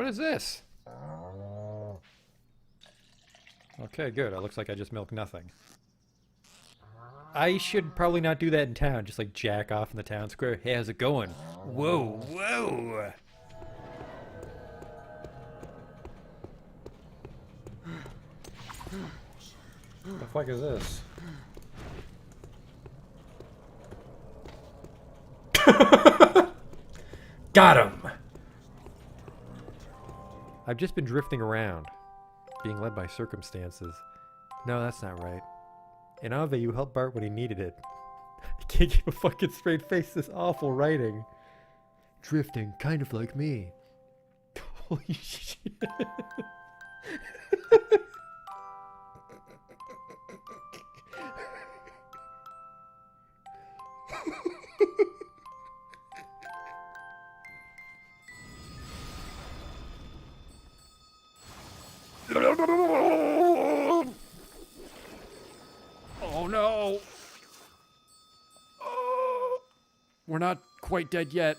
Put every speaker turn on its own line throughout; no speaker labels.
What is this? Okay, good. It looks like I just milked nothing. I should probably not do that in town. Just like jack off in the town square. Hey, how's it going? Whoa, whoa! What the fuck is this? Got him! I've just been drifting around, being led by circumstances. No, that's not right. In Ave, you helped Bart when he needed it. I can't keep a fucking straight face, this awful writing. Drifting, kind of like me. Holy shit. Oh no! Oh, we're not quite dead yet.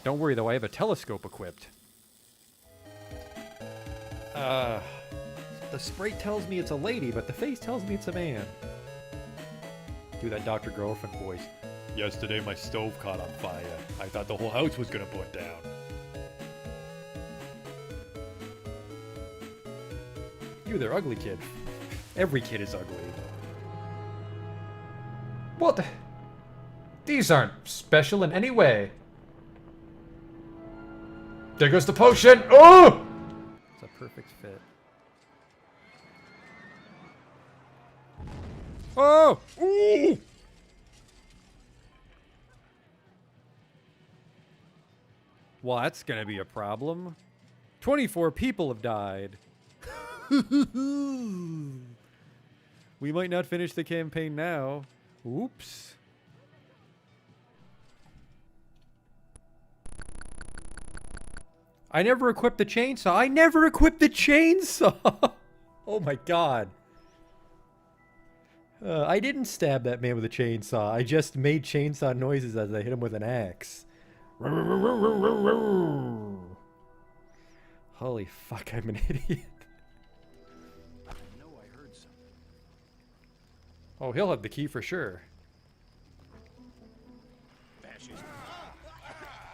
Don't worry though, I have a telescope equipped. The sprite tells me it's a lady, but the face tells me it's a man. Do that Dr. Girlfriend voice. Yesterday my stove caught on fire. I thought the whole house was gonna burn down. You, they're ugly, kid. Every kid is ugly. What? These aren't special in any way. There goes the potion! Oh! It's a perfect fit. Oh! Ooh! Well, that's gonna be a problem. 24 people have died. We might not finish the campaign now. Oops. I never equipped the chainsaw. I never equipped the chainsaw! Oh my god. I didn't stab that man with a chainsaw. I just made chainsaw noises as I hit him with an axe. Holy fuck, I'm an idiot. Oh, he'll have the key for sure.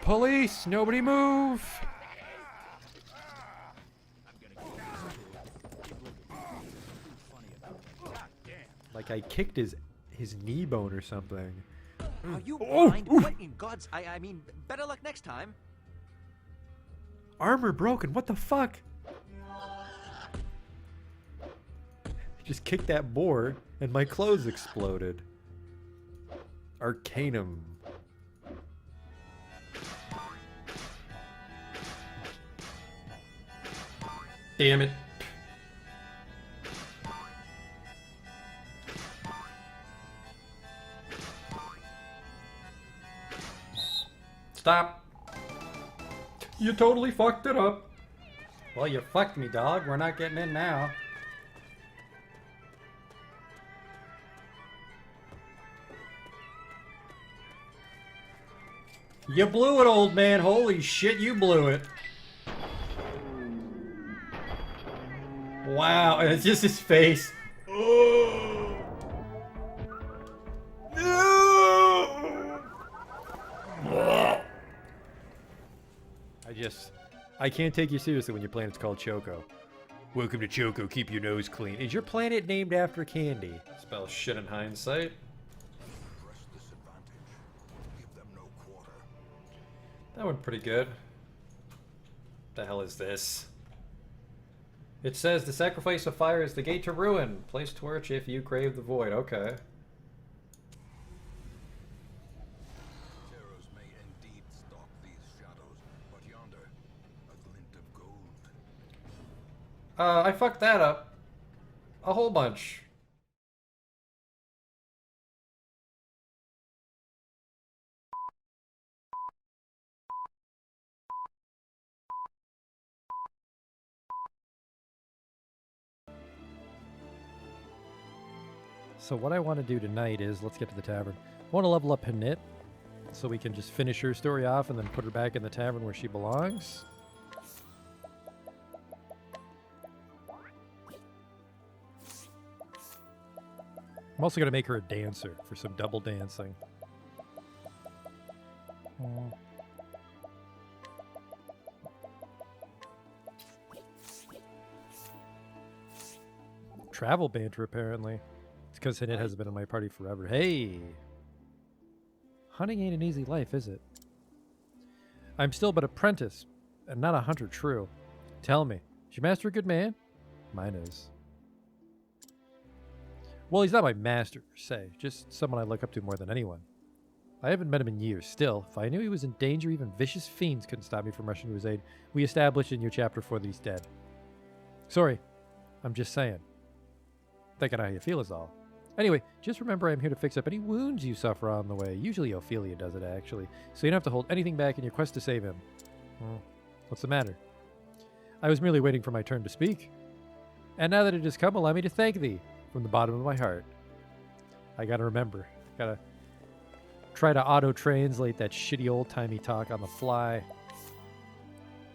Police! Nobody move! Like I kicked his knee bone or something.
Are you blind? What in God's... I mean, better luck next time.
Armor broken, what the fuck? Just kicked that boar and my clothes exploded. Arcanum. Damn it. Stop. You totally fucked it up. Well, you fucked me, dog. We're not getting in now. You blew it, old man. Holy shit, you blew it. Wow, and it's just his face. Oh. No. I can't take you seriously when your planet's called Choco. Welcome to Choco, keep your nose clean. Is your planet named after candy? Spells shit in hindsight. That went pretty good. The hell is this? It says the sacrifice of fire is the gate to ruin. Place torch if you crave the void. Okay.
Terrors may indeed stalk these shadows, but yonder, a glint of gold.
I fucked that up. A whole bunch. So what I want to do tonight is, let's get to the tavern. I want to level up Hanit, so we can just finish her story off and then put her back in the tavern where she belongs. I'm also gonna make her a dancer for some double dancing. Travel banter, apparently. It's because Hinnit hasn't been in my party forever. Hey! Hunting ain't an easy life, is it? I'm still but apprentice, and not a hunter true. Tell me, is your master a good man? Mine is. Well, he's not my master, per se. Just someone I look up to more than anyone. I haven't met him in years. Still, if I knew he was in danger, even vicious fiends couldn't stop me from rushing to his aid. We established in your chapter 4 that he's dead. Sorry, I'm just saying. Thinking how you feel is all. Anyway, just remember I'm here to fix up any wounds you suffer on the way. Usually Ophelia does it, actually. So you don't have to hold anything back in your quest to save him. What's the matter? I was merely waiting for my turn to speak. And now that it has come, allow me to thank thee from the bottom of my heart. I gotta remember. Gotta try to auto-translate that shitty old-timey talk on the fly.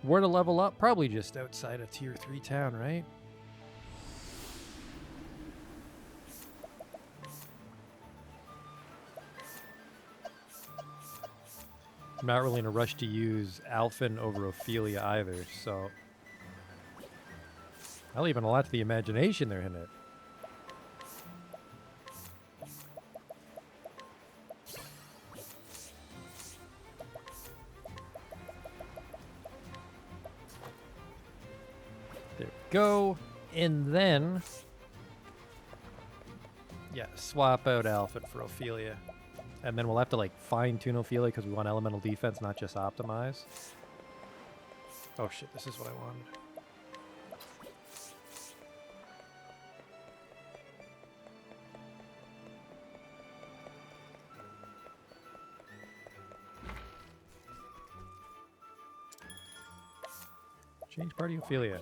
Where to level up? Probably just outside a tier 3 town, right? I'm not really in a rush to use Alphen over Ophelia either, so I'll leave a lot to the imagination there, Hinnit. There we go. And then, yeah, swap out Alphen for Ophelia. And then we'll have to, like, fine-tune Ophelia because we want elemental defense, not just optimize. Oh, shit, this is what I wanted. Change party Ophelia.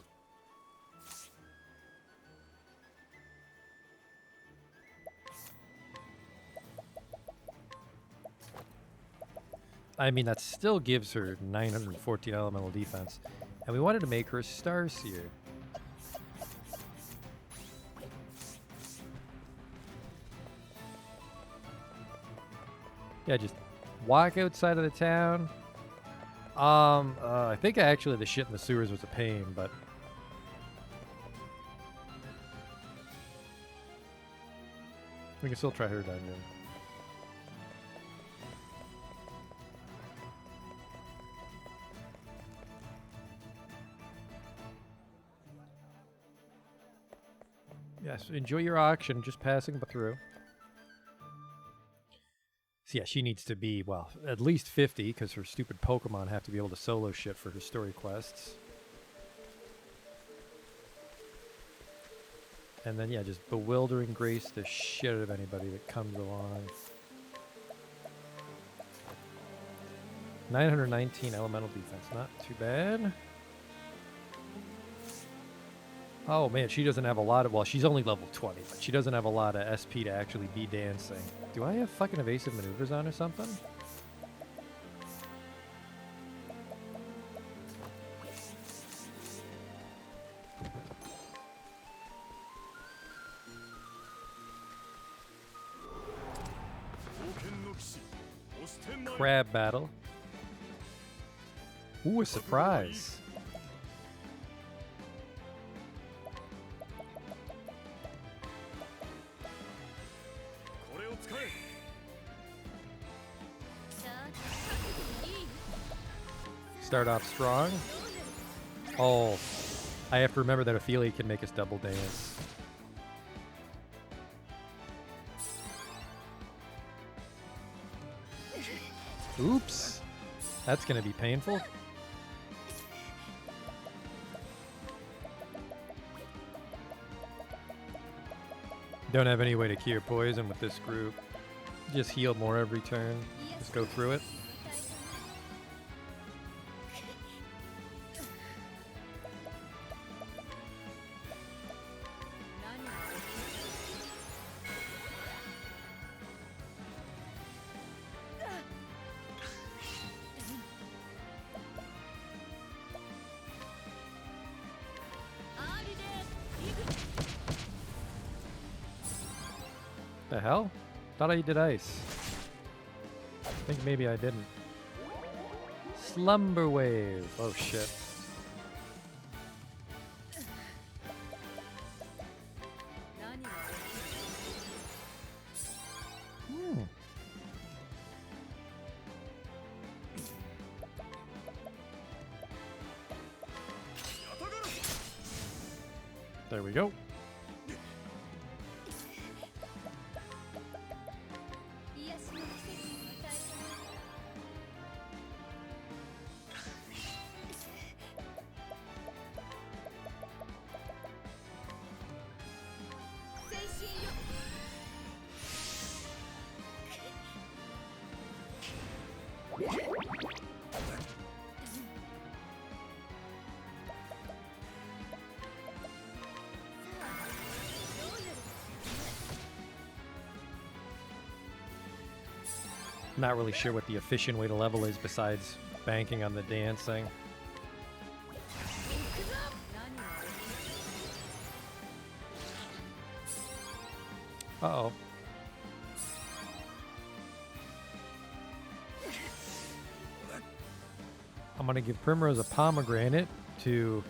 I mean, that still gives her 914 elemental defense. And we wanted to make her a Starseer. Yeah, just walk outside of the town. I think actually the shit in the sewers was a pain, but we can still try her dungeon. Yes, enjoy your auction, just passing through. So yeah, she needs to be, well, at least 50, because her stupid Pokemon have to be able to solo shit for her story quests. And then, yeah, just bewildering grace the shit out of anybody that comes along. 919 elemental defense, not too bad. Oh man, she doesn't have a lot of, well, she's only level 20, but she doesn't have a lot of SP to actually be dancing. Do I have fucking evasive maneuvers on or something? Crab battle. Ooh, a surprise. Start off strong. Oh, I have to remember that Ophelia can make us double dance. Oops. That's going to be painful. Don't have any way to cure poison with this group. Just heal more every turn. Just go through it. The hell? Thought I did ice. I think maybe I didn't. Slumber wave. Oh shit. Hmm. There we go. Not really sure what the efficient way to level is besides banking on the dancing. Uh-oh. I'm gonna give Primrose a pomegranate to...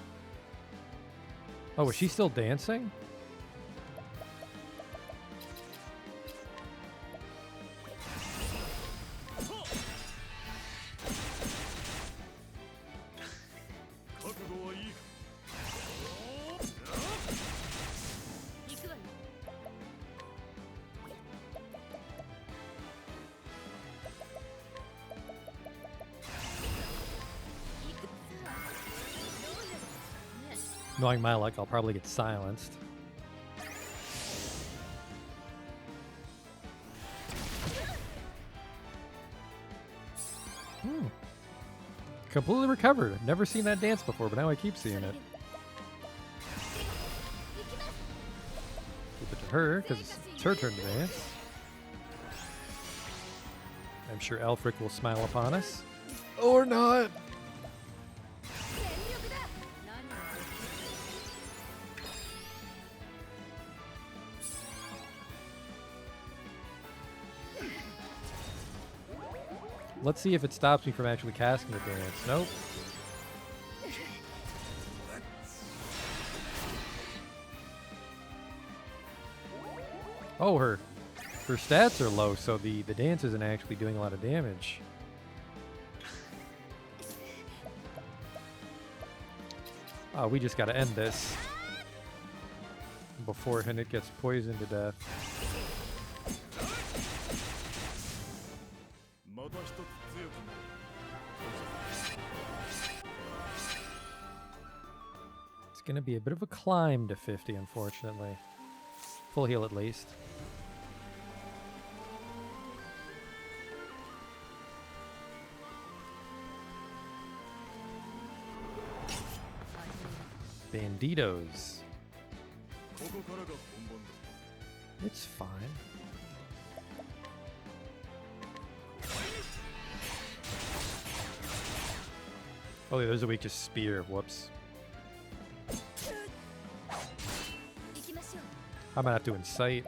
Oh, is she still dancing? Knowing my luck, I'll probably get silenced. Completely recovered. I've never seen that dance before, but now I keep seeing it. Keep it to her, because it's her turn to dance. I'm sure Alfric will smile upon us. Or not! Let's see if it stops me from actually casting the dance. Nope. Oh, her stats are low, so the dance isn't actually doing a lot of damage. Oh, we just gotta end this before it gets poisoned to death. It's gonna be a bit of a climb to 50, unfortunately. Full heal at least. Banditos. It's fine. Oh, yeah, there's a weak to spear. Whoops. I'm not doing sight.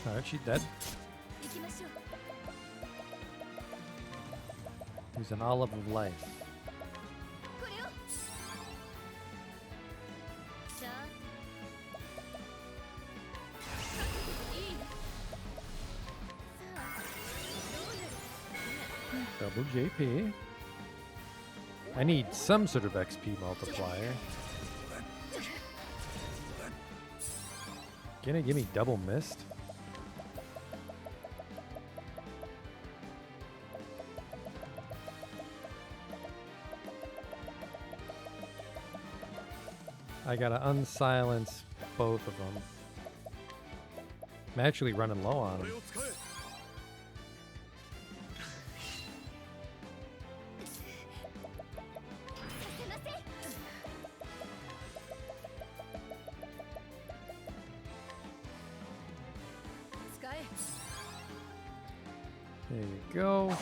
Alright, she's dead. He's an olive of life. Double JP. I need some sort of XP multiplier. Gonna give me double mist? I gotta unsilence both of them. I'm actually running low on them. There you go.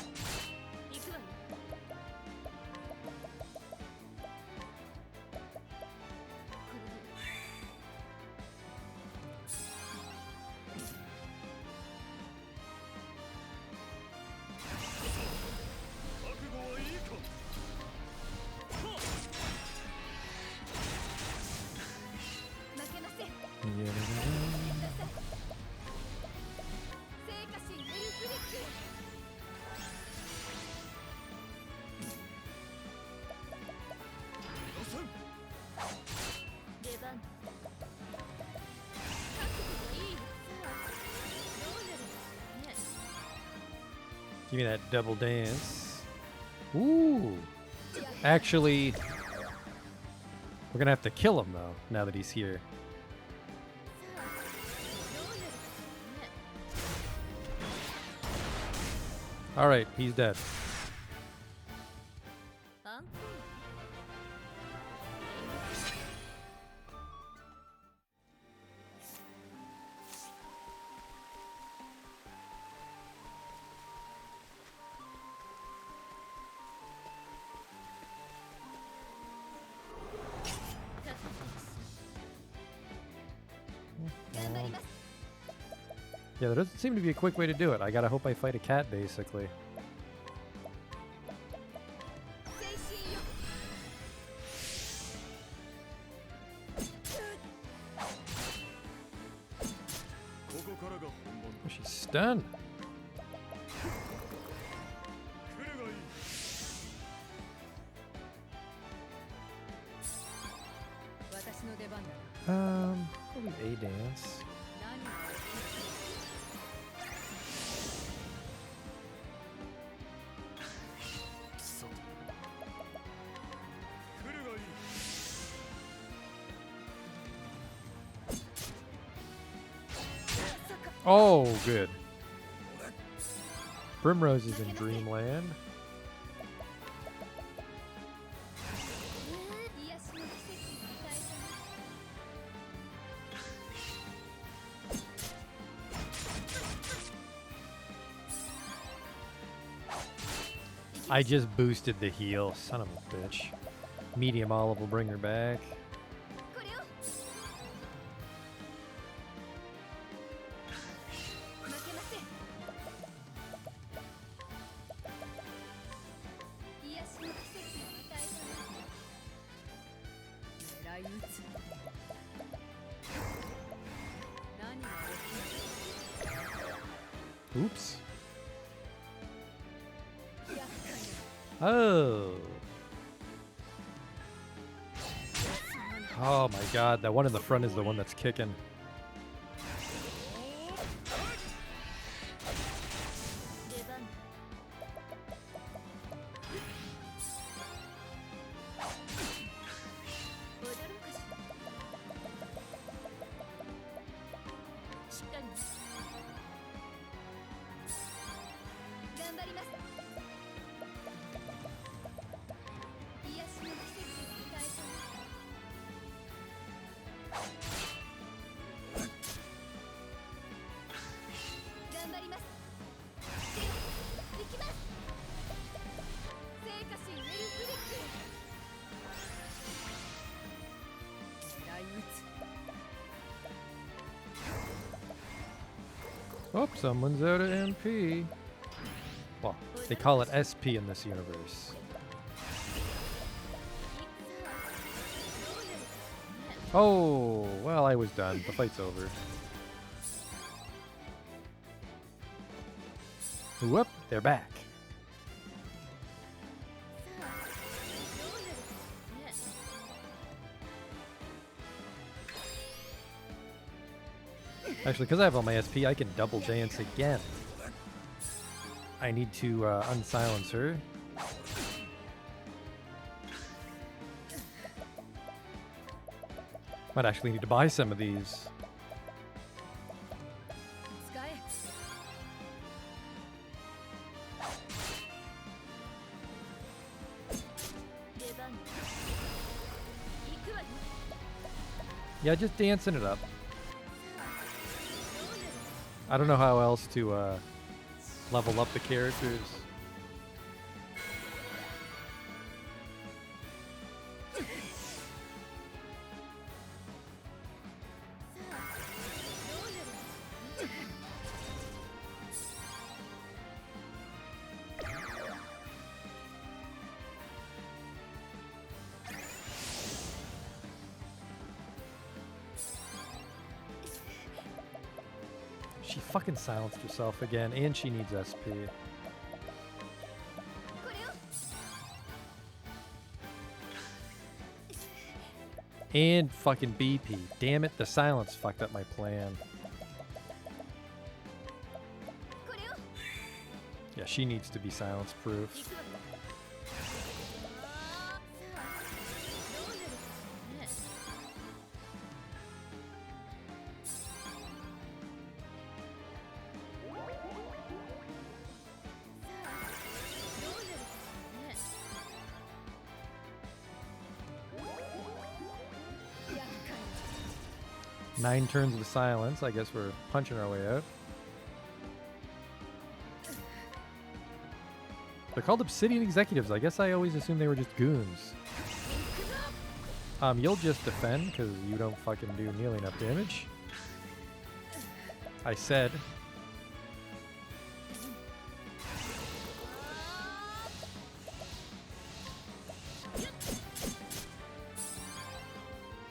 Give me that double dance. Ooh. Actually, we're gonna have to kill him though, now that he's here. Alright, he's dead. Yeah, there doesn't seem to be a quick way to do it. I gotta hope I fight a cat, basically. Oh, she's stunned. Probably a dance. Oh, good. Primrose is in Dreamland. I just boosted the heal, son of a bitch. Medium olive will bring her back. Oops. Oh. Oh my god, that one in the front is the one that's kicking. Oh, someone's out of MP. Well, they call it SP in this universe. Oh, well, I was done. The fight's over. Whoop, they're back. Actually, because I have all my SP, I can double dance again. I need to unsilence her. Might actually need to buy some of these. Yeah, just dancing it up. I don't know how else to level up the characters. She fucking silenced herself again, and she needs SP. And fucking BP. Damn it, the silence fucked up my plan. Yeah, she needs to be silence proof. Nine turns of silence. I guess we're punching our way out. They're called Obsidian Executives. I guess I always assumed they were just goons. You'll just defend because you don't fucking do nearly enough damage. I said.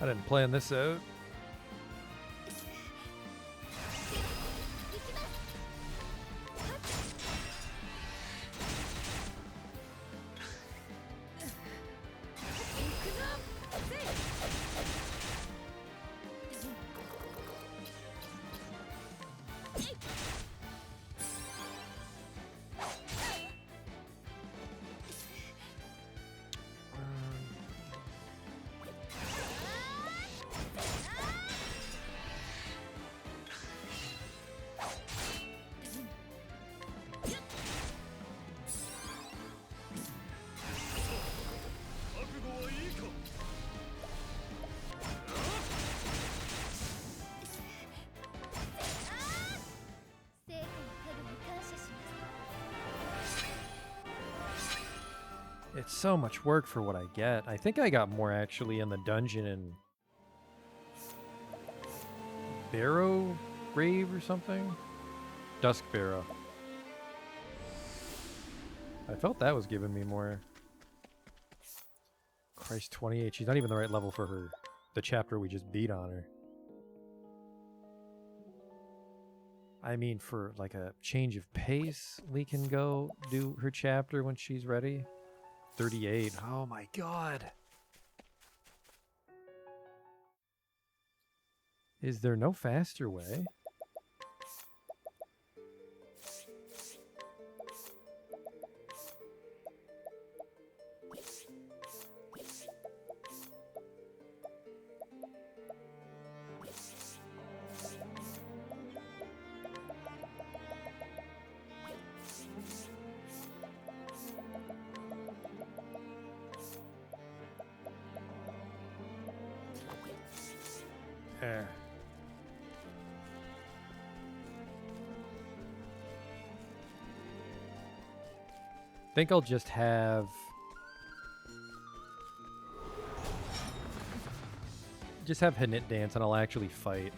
I didn't plan this out. It's so much work for what I get. I think I got more actually in the dungeon in Barrow Grave or something? Dusk Barrow. I felt that was giving me more. Christ, 28. She's not even the right level for her. The chapter we just beat on her. I mean, for like a change of pace, we can go do her chapter when she's ready. 38. Oh my god. Is there no faster way? I think I'll just have Hanit dance and I'll actually fight.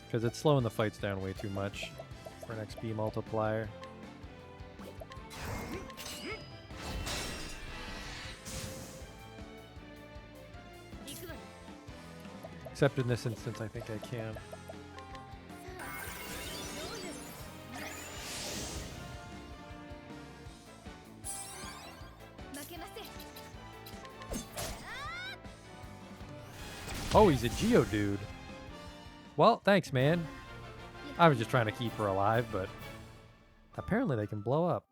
Because it's slowing the fights down way too much for an XP multiplier. Except in this instance, I think I can. Oh, he's a Geodude. Well, thanks, man. I was just trying to keep her alive, but apparently they can blow up.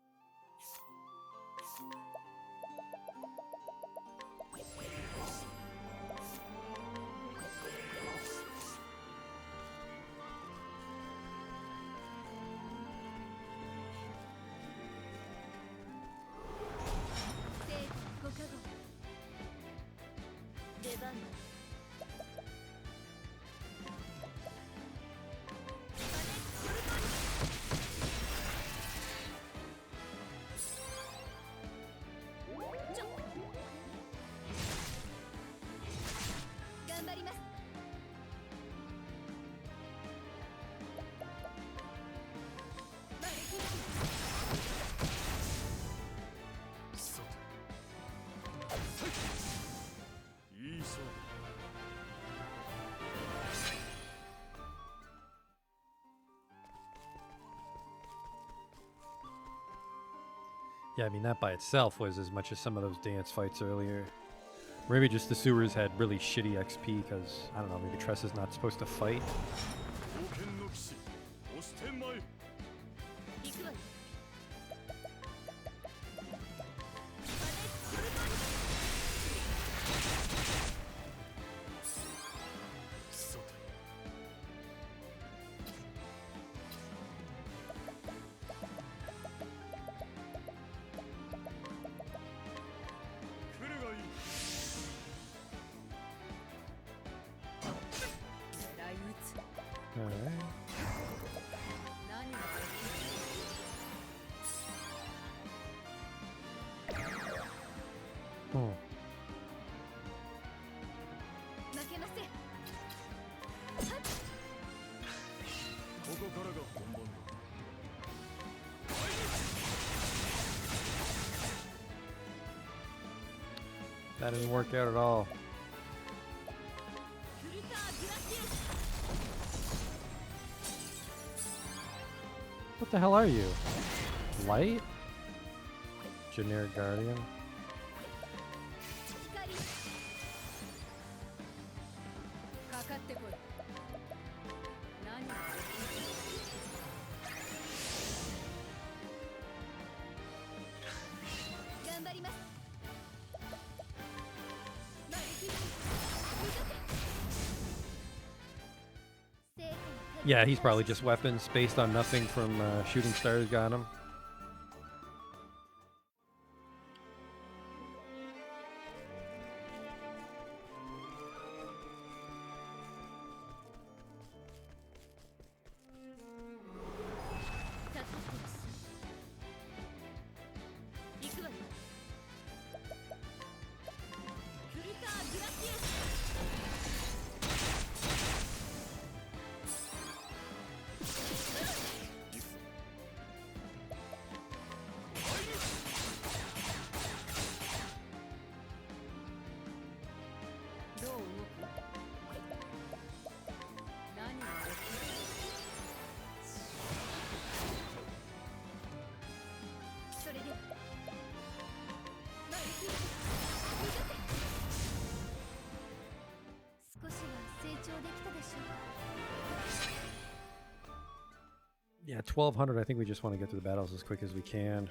Yeah, I mean, that by itself was as much as some of those dance fights earlier. Maybe just the sewers had really shitty XP because, I don't know, maybe Tressa's not supposed to fight.
冒険の騎士押してまい。
行くわよ。
さて 来るがいい。
狙い撃つ。
Alright.
何ができる。
Oh.
負けません。
ここからが本番だ。
That didn't work out at all.
フルターグラシウス。
What the hell are you? Light? Generic Guardian?
光。かかってこい。何ができる。頑張ります。マルキー。成果の数。
Yeah, he's probably just weapons based on nothing from Shooting Stars got him. Yeah, 1200. I think we just want to get to the battles as quick as we can.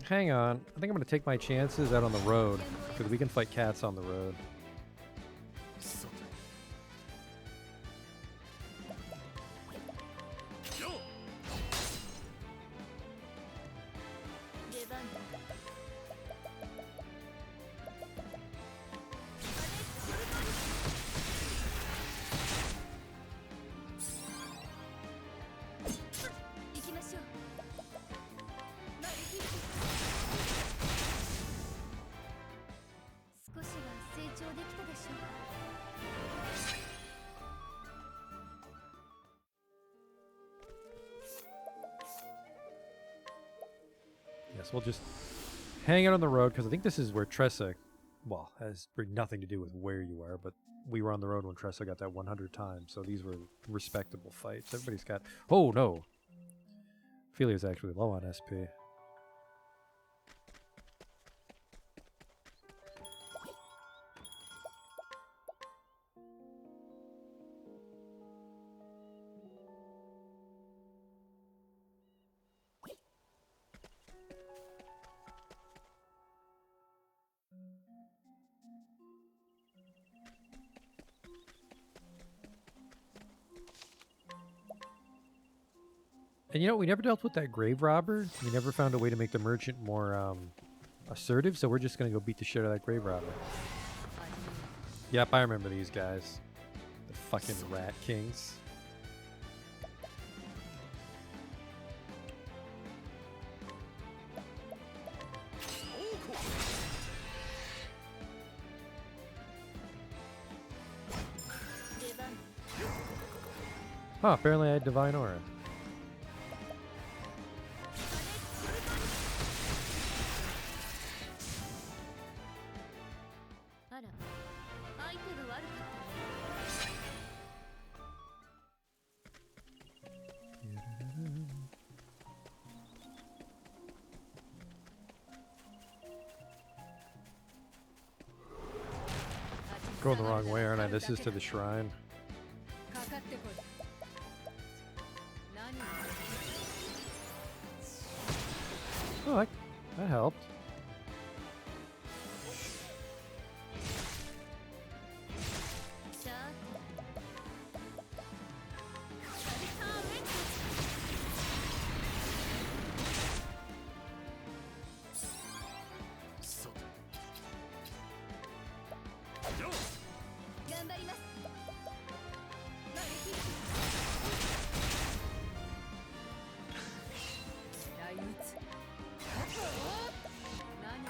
Hang on. I think I'm going to take my chances out on the road, because we can fight cats on the road.
さて。よっ。
出番だ。行きましょう。マルキー。少しは成長できたでしょう。
Yes, we'll just hang out on the road, because I think this is where Tressa, well, has nothing to do with where you are, but we were on the road when Tressa got that 100 times, so these were respectable fights. Everybody's got... Oh, no! Ophelia's actually low on SP. And you know, we never dealt with that grave robber. We never found a way to make the merchant more assertive, so we're just gonna go beat the shit out of that grave robber. Yep, I remember these guys. The fucking rat kings. Huh, apparently I had Divine Aura. Going the wrong way, aren't I? This is to the shrine.
かかってこい。何を
Oh, that helped.
さあ
さて
頑張ります。マルヒ雷打つ。何を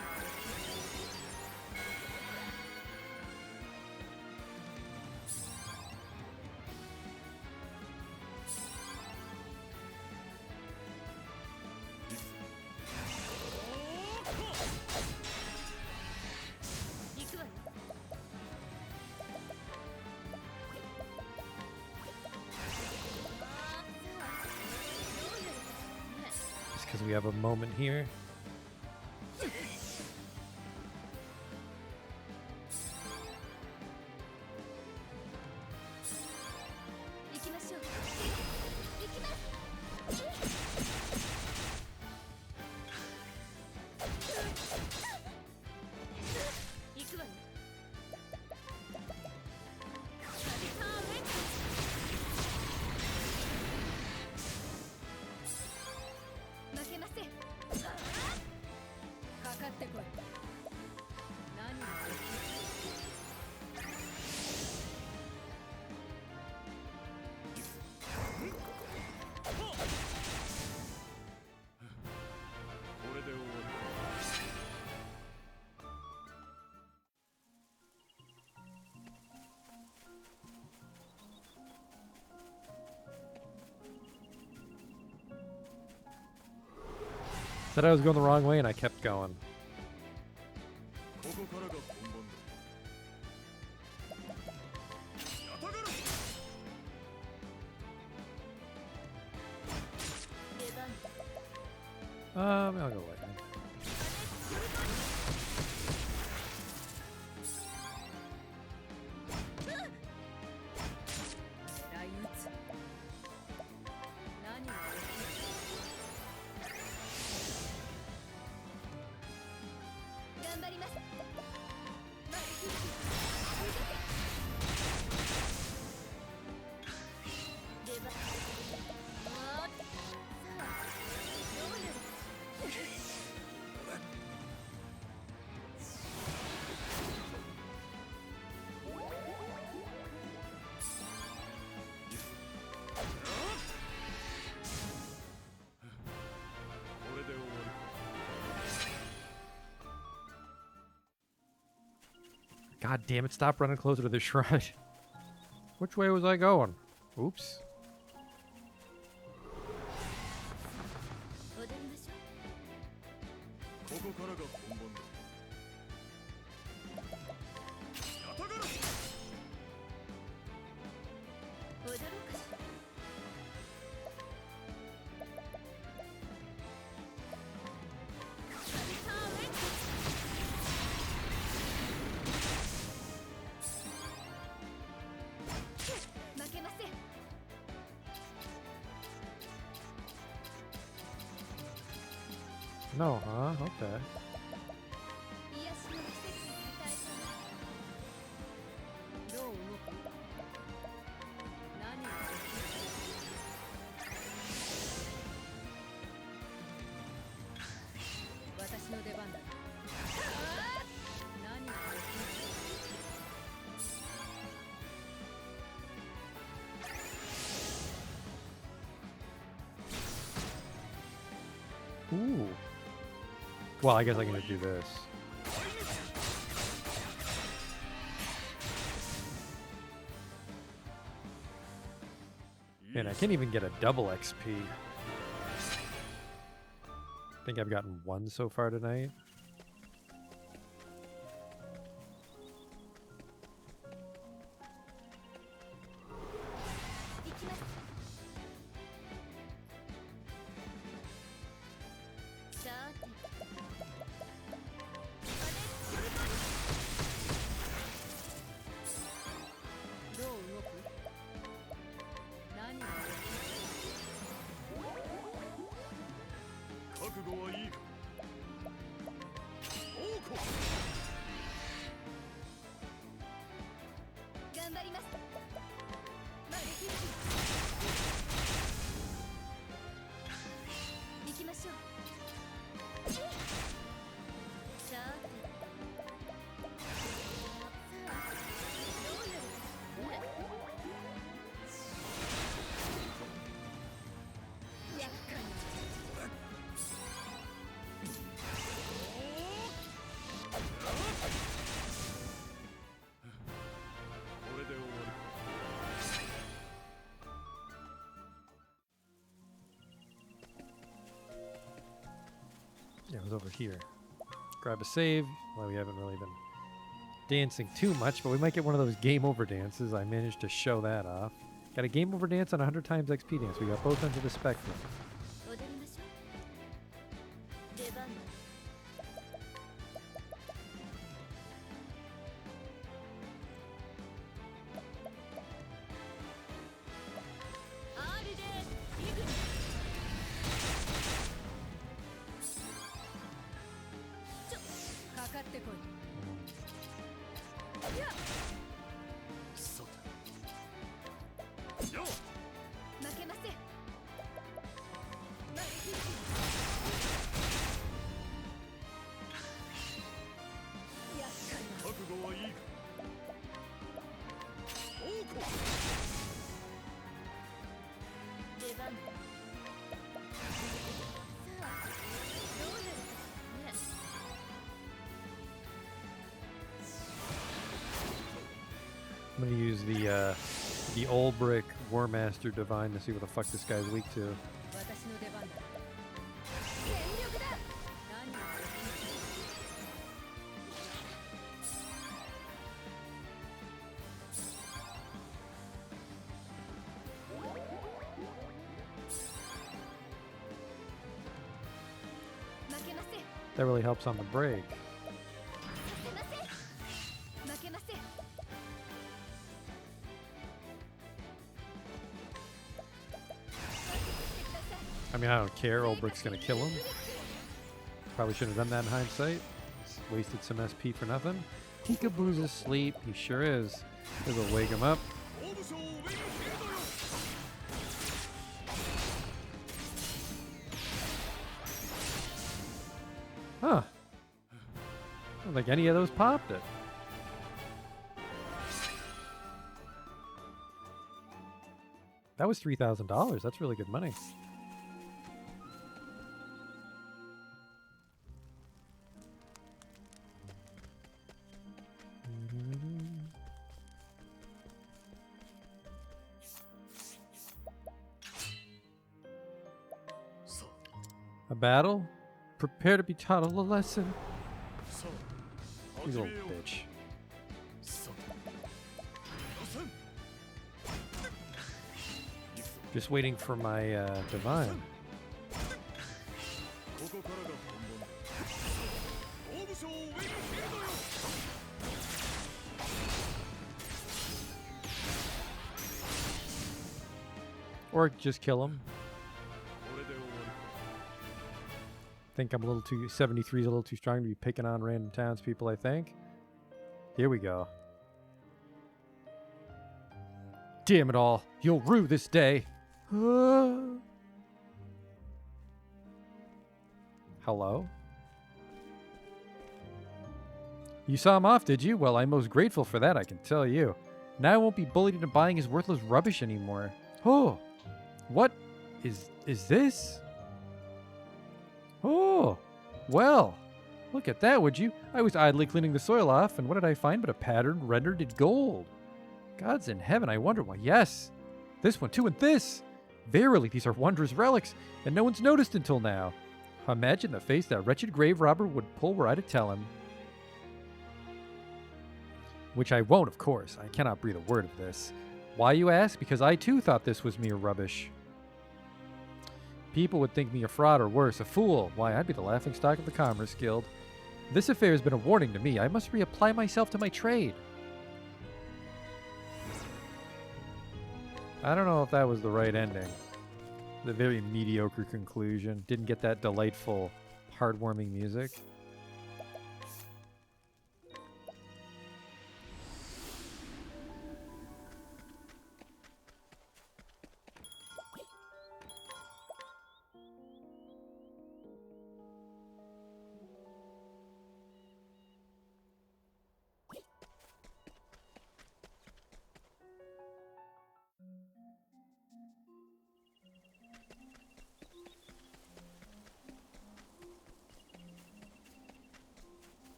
行くわよ。
Just because we have a moment here.
行きましょう。行きます。行くわよ。負けません。かかってこい。何を
これで終わり
Said I was going the wrong way and I kept going.
ここからが本番だやたがる
出番
I'll go lightning.
雷打つ。何を 頑張ります。マルヒ出番。さあどうなる。
これで終わり
God damn it, stop running closer to the shrine. Which way was I going? Oops.
踊りましょう。
ここからが本番だやたがる
踊ろうかしら。負けません。
No, huh? Okay.
癒しの奇跡に与えたらどう動く。何を 私の出番だ。何を
Ooh. Well, I guess I can just do this. Man, I can't even get a double XP. I think I've gotten one so far tonight.
行きます。さて。
was over here. Grab a save. Well, we haven't really been dancing too much, but we might get one of those game over dances. I managed to show that off. Got a game over dance and 100 times XP dance. We got both ends of the spectrum.
踊りましょう。出番だ。R です。イグニ。ちょ、かかってこい。いや。
そうだよっ
負けません。
覚悟はいいか王子
出番だ。さあ、どうなるね。
I'm gonna use the old brick War Master Divine to see what the fuck this guy's weak to.
私の出番だ。全力だ。何を負けません。
That really helps on the break.
させません。負けません。
I mean, I don't care. Old brick's gonna kill him. Probably shouldn't have done that in hindsight. Just wasted some SP for nothing. Peekaboo's asleep. He sure is. This will wake him up.
大武将ウェインフィールドよ
Huh. I don't think any of those popped it. That was $3,000. That's really good money. A battle? Prepare to be taught a lesson.
さあ
You
始
little
めよう
bitch.
さて予選
Just waiting for my divine.
ここからが本番だ大武将ウェインフィールドよ
Or just kill him.
これで終わりか
Think I'm a little too 73 is a little too strong to be picking on random townspeople, I think. Here we go. Damn it all. You'll rue this day. Hello? You saw him off, did you? Well, I'm most grateful for that, I can tell you. Now I won't be bullied into buying his worthless rubbish anymore. Oh, what is this? Oh, well, look at that, would you? I was idly cleaning the soil off, and what did I find but a pattern rendered in gold? Gods in heaven, I wonder why. Yes, this one too, and this. Verily, these are wondrous relics, and no one's noticed until now. Imagine the face that wretched grave robber would pull were I to tell him. Which I won't, of course. I cannot breathe a word of this. Why, you ask? Because I too thought this was mere rubbish. People would think me a fraud or worse, a fool. Why, I'd be the laughingstock of the Commerce Guild. This affair has been a warning to me. I must reapply myself to my trade. I don't know if that was the right ending. The very mediocre conclusion. Didn't get that delightful, heartwarming music.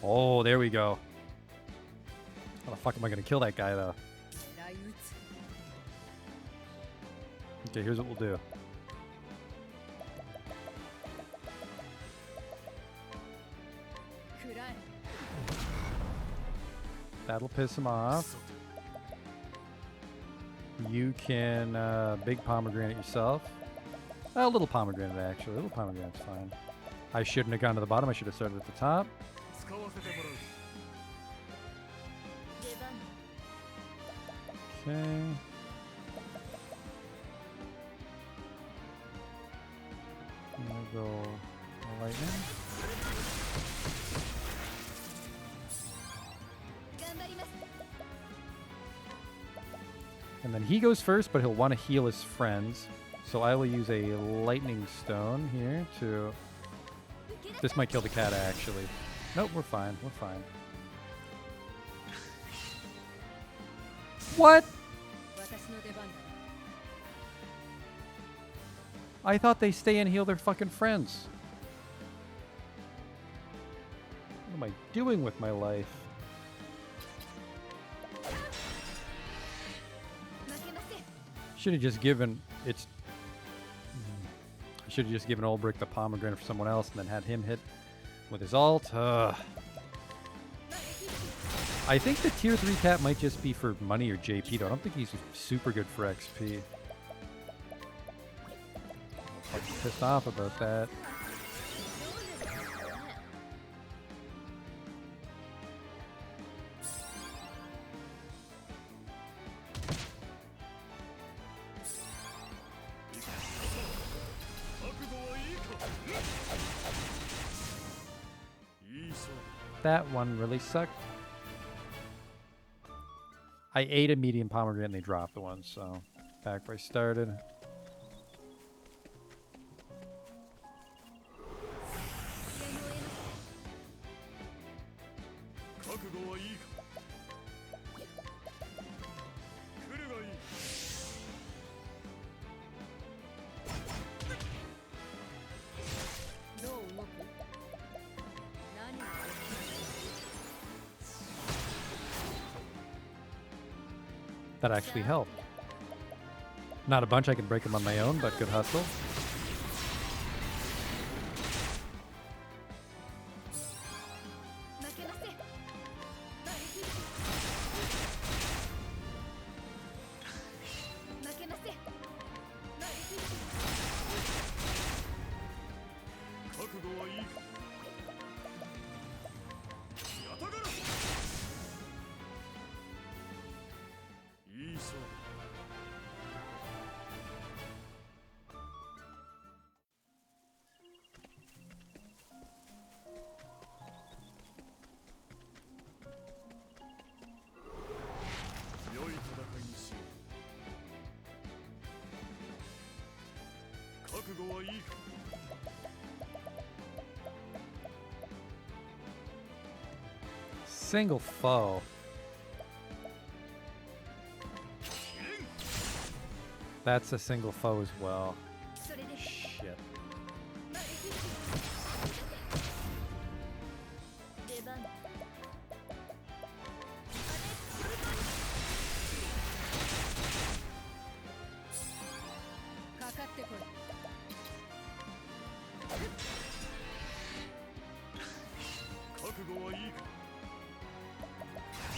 Oh, there we go. How the fuck am I gonna kill that guy, though?
雷打つ。
Okay, here's what we'll do.
That'll piss him off. You can big pomegranate yourself. A little pomegranate, actually. A little pomegranate's fine. I shouldn't have gone to the bottom. I should have started at the top.
使わせてもらう。
出番
Okay. I'm gonna go lightning.
頑張ります
And then he goes first, but he'll want to heal his friends. So I will use a lightning stone here to... This might kill the cat, actually. Nope, we're fine. We're fine. What?
私の出番だ
I thought they stay and heal their fucking friends. What am I doing with my life?
負けません
Should have just given its... I should have just given Ulbrich the pomegranate for someone else and then had him hit with his ult. I think the tier 3 cat might just be for money or JP though. I don't think he's super good for XP. I'm pissed off about that.
覚悟はいいか。いい勝負。
That one really sucked. I ate a medium pomegranate and they dropped the one, so back where I started.
覚悟はいいか。来るがいい。
どう動く何が
That actually helped. Not a bunch, I can break them on my own, but good hustle.
負けません 負けません
覚悟はいいか。やたがる。いい勝負。 良い戦いにしよう。覚悟はいいか。
Single foe. That's a single foe as well.
それで
Shit.
出番だ かかってこい
覚悟はいいか。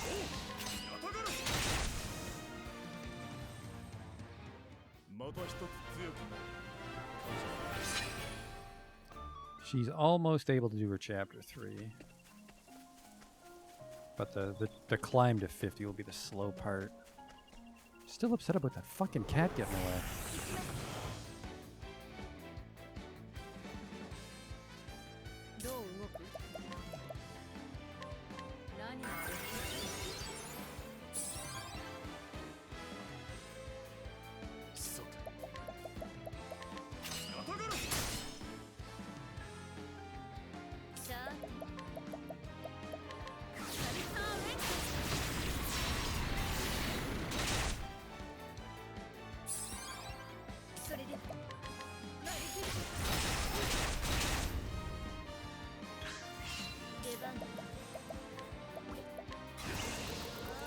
おう、やたがる。また一つ強くなる。
She's almost able to do her chapter 3. But the climb to 50 will be the slow part. Still upset about that fucking cat getting away.
どう動く何が
さて、やたがる。
さあ それで出番ださ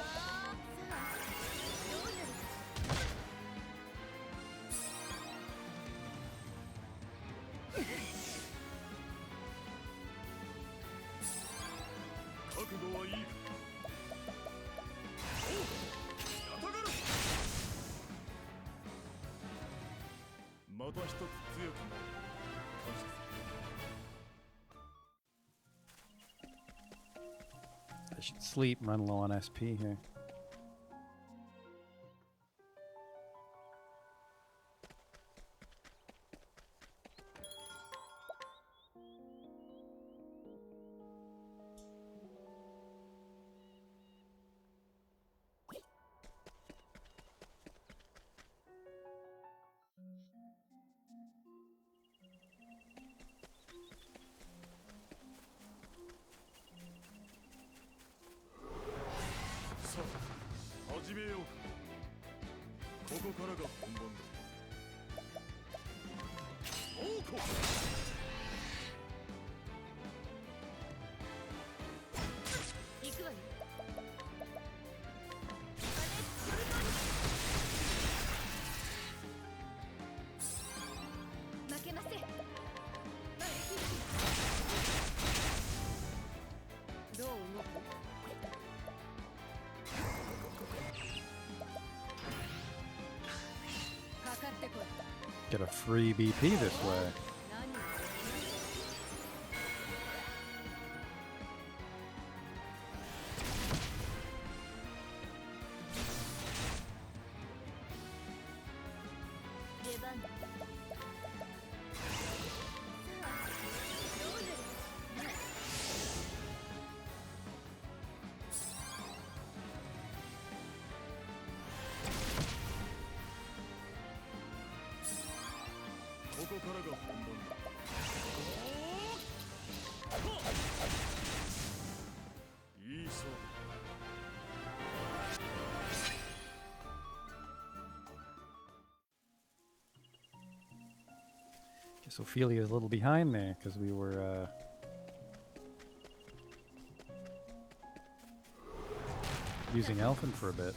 あどうなる
覚悟はいいか。
should sleep. I'm running low on SP here. Get a free BP this way. Guess Ophelia's a little behind there because we were using Elfin for a bit.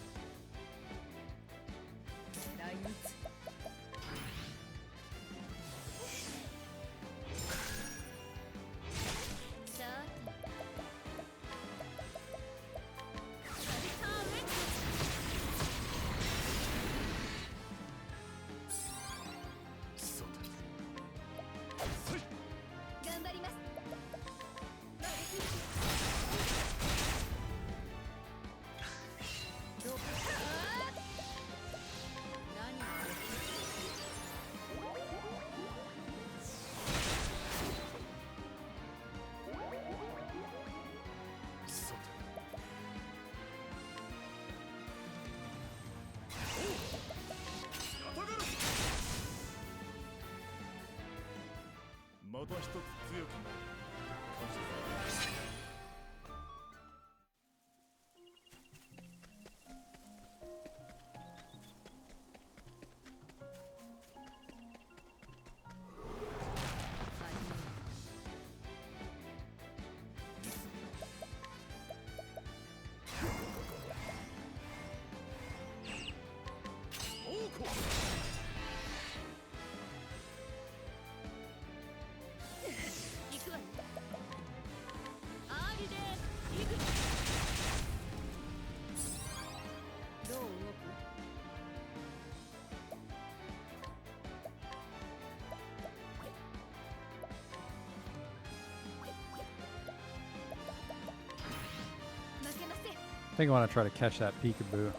I think I want to try to catch that peekaboo.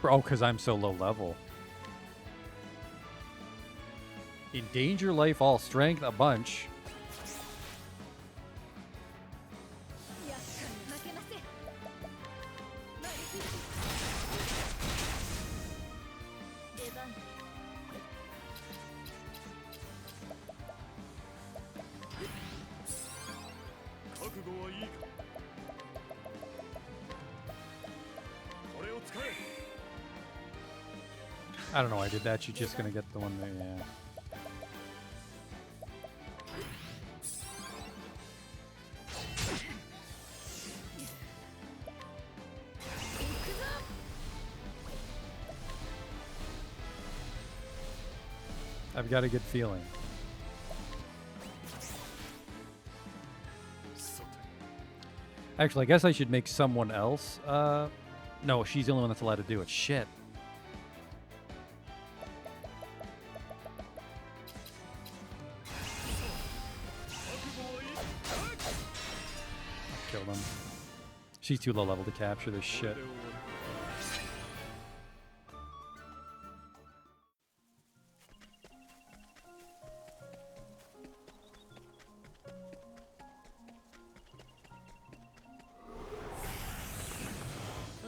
Oh, because I'm so low level. Endanger life, all strength, a bunch. I don't know why I did that. You're just gonna get the one there, yeah. I've got a good feeling. Actually, I guess I should make someone else. No, she's the only one that's allowed to do it. Shit. She's too low level to capture this
これ
shit.
で終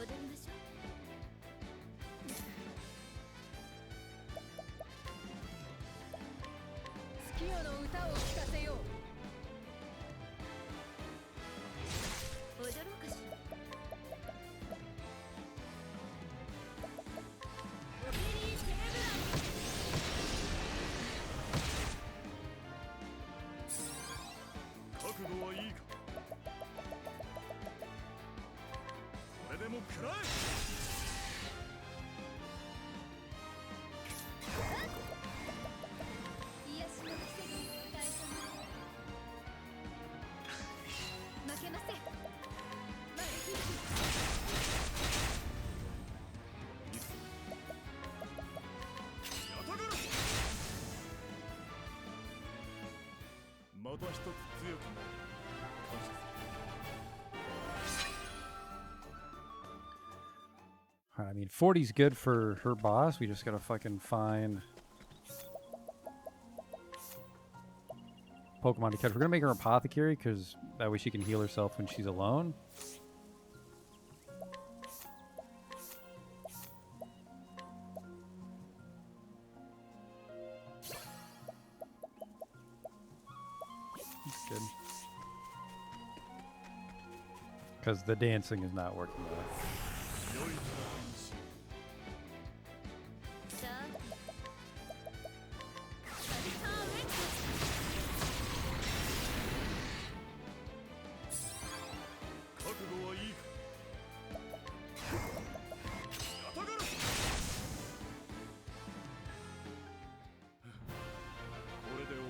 わり
踊りましょう。月夜の歌を聴かせよう。踊ろうかしら。オペリーテーブラム。
覚悟はいいかこれでも食らえ
癒しの奇跡大様。負けません。マルヒ
やたがるまた一つ強くなる感謝する
I mean, 40's good for her boss. We just gotta fucking find Pokemon to catch. We're gonna make her an apothecary because that way she can heal herself when she's alone. Good. Because the dancing is not working well.
良い戦いにしよ
さあ。サビターレックス。
う覚悟はいいかやたがるこれで終わり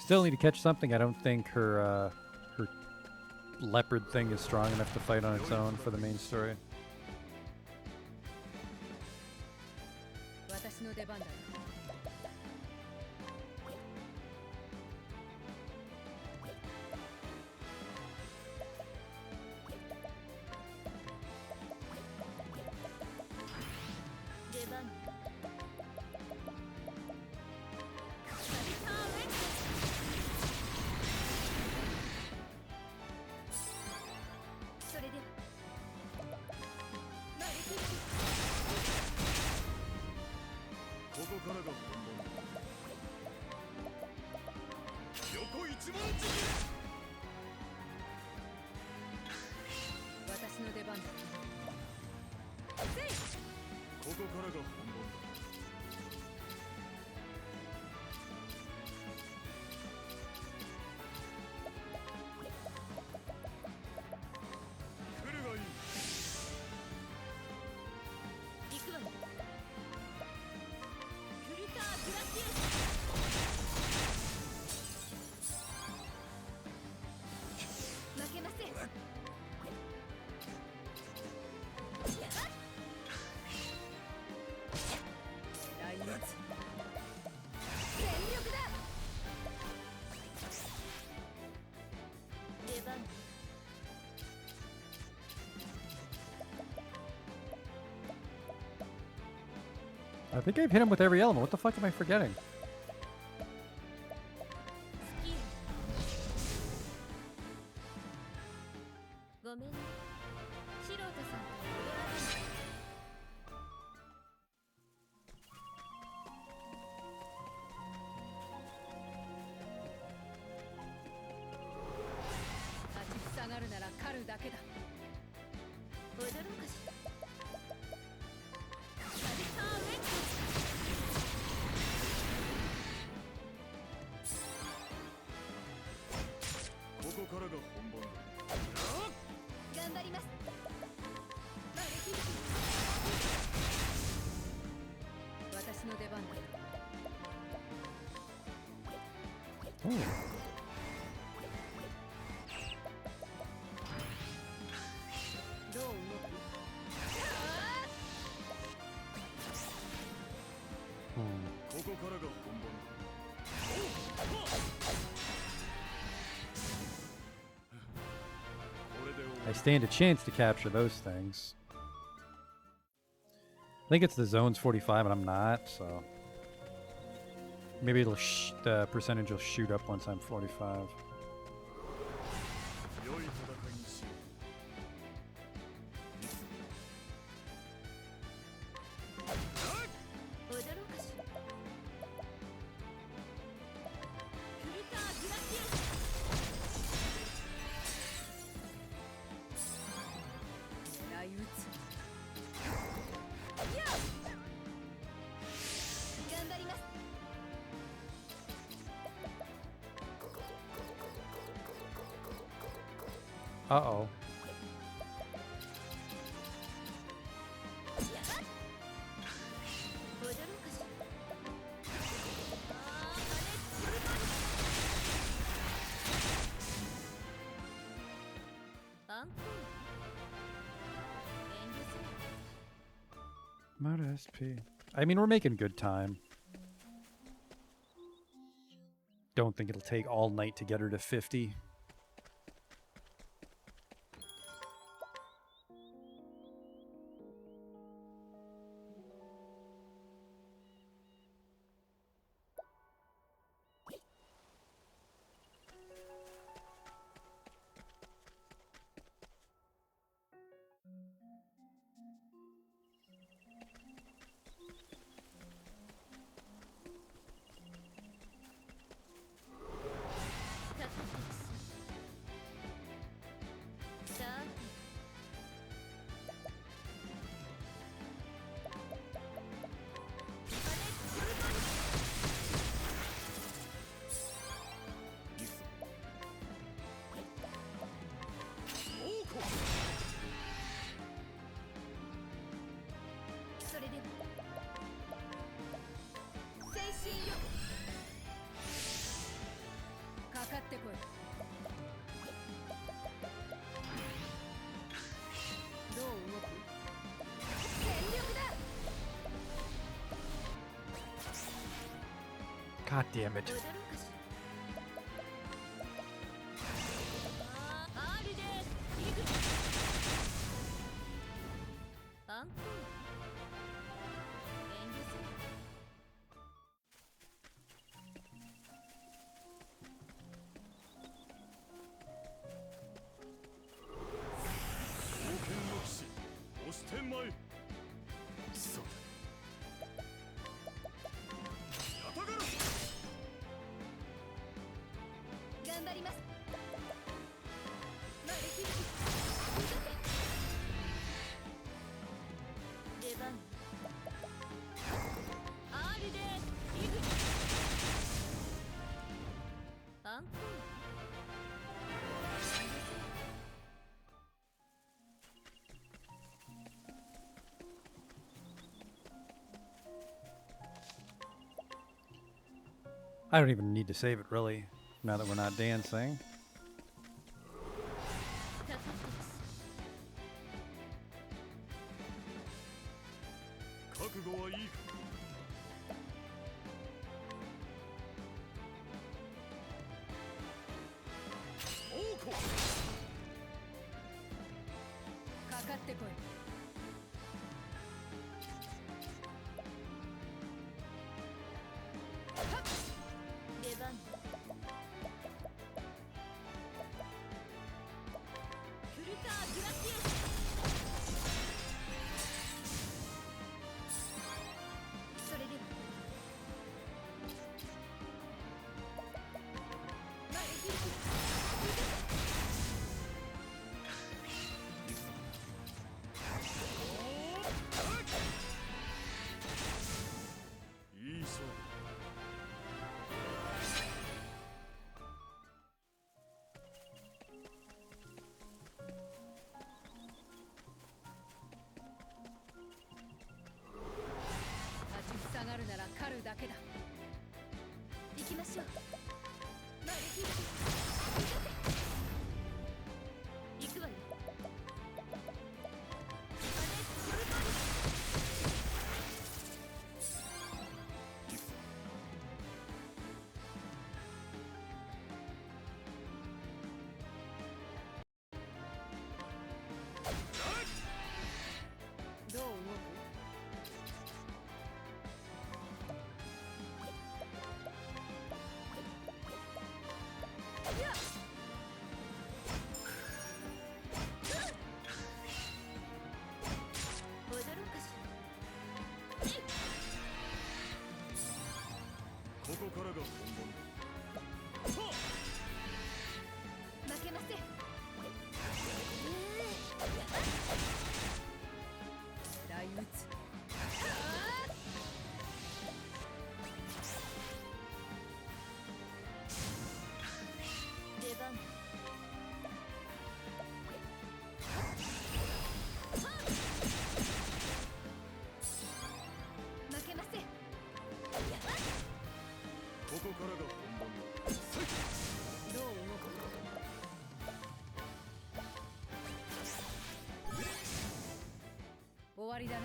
Still need to catch something. I don't think her her leopard thing is strong enough to fight on its own for the main story.
私の出番だ。出番だ。サビターレックス。それでは。マルヒ
ここからが本番だ横一文字
私の出番だ。
ここからが本番だ来るがいい
行くわよ。フルターグラシエス。負けません。やばっ。来日。全力だ。出番。
I think I've hit him with every element. What the fuck am I forgetting?
スキル。ごめんね。素人さんと踊らない。立ちふさがるなら狩るだけだ。踊ろうかしら。サビターレックス。
ここからが本番だ
頑張ります。マルヒ私の出番だ。
Ooh.
どう動く？
Hmm.
ここからが本番だ。これで終わ
I
り。
stand a chance to capture those things. I think it's the zone's 45 and I'm not, so maybe it'll the percentage will shoot up once I'm 45.
良い戦いにしよう。
驚かしフルターグラティウス狙い撃ついや頑張ります
Uh-oh.
驚かしアンコール遠慮する
I'm out of SP. I mean, we're making good time. Don't think it'll take all night to get her to 50.
それでは精神よかかってこいどう動く全力だ
God damn it.
驚かしあー R で行くアンコール遠慮する
冒険の騎士、押してまい。そうだ。やたがる。
頑張りますマルキュー出番 R で行くアンコール
I don't even need to save it, really, now that we're not dancing.
かかってます
覚悟はいいか。王子。
かかってこい出番フルターグラティウスそれではマルキュ
いい勝負。
立ちふさがるなら狩るだけだ行きましょうマルキュー行くわよ
ここからが本物
負けません。雷打つ。出番。負けません。
ここからが本物
どう動く。終わりだな。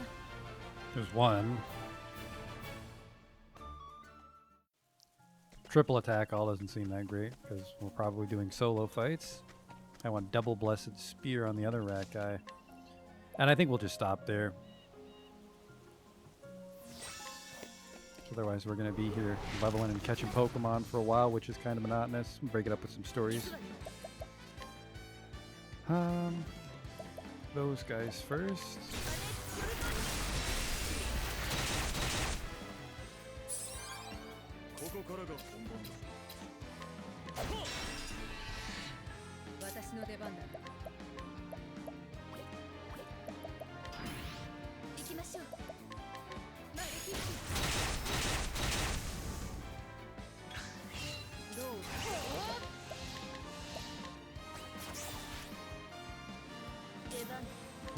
There's one. Triple attack all doesn't seem that great because we're probably doing solo fights. I want double blessed spear on the other rat guy. And I think we'll just stop there. Otherwise we're going to be here leveling and catching Pokemon for a while, which is kind of monotonous. Break it up with some stories. Those guys first.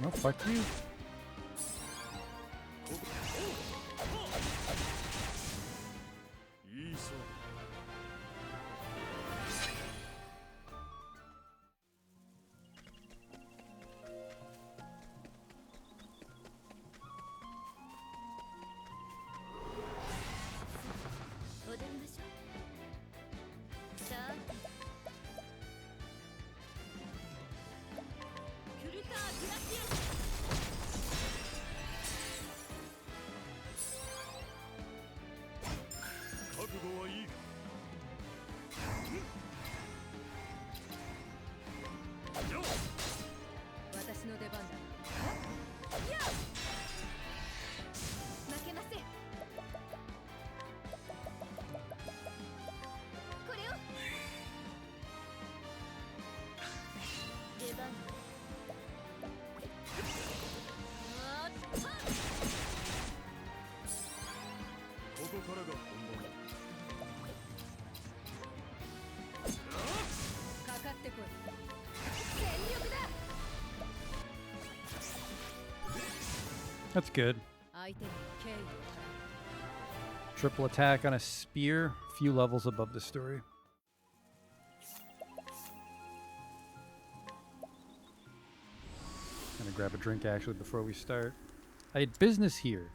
No, fuck you. That's good. Triple attack on a spear, few levels above the story. Gonna grab a drink actually before we start. I had business here.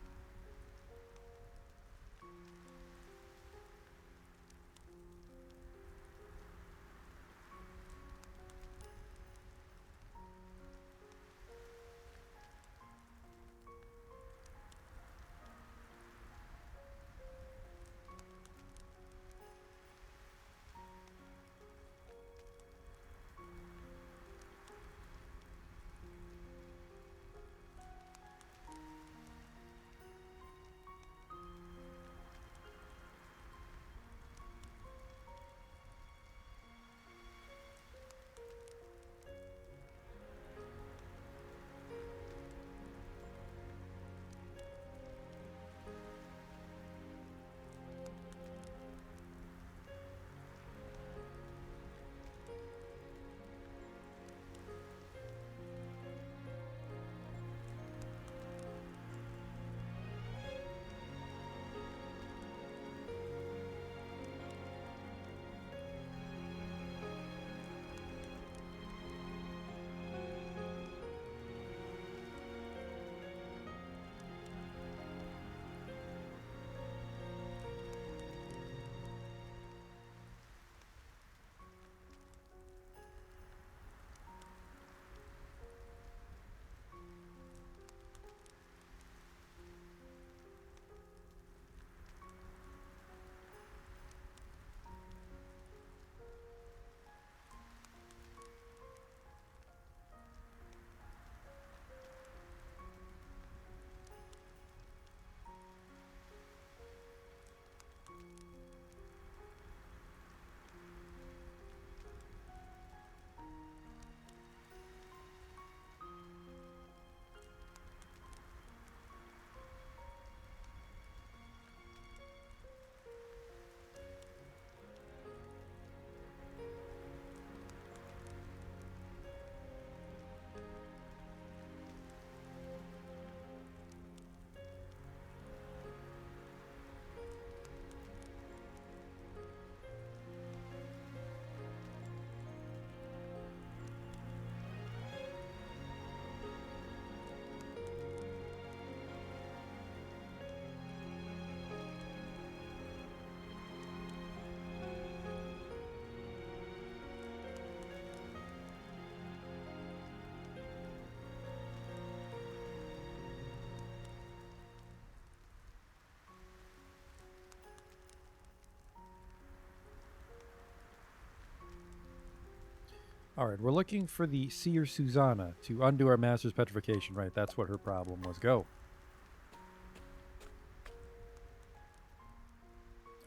Alright, we're looking for the Seer Susanna to undo our master's petrification. Right, that's what her problem was. Go.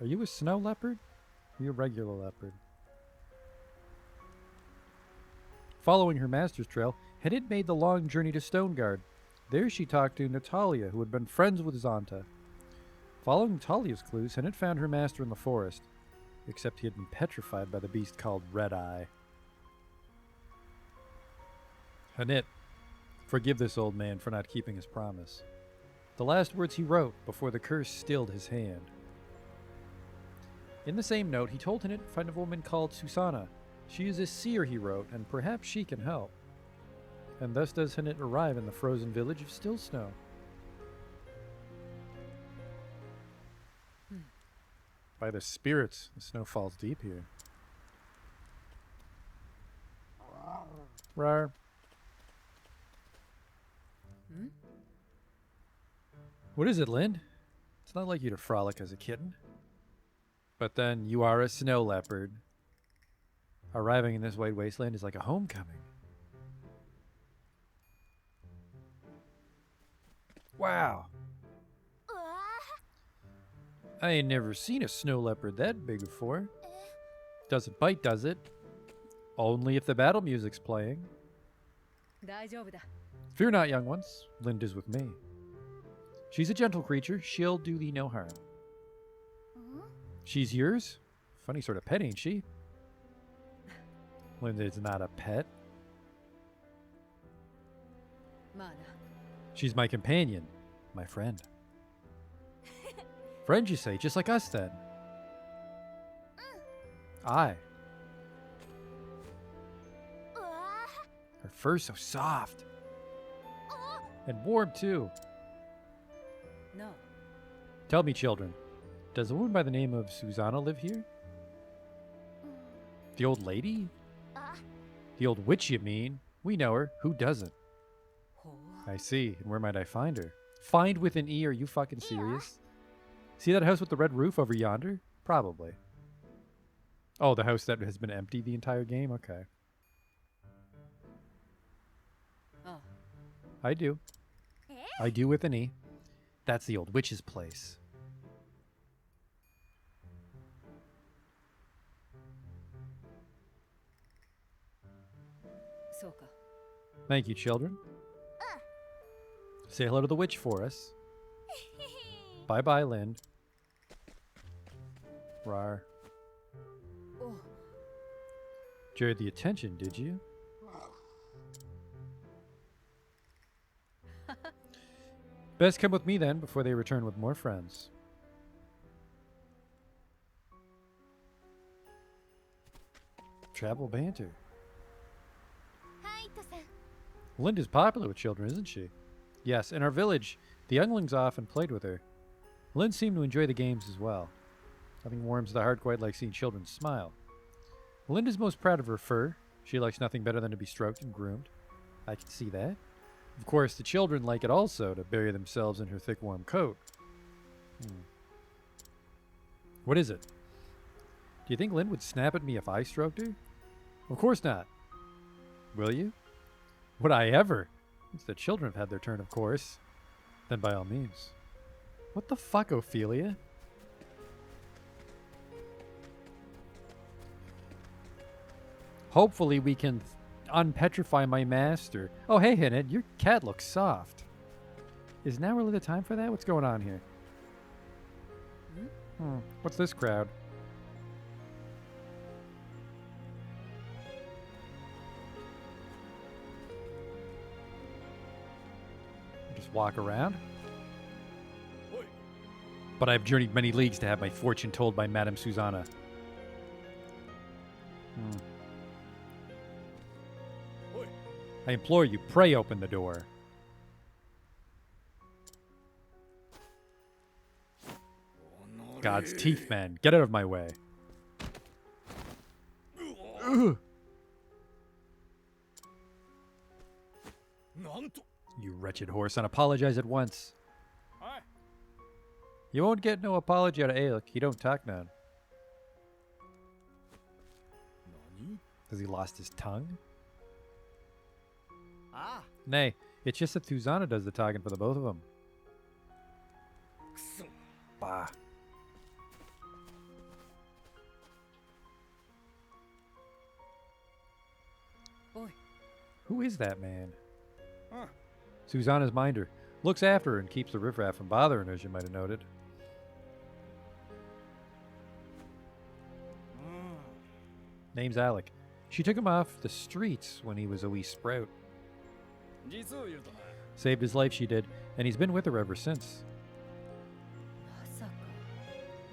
Are you a snow leopard? Or are you a regular leopard? Following her master's trail, Hennet made the long journey to Stoneguard. There she talked to Natalia, who had been friends with Zonta. Following Natalia's clues, Hennet found her master in the forest. Except he had been petrified by the beast called Red Eye. Hennet, forgive this old man for not keeping his promise. The last words he wrote before the curse stilled his hand. In the same note, he told Hennet to find a woman called Susanna. She is a seer, he wrote, and perhaps she can help. And thus does Hennet arrive in the frozen village of Still Snow. By the spirits, the snow falls deep here. Rar. What is it, Lynn? It's not like you to frolic as a kitten. But then you are a snow leopard. Arriving in this white wasteland is like a homecoming. Wow. I ain't never seen a snow leopard that big before. Doesn't bite, does it? Only if the battle music's playing.
大丈夫だ。
Fear not, young ones. Linda's with me. She's a gentle creature. She'll do thee no harm. She's yours? Funny sort of pet, ain't she? Linda's not a pet.
まあな。
She's my companion. My friend. Friend, you say? Just like us, then. Aye. Her fur's so soft. And warm, too.
No.
Tell me, children, does a woman by the name of Susanna live here? The old lady? The old witch, you mean? We know her. Who doesn't? I see. And where might I find her? Find with an E? Are you fucking serious? See that house with the red roof over yonder? Probably. Oh, the house that has been empty the entire game? Okay.
Oh.
I do. I do with an E. That's the old witch's place.
そうか。
Thank you, children. Say hello to the witch for us. Bye-bye, Lind. Rar.
Oh.
Enjoyed the attention, did you? Best come with me then, before they return with more friends. Travel banter. Linda's popular with children, isn't she? Yes, in our village, the younglings often played with her. Lynn seemed to enjoy the games as well. Nothing warms the heart quite like seeing children smile. Linda's most proud of her fur. She likes nothing better than to be stroked and groomed. I can see that. Of course, the children like it also, to bury themselves in her thick, warm coat. What is it? Do you think Lynn would snap at me if I stroked her? Of course not. Will you? Would I ever? Once the children have had their turn, of course. Then by all means. What the fuck, Ophelia? Hopefully we can unpetrify my master. Oh, hey, Hennet, your cat looks soft. Is now really the time for that? What's going on here? What's this crowd? Just walk around?
Oi.
But I've journeyed many leagues to have my fortune told by Madame Susanna.
Oi.
I implore you, pray open the door. God's teeth, man. Get out of my way. Ugh. You wretched horse, and apologize at once.
Aye.
You won't get no apology out of Aelec. He don't talk none.
Nani?
Has he lost his tongue?
Ah,
Nay, it's just that Thuzana does the talking for the both of them. Bah.
Oi.
Who is that man?
Huh.
Susanna's minder. Looks after her and keeps the riffraff from bothering her, as you might have noted. Name's Alec. She took him off the streets when he was a wee sprout.
実を言うとな
Saved his life, she did, and he's been with her ever since.
まさか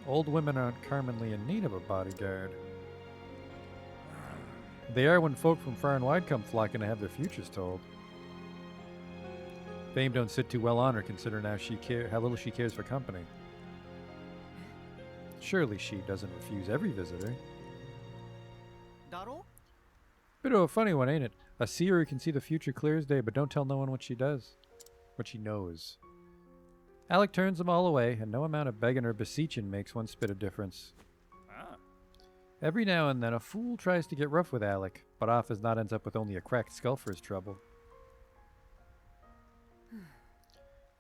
Old women aren't commonly in need of a bodyguard. They are when folk from far and wide come flocking to have their futures told. Fame don't sit too well on her, considering how little she cares for company. Surely she doesn't refuse every visitor.
だろ
Bit of a funny one, ain't it? A seer who can see the future clear as day, but don't tell no one what she does. What she knows. Alec turns them all away, and no amount of begging or beseeching makes one spit of difference.
Ah,
Every now and then a fool tries to get rough with Alec, but off as not ends up with only a cracked skull for his trouble.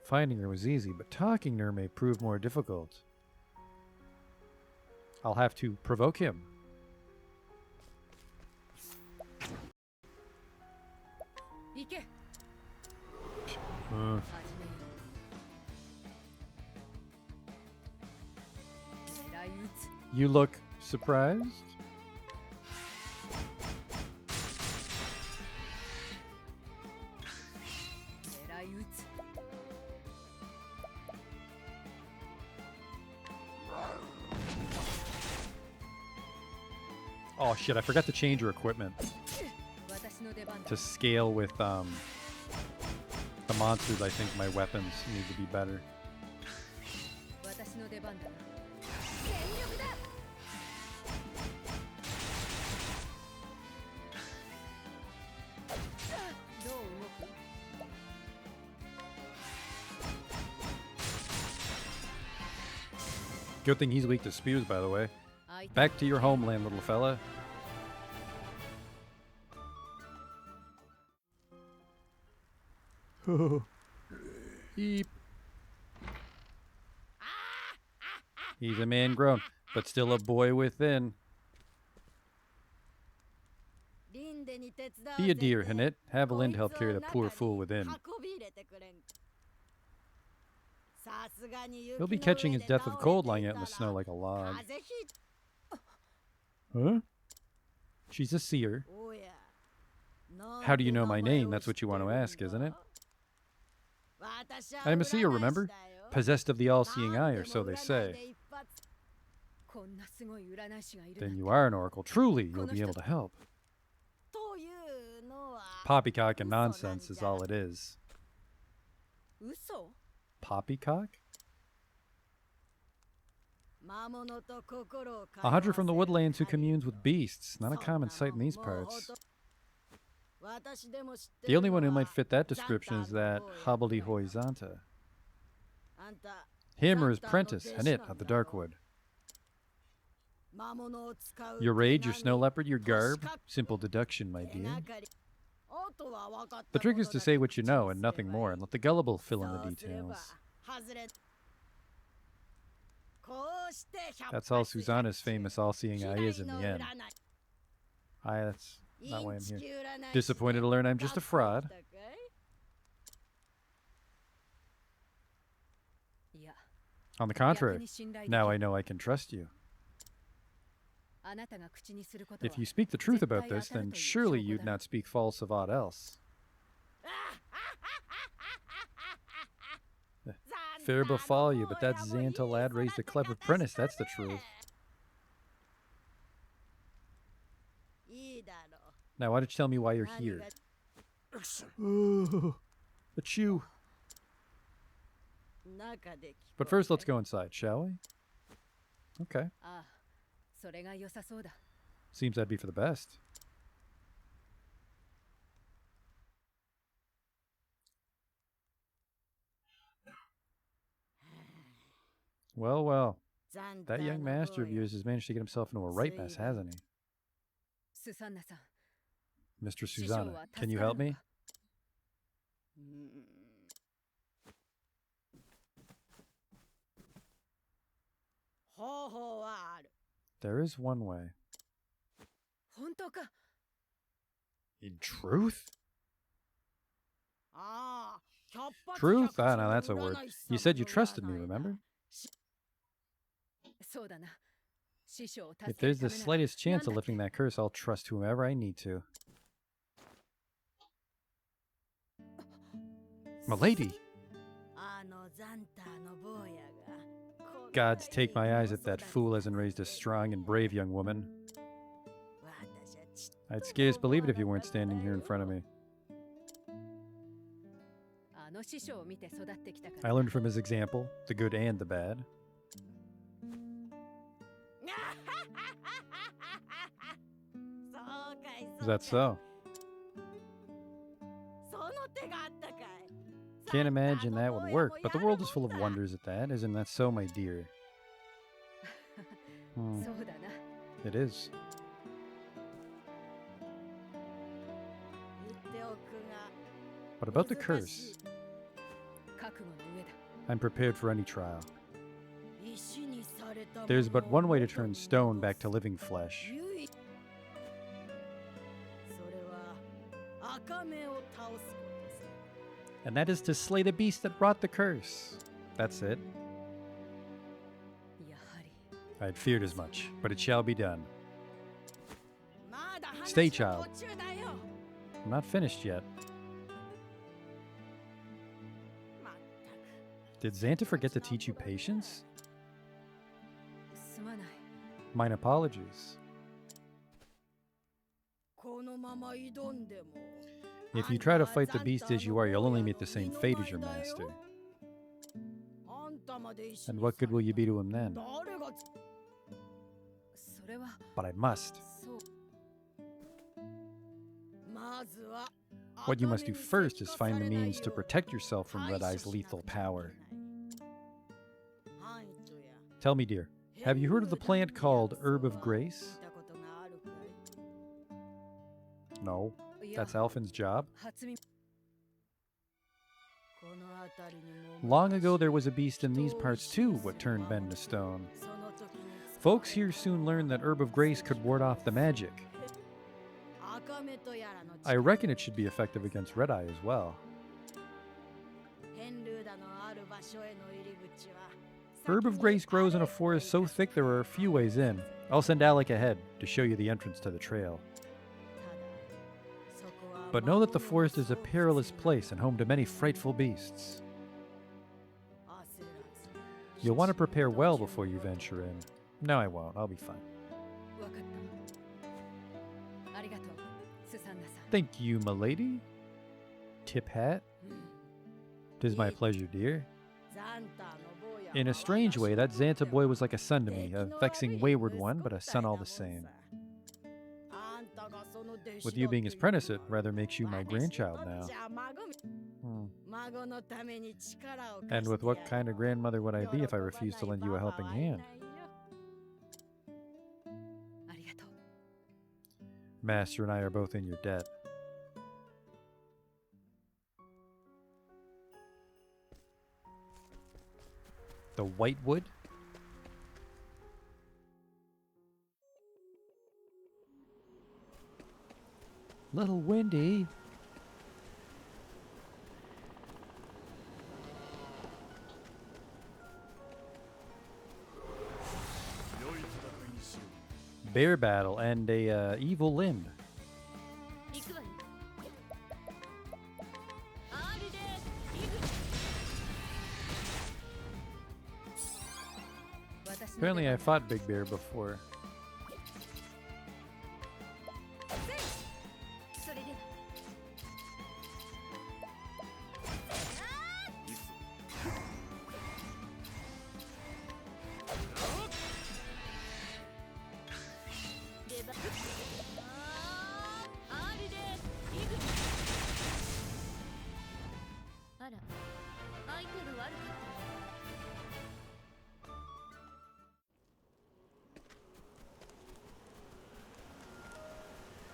Finding her was easy, but talking to her may prove more difficult. I'll have to provoke him.
Ike.
Uh,
始めよう。狙い撃つ。
you look surprised? Oh shit, I forgot to change her equipment to scale with the monsters. I think my weapons need to be better.
私の出番だな。どう動く？
Good thing he's weak to spears, by the way. Back to your homeland, little fella. Eep. He's a man grown, but still a boy within. Be a dear, Hanit. Have Lind help carry the poor fool within. He'll be catching his death of cold lying out in the snow like a log. Huh? She's a seer. How do you know my name? That's what you want to ask, isn't it? I'm a seer, remember? Possessed of the all-seeing eye, or so they say. Then you are an oracle. Truly, you'll be able to help. Poppycock and nonsense is all it is. Poppycock? A hunter from the woodlands who communes with beasts. Not a common sight in these parts. The only one who might fit that description is that hobbledehoy Zanta. Him or his apprentice, Hanit of the Darkwood. Your rage, your snow leopard, your garb? Simple deduction, my dear. The trick is to say what you know and nothing more, and let the gullible fill in the details. That's all Susanna's famous all-seeing eye is in the end. That's not why I'm here. Disappointed to learn I'm just a fraud. On the contrary, now I know I can trust you. If you speak the truth about this, then surely you'd not speak false of aught else. Fair befall you, but that Xanta lad raised a clever apprentice, that's the truth. Now, why don't you tell me why you're here? A chew. But first, let's go inside, shall we? Okay. Seems that'd be for the best. Well, well. That young master of yours has managed to get himself into a right mess, hasn't he?
スサンナさん
Mr.
師匠
Susanna,
は
can
助
you
かる
help
の
me?
か
方法はある。
There is one way.
本当か
In truth?
ああ、百発
Truth?
百
Ah,
中
no,
の
that's a word.
占い師
You
様
said you
の
trusted me,
占いだ。
remember?
そうだな師匠を助
If
ける
there's
た
the
めなら
slightest chance
何
of
だって
lifting that curse, I'll trust whomever I need to. Milady!
あのザンターの坊やが。
Gods, take my eyes if that fool hasn't raised a strong and brave young woman.
私はちっ
I'd scarce believe it if you weren't standing here in front of me.
あの師匠を見て育ってきたか
I
ら
learned from his example, the good and the bad.
そうかい
Is that so?
その手があったかい。
Can't imagine that would work, but the world is full of wonders at that, isn't that so, my dear?
そうだな
It is.
言っておくが
But about the curse,
覚悟の上だ
I'm prepared for any trial.
石にされたもの
There's but one way to turn stone back to living flesh,
唯一それは赤目を倒すことさ。
and that is to slay the beast that wrought the curse. That's it.
やはり
I'd feared as much, but it shall be done.
まだ話
Stay,
の
child.
途中だよ。
I'm not finished yet.
まったく
Did Xanta forget to teach you patience?
すまない
Mine apologies.
このまま挑んでも
If you try to fight the beast as you are, you'll only meet the same fate as your master.
あんたまで石
And
に
what good will you be to him then?
誰が
それは
But I must.
そう
まずは
What you must do first is find the means to protect yourself from Red Eye's lethal power. Tell me, dear, have you heard of the plant called Herb of Grace? No.
いや
That's Alphin's job?
初耳
Long ago there was a beast in these parts too, what turned men to stone. Folks here soon learned that Herb of Grace could ward off the magic. I reckon it should be effective against Red Eye as well. Herb of Grace grows in a forest so thick there are a few ways in. I'll send Alec ahead to show you the entrance to the trail. But know that the forest is a perilous place and home to many frightful beasts. You'll want to prepare well before you venture in. No, I won't. I'll be fine.
わかったありがとうスサンナさん
Thank you, milady. Tip hat. 'Tis my pleasure, dear. In a strange way, that Xanta boy was like a son to me, a vexing wayward one, but a son all the same. With you being his apprentice, it rather makes you my grandchild now. And with what kind of grandmother would I be if I refused to lend you a helping hand?
ありがとう
Master and I are both in your debt. The Whitewood? Little windy. Bear battle and a evil Lind.
行くわよ
Apparently I fought Big Bear before.
それでは あら相手が悪かった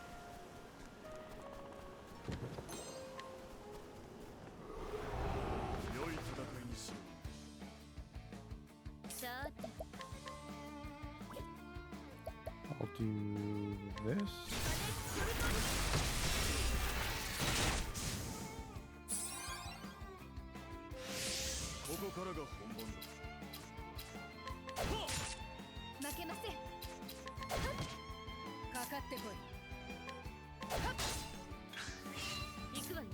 I'll do this.
ここからが本番だ。
負けません。かかってこい。行くわよ。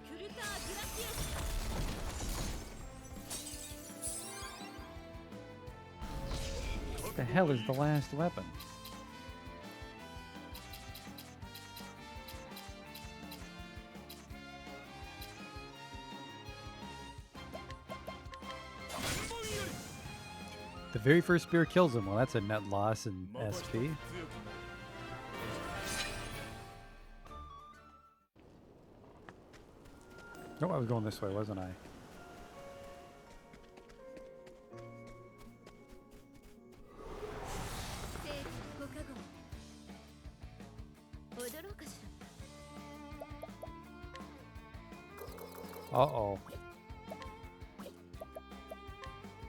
クルターグラシアス。
What the hell is the last weapon? The very first spear kills him. Well, that's a net loss in
また一つ
SP.
強くなる。
No, I was going this way, wasn't I?
正義のご加護。踊ろうかしら。
Uh-oh.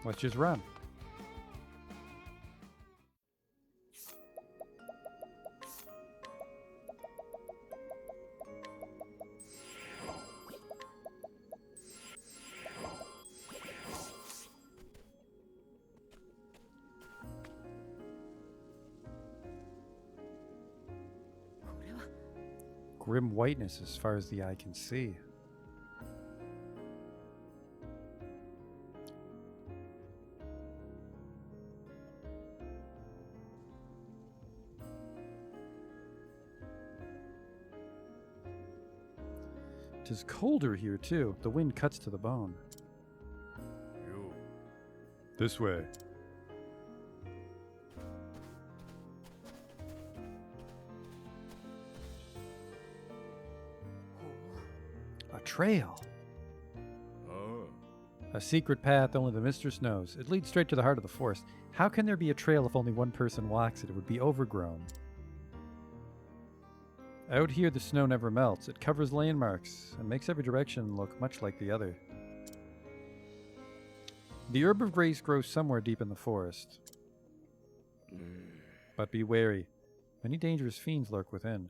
Let's just run. Grim whiteness as far as the eye can see. It is colder here too. The wind cuts to the bone.
Yo.
This way. A trail.
Ah.
A secret path only the mistress knows. It leads straight to the heart of the forest. How can there be a trail if only one person walks it? It would be overgrown. Out here the snow never melts. It covers landmarks and makes every direction look much like the other. The herb of grace grows somewhere deep in the forest. But be wary. Many dangerous fiends lurk within.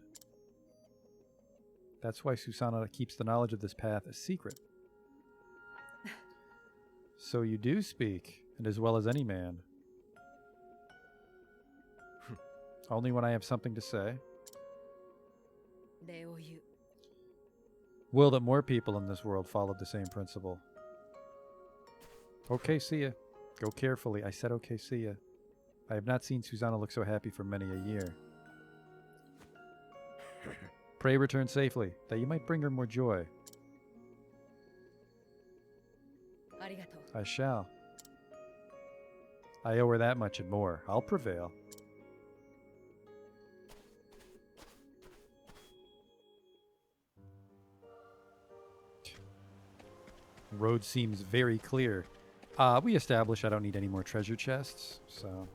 That's why Susanna keeps the knowledge of this path a secret. So you do speak, and as well as any man. Only when I have something to say.
礼を言う。
Will that more people in this world followed the same principle. Okay, see ya. Go carefully. I said okay, see ya. I have not seen Susanna look so happy for many a year. Pray return safely, that you might bring her more joy.
ありがとう。
I shall. I owe her that much and more. I'll prevail. Road seems very clear. We established I don't need any more treasure chests, so...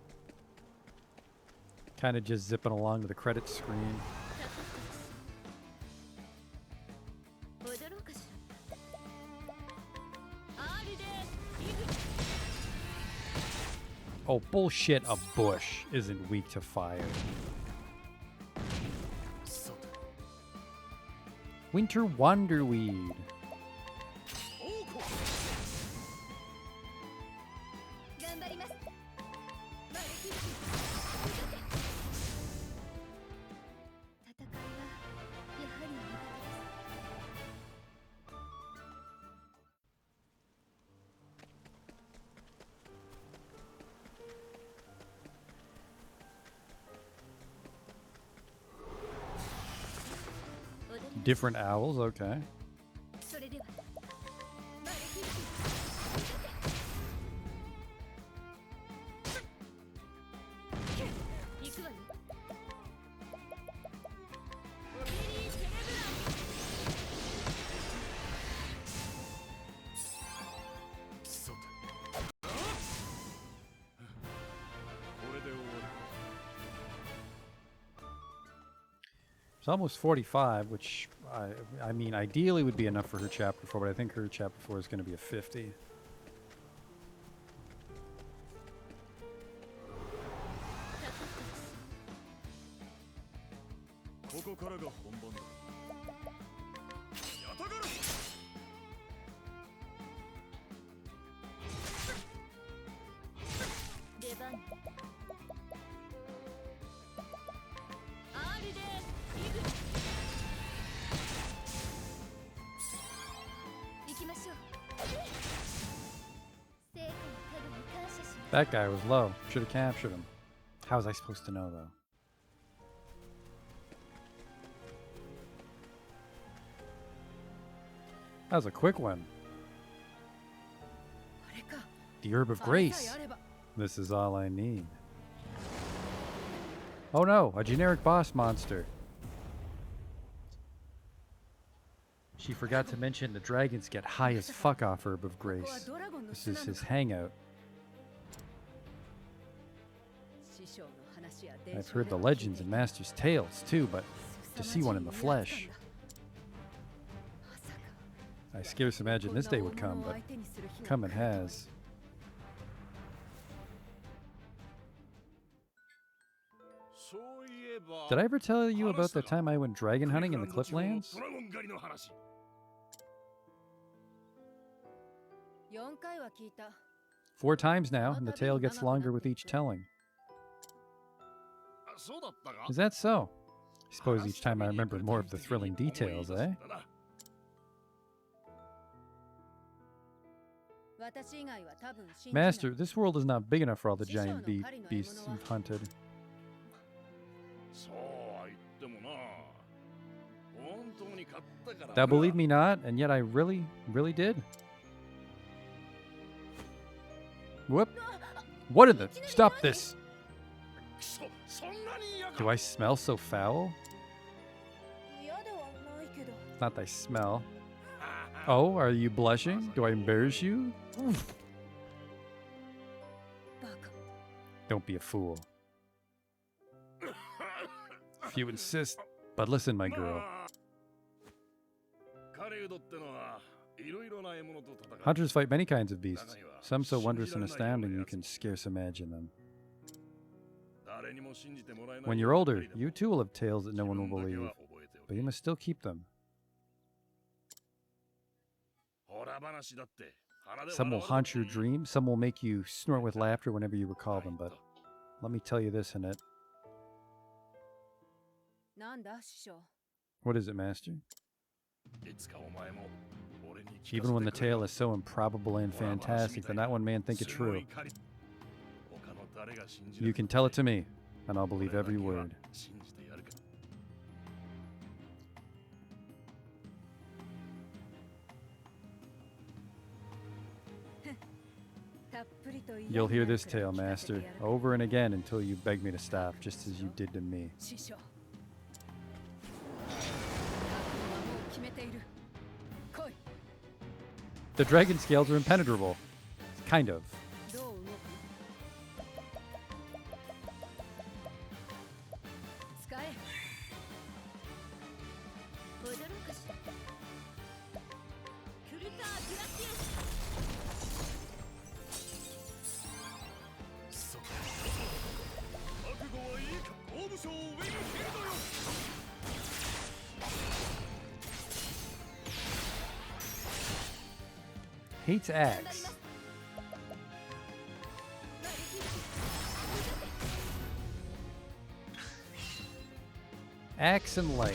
Kind of just zipping along to the credits screen.
踊ろうかしら。R です。リグ。
Oh, bullshit, a bush isn't weak to fire. Winter Wanderweed.
頑張ります。マルキルキ。戦いはやはり苦手です。
Different owls, okay.
それではマルキルキ。行くわよ。オベリー・テレブラン。
さて。これで終わり。
It's almost 45, which I mean, ideally would be enough for her chapter 4, but I think her chapter 4 is going to be a 50.
ここからが本番だ。やたがる。
出番R でリグ行きましょう。成果の影に感謝します。
That guy was low. Should have captured him. How was I supposed to know, though? That was a quick one.
あれか
The Herb of
あれ
Grace.
さえあれば
This is all I need. Oh no, a generic boss monster. She forgot to mention the dragons get high as fuck off Herb of
ここは
Grace.
ドラゴンの
This
巣
is
なの
his
か
hangout.
師匠の話や伝
I've
承
heard
で
the
は聞いて
legends
い
and
た
masters' tales too, but to see one in the
凄まじい
flesh.
まさか
I scarce imagined this day would come, but come it has.
そういえば
Did I ever tell you about the time I went dragon hunting in the Clifflands?
ドラゴン狩りの話。
4回は聞いた
4 times now, and the tale gets longer with each telling.
あ、そうだったか。
Is that so? I suppose each time I remember more of the thrilling details, eh?
私以外は多分信じない
Master, this world is not big enough for all the giant beasts you've hunted.
そうは言ってもな。本当に買ったからな。
Thou believe me not, and yet I really did. Whoop. What in the... Stop this!
そんなに嫌か。
Do I smell so foul?
嫌ではないけど
It's not thy smell. Oh, are you blushing? Do I embarrass you?
バカ
Don't be a fool. If you insist. But listen, my girl.
狩人ってのはいろいろな獲物と戦う。
Hunters fight many kinds of beasts, some so wondrous and astounding you can scarce imagine them.
誰にも信じてもらえない
When you're older, you too will have tales that no one will
自分だけ
believe,
は覚えてお
but
け
you must still keep them.
ほら話だって鼻で
Some will
笑われ
haunt your
る
dreams, some will make you snort with laughter whenever you recall them, but let me tell you this, Annette.
なんだ師匠
What is it, Master?
いつかお前も俺に聞
Even
か
when
せ
the
てくれ
tale is so improbable and fantastic that not one man think it
すご
true,
い狩り他の誰が信じる
you can tell it to me, and I'll believe
俺だけ
every
は
word.
信じてやるか
たっぷりと言い
You'll
合い
hear
になる
this
くらい
tale,
聞かせて
Master,
やる
over and again until you beg me to stop, just as you did to me.
師匠覚悟はもう決めている来い
The dragon scales are impenetrable. Kind of.
どう動く使え驚かしクルターグラティウス
そう覚悟はいいか大武将ウィンフィールドよ
Hates
頑張り
axe.
ます
Axe and light.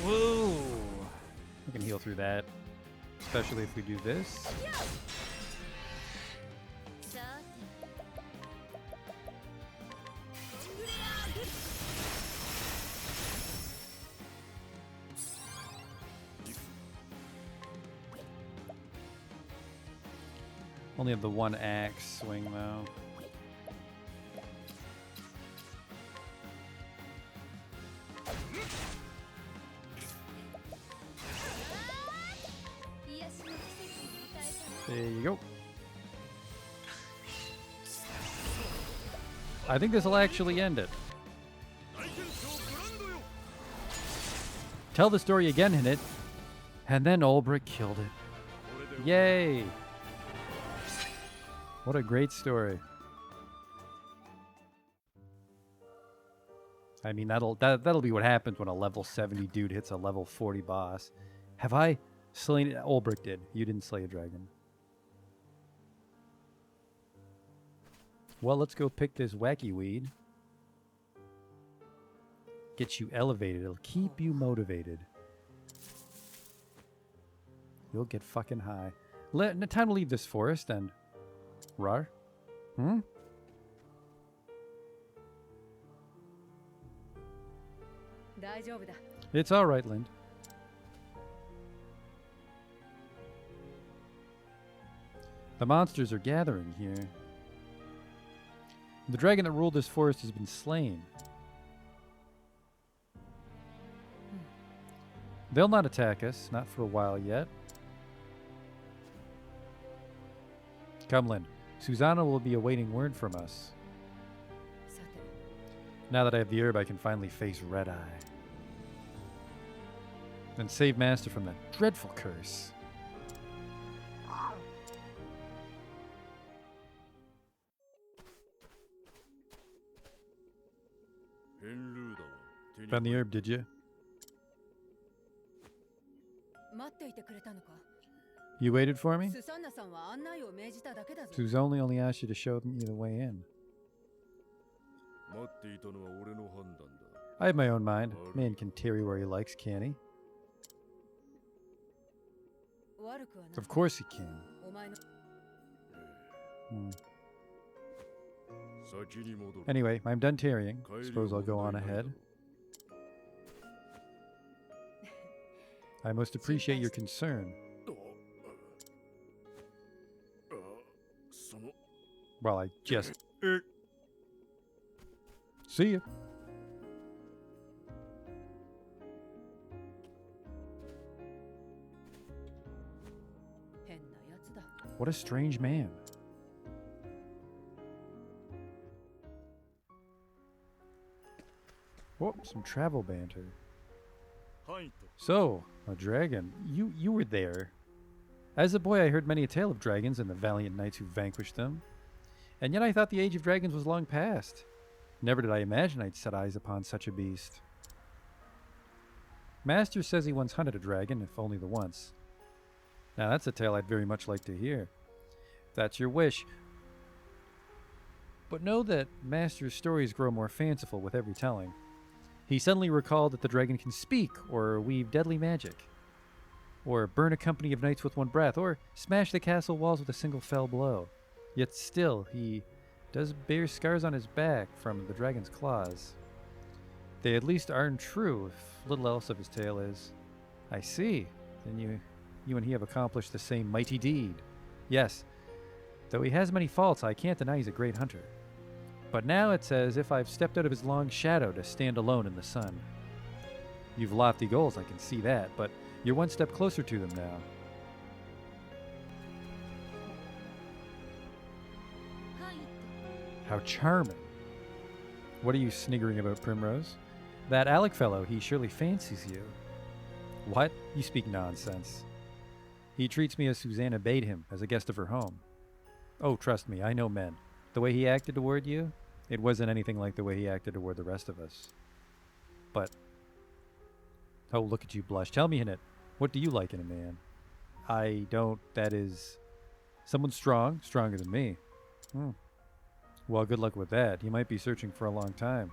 Whoa! We can heal through that. Especially if we do this.
さて
Only have the one axe swing though. There you go. I think this will actually end it.
大天将ブランドよ
Tell the story again in it. And then Ulbrich killed it.
これで
Yay! What a great story. I mean, that'll be what happens when a level 70 dude hits a level 40 boss. Have I slain it? Olbrick did. You didn't slay a dragon. Well, let's go pick this wacky weed. Get you elevated. It'll keep you motivated. You'll get fucking high. Time to leave this forest and... Rar? Hmm? It's alright, Lind. The monsters are gathering here. The dragon that ruled this forest has been slain. They'll not attack us, not for a while yet. Come, Lind. Susanna will be awaiting word from us. Now that I have the herb, I can finally face Red Eye. And save Master from that dreadful curse. Found the herb, did you? You waited for me? Suzanne only asked you to show me the way in. I have my own mind. Man can tarry where he likes, can't he? Of course he can. Anyway, I'm done tarrying. Suppose I'll go on ahead. I most appreciate your concern. Well, I just... See ya. What a strange man. Whoop, some travel banter. So, a dragon. You were there. As a boy, I heard many a tale of dragons and the valiant knights who vanquished them. And yet I thought the age of dragons was long past. Never did I imagine I'd set eyes upon such a beast. Master says he once hunted a dragon, if only the once. Now that's a tale I'd very much like to hear. If that's your wish. But know that Master's stories grow more fanciful with every telling. He suddenly recalled that the dragon can speak, or weave deadly magic, or burn a company of knights with one breath, or smash the castle walls with a single fell blow. Yet still, he does bear scars on his back from the dragon's claws. They at least aren't true, if little else of his tale is. I see. Then you and he have accomplished the same mighty deed. Yes, though he has many faults, I can't deny he's a great hunter. But now it's as if I've stepped out of his long shadow to stand alone in the sun. You've lofty goals, I can see that, but you're one step closer to them now. How charming. What are you sniggering about, Primrose? That Alec fellow, he surely fancies you. What? You speak nonsense. He treats me as Susanna bade him, as a guest of her home. Oh, trust me, I know men. The way he acted toward you, it wasn't anything like the way he acted toward the rest of us. But... oh, look at you blush. Tell me, Hinnit, what do you like in a man? I don't, that is... someone strong, stronger than me. Well, good luck with that. He might be searching for a long time.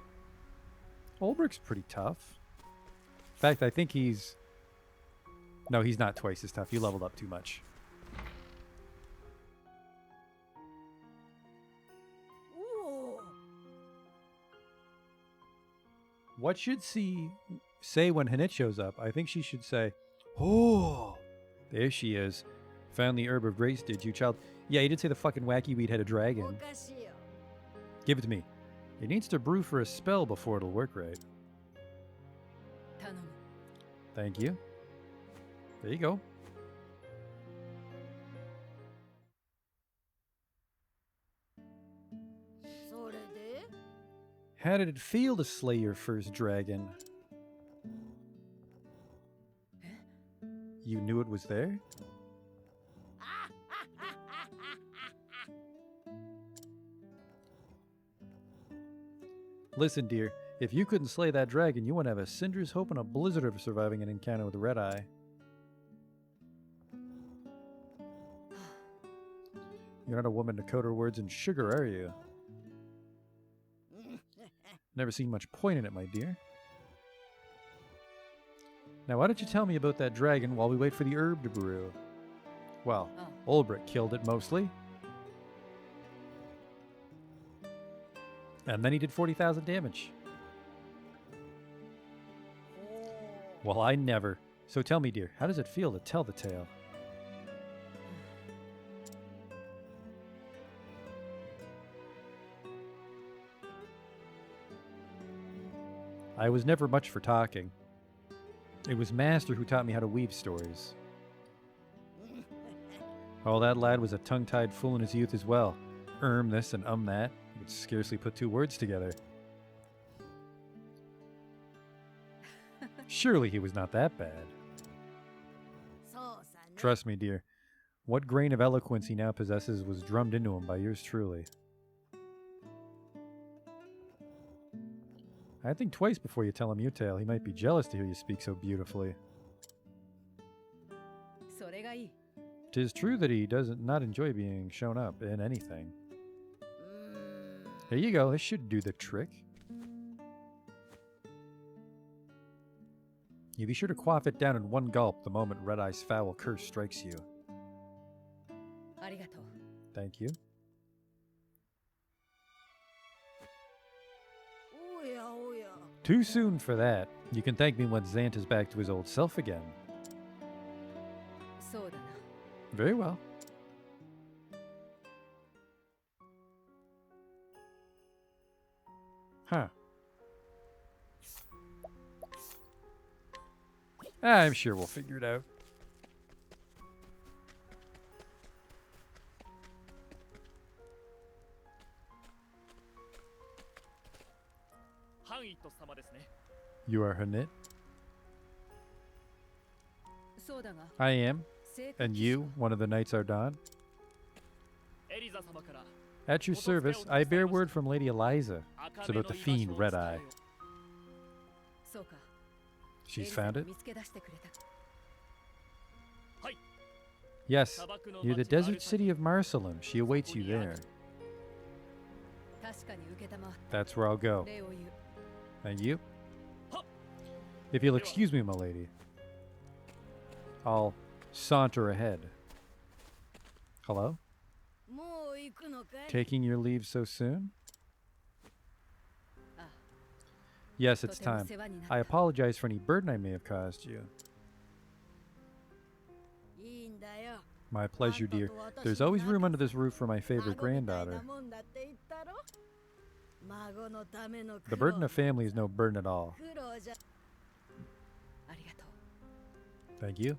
Olbrick's pretty tough. In fact, I think he's... no, he's not twice as tough. You leveled up too much. What should she say when Hinnit shows up? I think she should say, "Oh, there she is. Found the herb of grace, did you, child?" Yeah, he did say the fucking wacky weed had a dragon. Give it to me. It needs to brew for a spell before it'll work right. Thank you. There you go. How did it feel to slay your first dragon? You knew it was there? Listen, dear, If you couldn't slay that dragon, you wouldn't have a cinder's hope and a blizzard of surviving an encounter with Red Eye. You're not a woman to coat her words in sugar, are you? Never seen much point in it, my dear. Now, why don't you tell me about that dragon while we wait for the herb to brew? Well, Ulbrich killed it mostly. And then he did 40,000 damage. Well, I never. So tell me, dear, how does it feel to tell the tale? I was never much for talking. It was Master who taught me how to weave stories. Oh, that lad was a tongue-tied fool in his youth as well. This and that. He could scarcely put two words together. Surely he was not that bad. Trust me, dear. What grain of eloquence he now possesses was drummed into him by yours truly. I think twice before you tell him your tale. He might be jealous to hear you speak so beautifully.
それがいい。
'Tis true that he does not enjoy being shown up in anything. Here you go. This should do the trick. You be sure to quaff it down in one gulp the moment Red Eye's foul curse strikes you.
ありがとう。
Thank you.
おやおや。
Too soon for that. You can thank me when Zant is back to his old self again.
そうだな。
Very well. Huh. I'm sure we'll figure it out. You are Hanit?
そうだが、
I am.
正確
And you, one of the Knights Ardon? At your service, I bear word from Lady Eliza. It's about the fiend Red Eye.
そうか。
She's found it?
見つけ出してくれた。
Yes, near the desert city of Marsalim. She awaits you there.
確かに受けたまわった。
That's where I'll go.
礼を言う。
And you? If you'll excuse me, my lady, I'll saunter ahead. Hello?
もう行くのかい？
Taking your leave so soon?
あ、
Yes, it's
とても
time.
世話になっ
I
た。
apologize for any burden I may have caused you.
いいんだよ。
My pleasure, dear. There's always room under this roof for my favorite
孫みたい
granddaughter.
なもんだって言ったろ？孫のための
The
苦労
burden of family is no burden at all.
苦労じゃ。
ありがとう。
Thank you.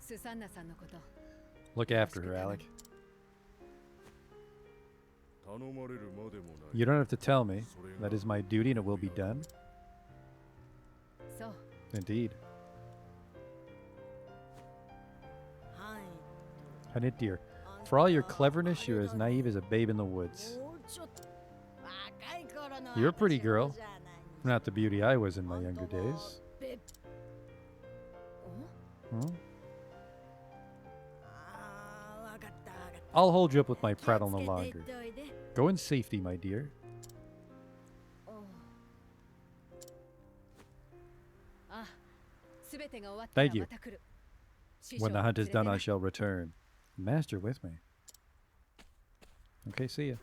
スサンナさんのこと。
Look after her, Alec.
頼まれるまでもない。
You don't have to tell me. That is my duty and it will be done.
そう。
Indeed.
はい。
Hanit, dear. For all your cleverness, you're as naive as a babe in the woods.
もうちょっと若い頃の
You're a pretty
私
girl.
じゃない。
Not the beauty I was in my younger days.
べ
Hmm?
あーわかったわかった。
I'll hold you up with my prattle no
気をつけて
longer.
いっといで。
Go in safety, my dear.
おう。あ、すべてが終わったら
Thank you.
また来る。師匠
When the
を
hunt
連
is
れて
done,
な
I shall return. Master with me. Okay, see ya.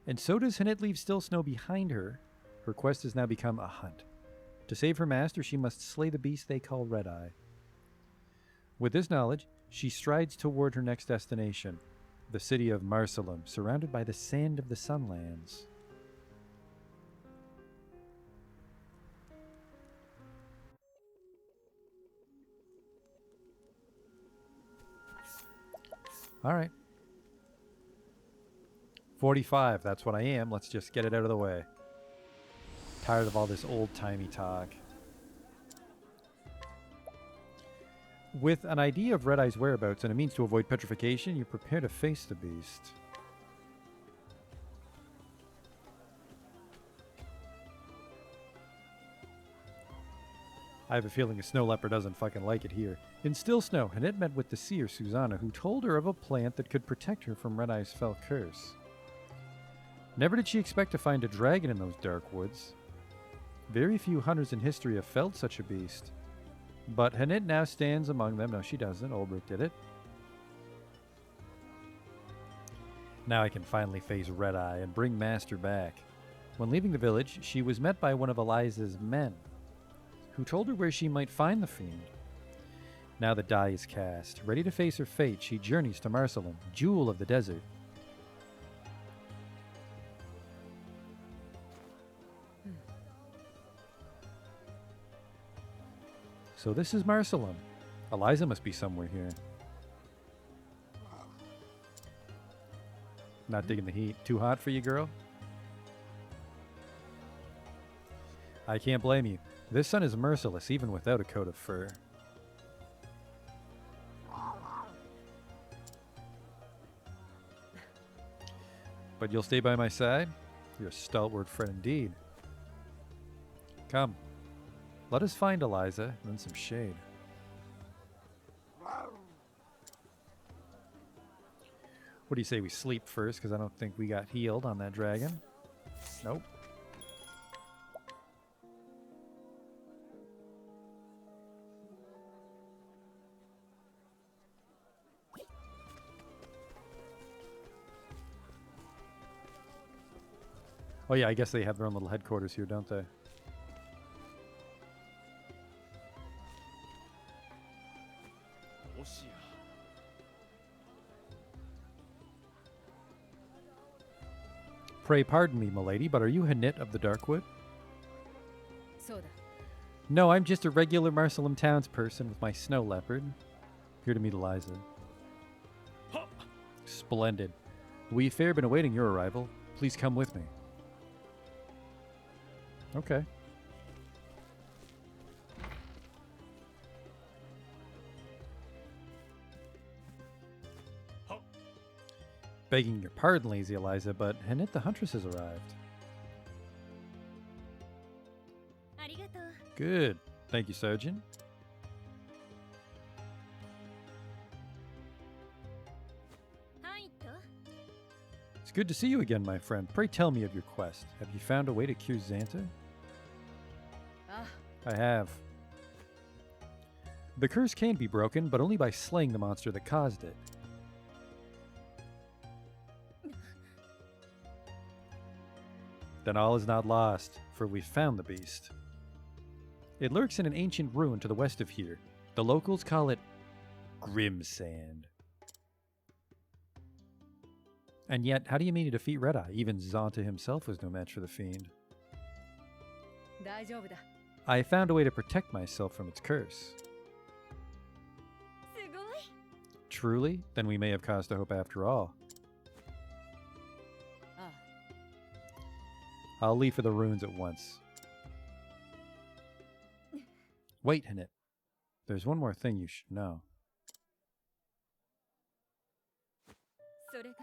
And so does Hanit leave still snow behind her. Her quest has now become a hunt. To save her master, she must slay the beast they call Red Eye. With this knowledge, she strides toward her next destination, the city of Marsalim, surrounded by the sand of the Sunlands. All right. 45, that's what I am. Let's just get it out of the way. Tired of all this old-timey talk. With an idea of Red Eye's whereabouts and a means to avoid petrification, you prepare to face the beast. I have a feeling a snow leopard doesn't fucking like it here. In Still Snow, Annette met with the seer Susanna, who told her of a plant that could protect her from Red Eye's fell curse. Never did she expect to find a dragon in those dark woods. Very few hunters in history have felled such a beast. But Hanit now stands among them. No, she doesn't. Ulbrich did it. Now I can finally face Red Eye and bring Master back. When leaving the village, she was met by one of Eliza's men, who told her where she might find the fiend. Now the die is cast. Ready to face her fate, she journeys to Marcelin, jewel of the desert. So this is Marcelin. Eliza must be somewhere here. Not digging the heat. Too hot for you, girl? I can't blame you. This sun is merciless, even without a coat of fur. But you'll stay by my side? You're a stalwart friend indeed. Come. Let us find Eliza and then some shade. What do you say we sleep first? Because I don't think we got healed on that dragon. Nope. Oh yeah, I guess they have their own little headquarters here, don't they? Pray pardon me, milady, but are you Hanit of the Darkwood?
そうだ
No, I'm just a regular Marcelin townsperson with my snow leopard. Here to meet Eliza. Splendid. We've fair been awaiting your arrival. Please come with me. Okay. Begging your pardon, lazy Eliza, but Hanit the Huntress has arrived.
ありがとう
Good. Thank you, Sergeant.
はいと
It's good to see you again, my friend. Pray tell me of your quest. Have you found a way to cure Xanta?
あ
I have. The curse can be broken, but only by slaying the monster that caused it. Then all is not lost, for we found the beast. It lurks in an ancient ruin to the west of here. The locals call it Grimsand. And yet, how do you mean to defeat Red Eye? Even Xanta himself was no match for the fiend.
大丈夫だ
I found a way to protect myself from its curse.
すごい
Truly? Then we may have cause to hope after all.
あ
I'll leave for the ruins at once. Wait, Hanit. There's one more thing you should know.
それが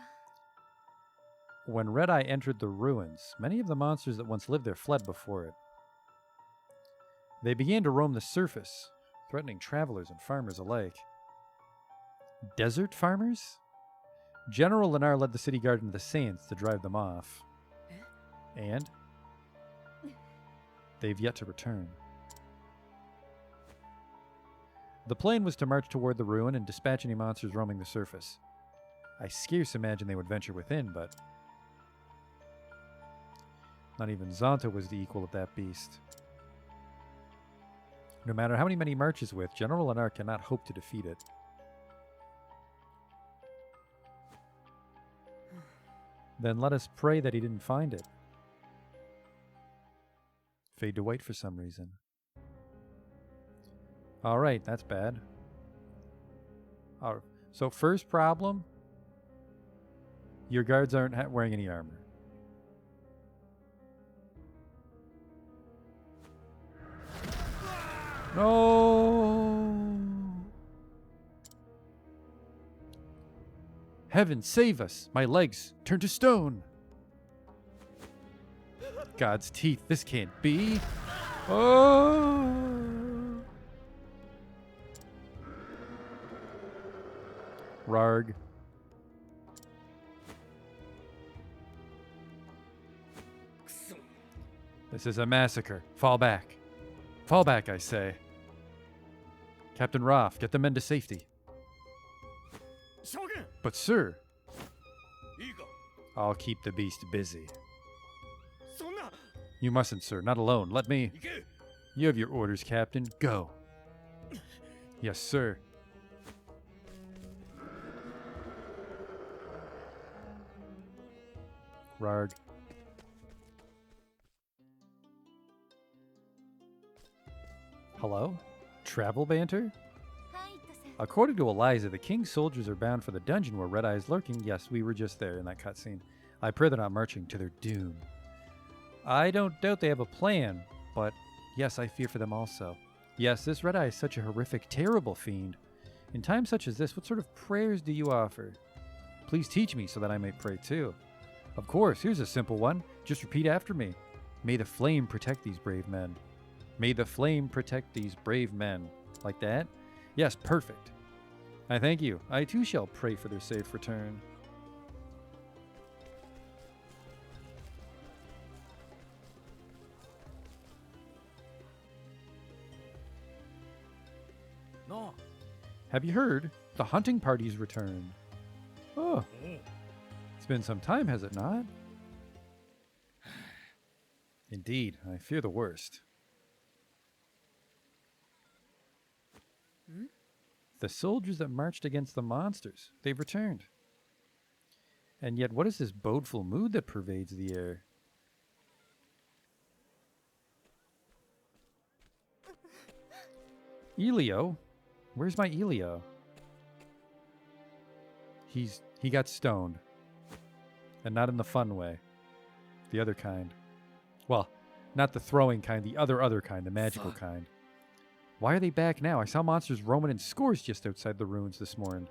When Red Eye entered the ruins, many of the monsters that once lived there fled before it. They began to roam the surface, threatening travelers and farmers alike. Desert farmers? General Lennar led the city guard into the sands to drive them off. And they've yet to return. The plan was to march toward the ruin and dispatch any monsters roaming the surface. I scarce imagine they would venture within, but not even Xanta was the equal of that beast. No matter how many men he marches with, General Lennar cannot hope to defeat it. Then let us pray that he didn't find it. Fade to white for some reason. Alright, that's bad. So first problem, your guards aren't wearing any armor. No! Heaven save us! My legs turn to stone! God's teeth, this can't be! Oh! Rarg. This is a massacre. Fall back. Fall back, I say. Captain Roth, get the men to safety.
将軍
But sir,
いいか
I'll keep the beast busy.
そんな
You mustn't, sir. Not alone. Let me...
行け
You have your orders, Captain. Go. Yes, sir. Rarg. Hello? Travel banter?
はいとさ
According to Eliza, the king's soldiers are bound for the dungeon where Red Eye is lurking. Yes, we were just there in that cutscene. I pray they're not marching to their doom. I don't doubt they have a plan, but yes, I fear for them also. Yes, this Red Eye is such a horrific, terrible fiend. In times such as this, what sort of prayers do you offer? Please teach me so that I may pray too. Of course, here's a simple one. Just repeat after me. May the flame protect these brave men. May the flame protect these brave men. Like that? Yes, perfect. I thank you. I too shall pray for their safe return.
No.
Have you heard? The hunting party's returned. Oh, it's been some time, has it not? Indeed, I fear the worst. The soldiers that marched against the monsters, they've returned. And yet, what is this bodeful mood that pervades the air? Elio? Where's my Elio? He got stoned. And not in the fun way. The other kind. Well, not the throwing kind, the other kind, the magical kind. Why are they back now? I saw monsters roaming in scores just outside the ruins this morning.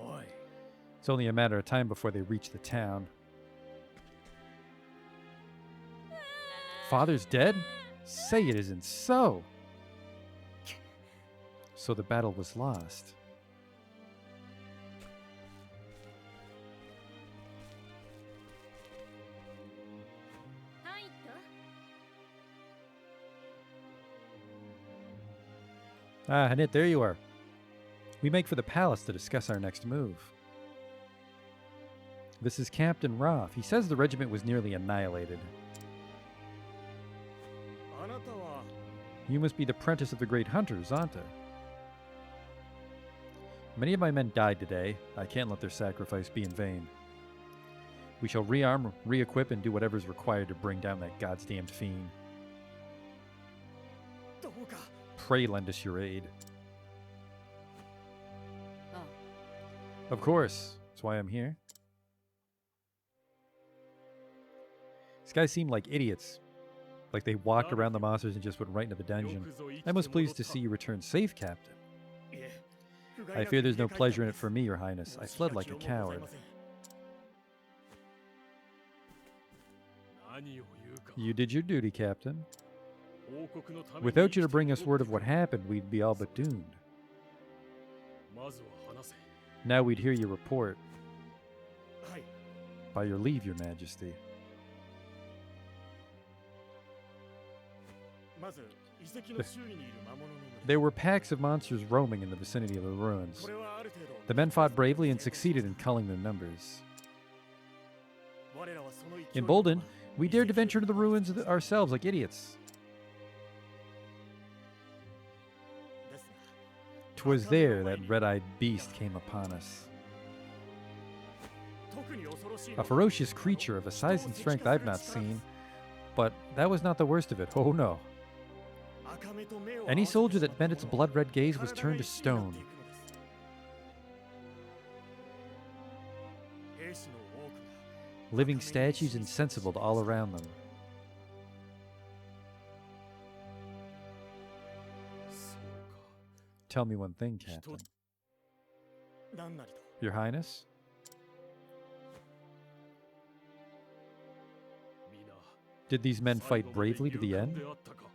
Oi.
It's only a matter of time before they reach the town. Father's dead? Say it isn't so. So the battle was lost. Ah, Hanit, there you are. We make for the palace to discuss our next move. This is Captain Roth. He says the regiment was nearly annihilated.
あなたは
You must be the apprentice of the great hunter, Zonta. Many of my men died today. I can't let their sacrifice be in vain. We shall rearm, re-equip, and do whatever is required to bring down that goddamned fiend.
どうか
Pray lend us your aid.
Oh.
Of course. That's why I'm here. These guys seem like idiots. Like they walked around the monsters and just went right into the dungeon. I'm most pleased to see you return safe, Captain.
いえ
I fear there's no pleasure in it for me, Your Highness. I fled like a coward.
何を言うか
You did your duty, Captain.
王国のために
Without you to bring us word of what happened, we'd be all but doomed.
まずは話せ
Now we'd hear your report.
はい
By your leave, Your Majesty.
まず遺跡の周囲にいる魔物の群れ
There were packs of monsters roaming in the vicinity of the ruins.
これはある程度
The men fought bravely and succeeded in culling their numbers.
我らはその勢いの
Emboldened,
まま
we dared to venture into the ruins ourselves like idiots.
ですが
'Twas there that red-eyed beast came upon us.
特に恐ろしい
A
のは
ferocious creature of a size and strength I've not seen. But that was not the worst of it. Oh no.
赤目と目を
Any
合わせて
soldier
しま
that
った
bent its
者は
blood-red gaze was
体が
turned to
石になっ
stone.
ていくのです兵士の多くが
Living statues insensible to all around them.
そうか
Tell me one thing, Captain.
何なりと
Your Highness?
皆
Did these men
最
fight
後まで
bravely to the
勇敢
end?
であったか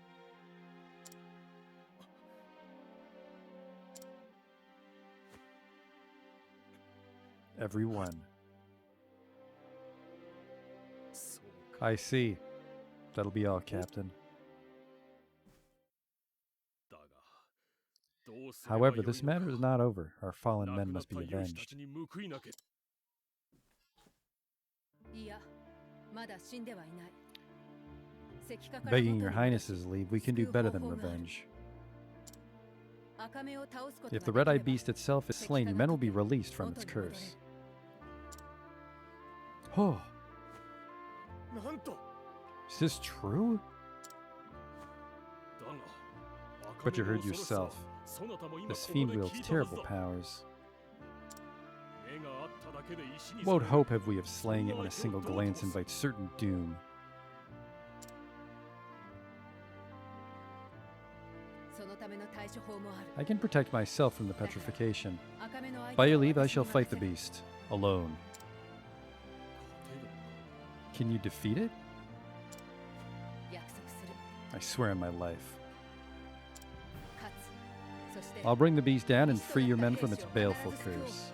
Everyone.
そうか
I see. That'll be all, Captain.
だがどうすればよ
However,
いの
this
か
matter is not over. Our fallen
亡
men
くなっ
must be
た勇士た
avenged.
ちに報いなけ
いやまだ死んではいない。石化から
Begging
元
your
に戻し
Highness's leave, we can do
救う
better
方
than
法がある。
revenge.
赤目を倒すこと
If the
がで
red-eyed
きれば
beast itself is slain, you men will be released from its
元に戻れ
curse. Oh,
なんと
is this true?
だが
But you
赤目
heard
の恐ろしさは
yourself.
そなたも今
This
ここで
fiend
聞
wields
いたはず
terrible
だ
powers.
目があっただけで石に
What
され
hope have we of slaying it when a single glance invites certain doom?
そのための対処法もある。
I can protect myself from the petrification.
赤目の相手
By
は
your leave, I
私に
shall fight the
任せる。
beast. Alone. Can you defeat it?
約束する。
I swear on my life.
勝つ。そして
I'll bring the beast down and free your men from its baleful curse.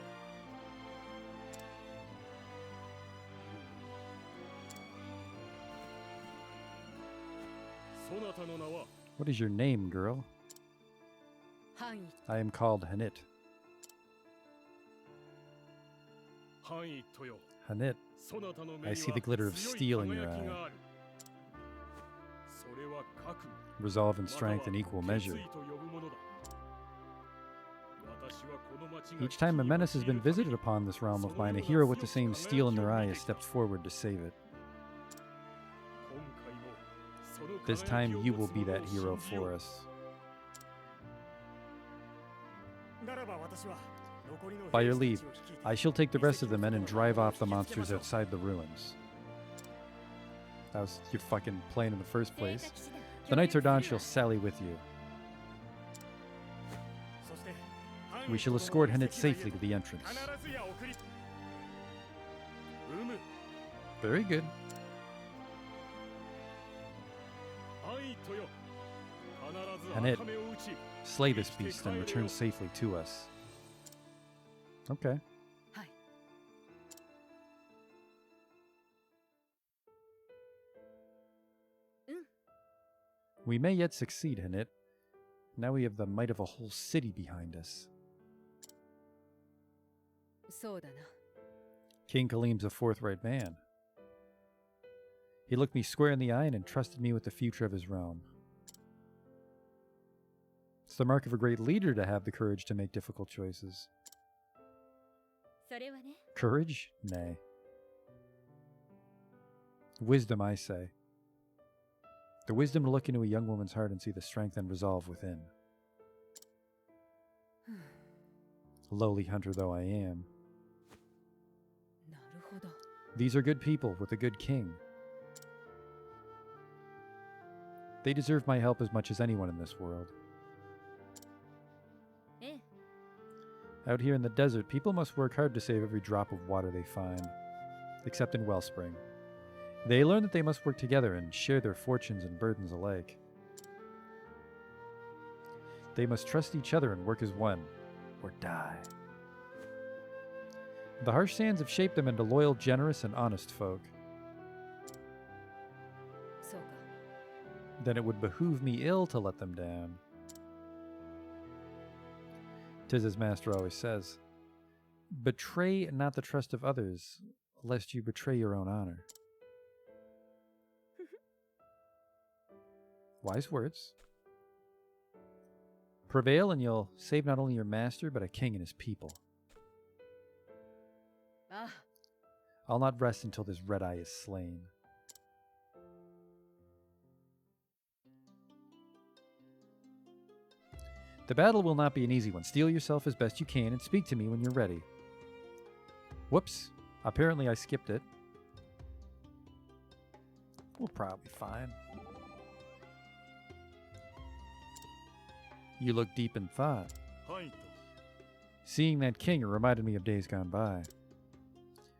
そなたの名は
What is your name, girl?
範囲
I am called Hanit.
範囲とよ
Hanit.
そなたの目
I
に
see
は
the glitter of
強
steel
い
in your
輝き
eye.
があるそれは覚悟
Resolve and
または
strength in equal
決
measure.
意と呼ぶものだ私はこの町が
Each time a
危機に
menace has been
陥る
visited upon this realm of mine, a hero with the same steel in their eye has stepped forward to save it.
今回もその
This
輝き
time
を
you
持
will
つ
be
者を
that hero
信じよう
for us.
ならば私は残りの
By
兵
your
士た
leave,
ちを率いて
I shall take the rest of the men and drive off the monsters outside the ruins. That was your fucking plan in the first place. The Knights Ardon shall sally with you.
そして
We shall escort Hanit safely to the entrance.
必ずや送りうむ
Very good.
範囲とよ必ず
Hanit,
赤目を打ち
slay this beast and return safely to us. Okay.
はい
We may yet succeed, Hanit. Now we have the might of a whole city behind us.
そうだな。
King Kalim's a forthright man. He looked me square in the eye and entrusted me with the future of his realm. It's the mark of a great leader to have the courage to make difficult choices.
それはね。
Courage? Nay. Wisdom, I say. The wisdom to look into a young woman's heart and see the strength and resolve within. Lowly hunter though I am,
なるほど。
these are good people with a good king. They deserve my help as much as anyone in this world.
ええ。
Out here in the desert, people must work hard to save every drop of water they find, except in Wellspring. They learn that they must work together and share their fortunes and burdens alike. They must trust each other and work as one, or die. The harsh sands have shaped them into loyal, generous, and honest folk.
そうか。
Then it would behoove me ill to let them down. 'Tis as Master always says, betray not the trust of others, lest you betray your own honor. Wise words. Prevail and you'll save not only your master, but a king and his people.
あ
I'll not rest until this red eye is slain. The battle will not be an easy one. Steel yourself as best you can and speak to me when you're ready. Whoops. Apparently I skipped it. We're probably fine. You look deep in thought.
範囲と
Seeing that king, it reminded me of days gone by.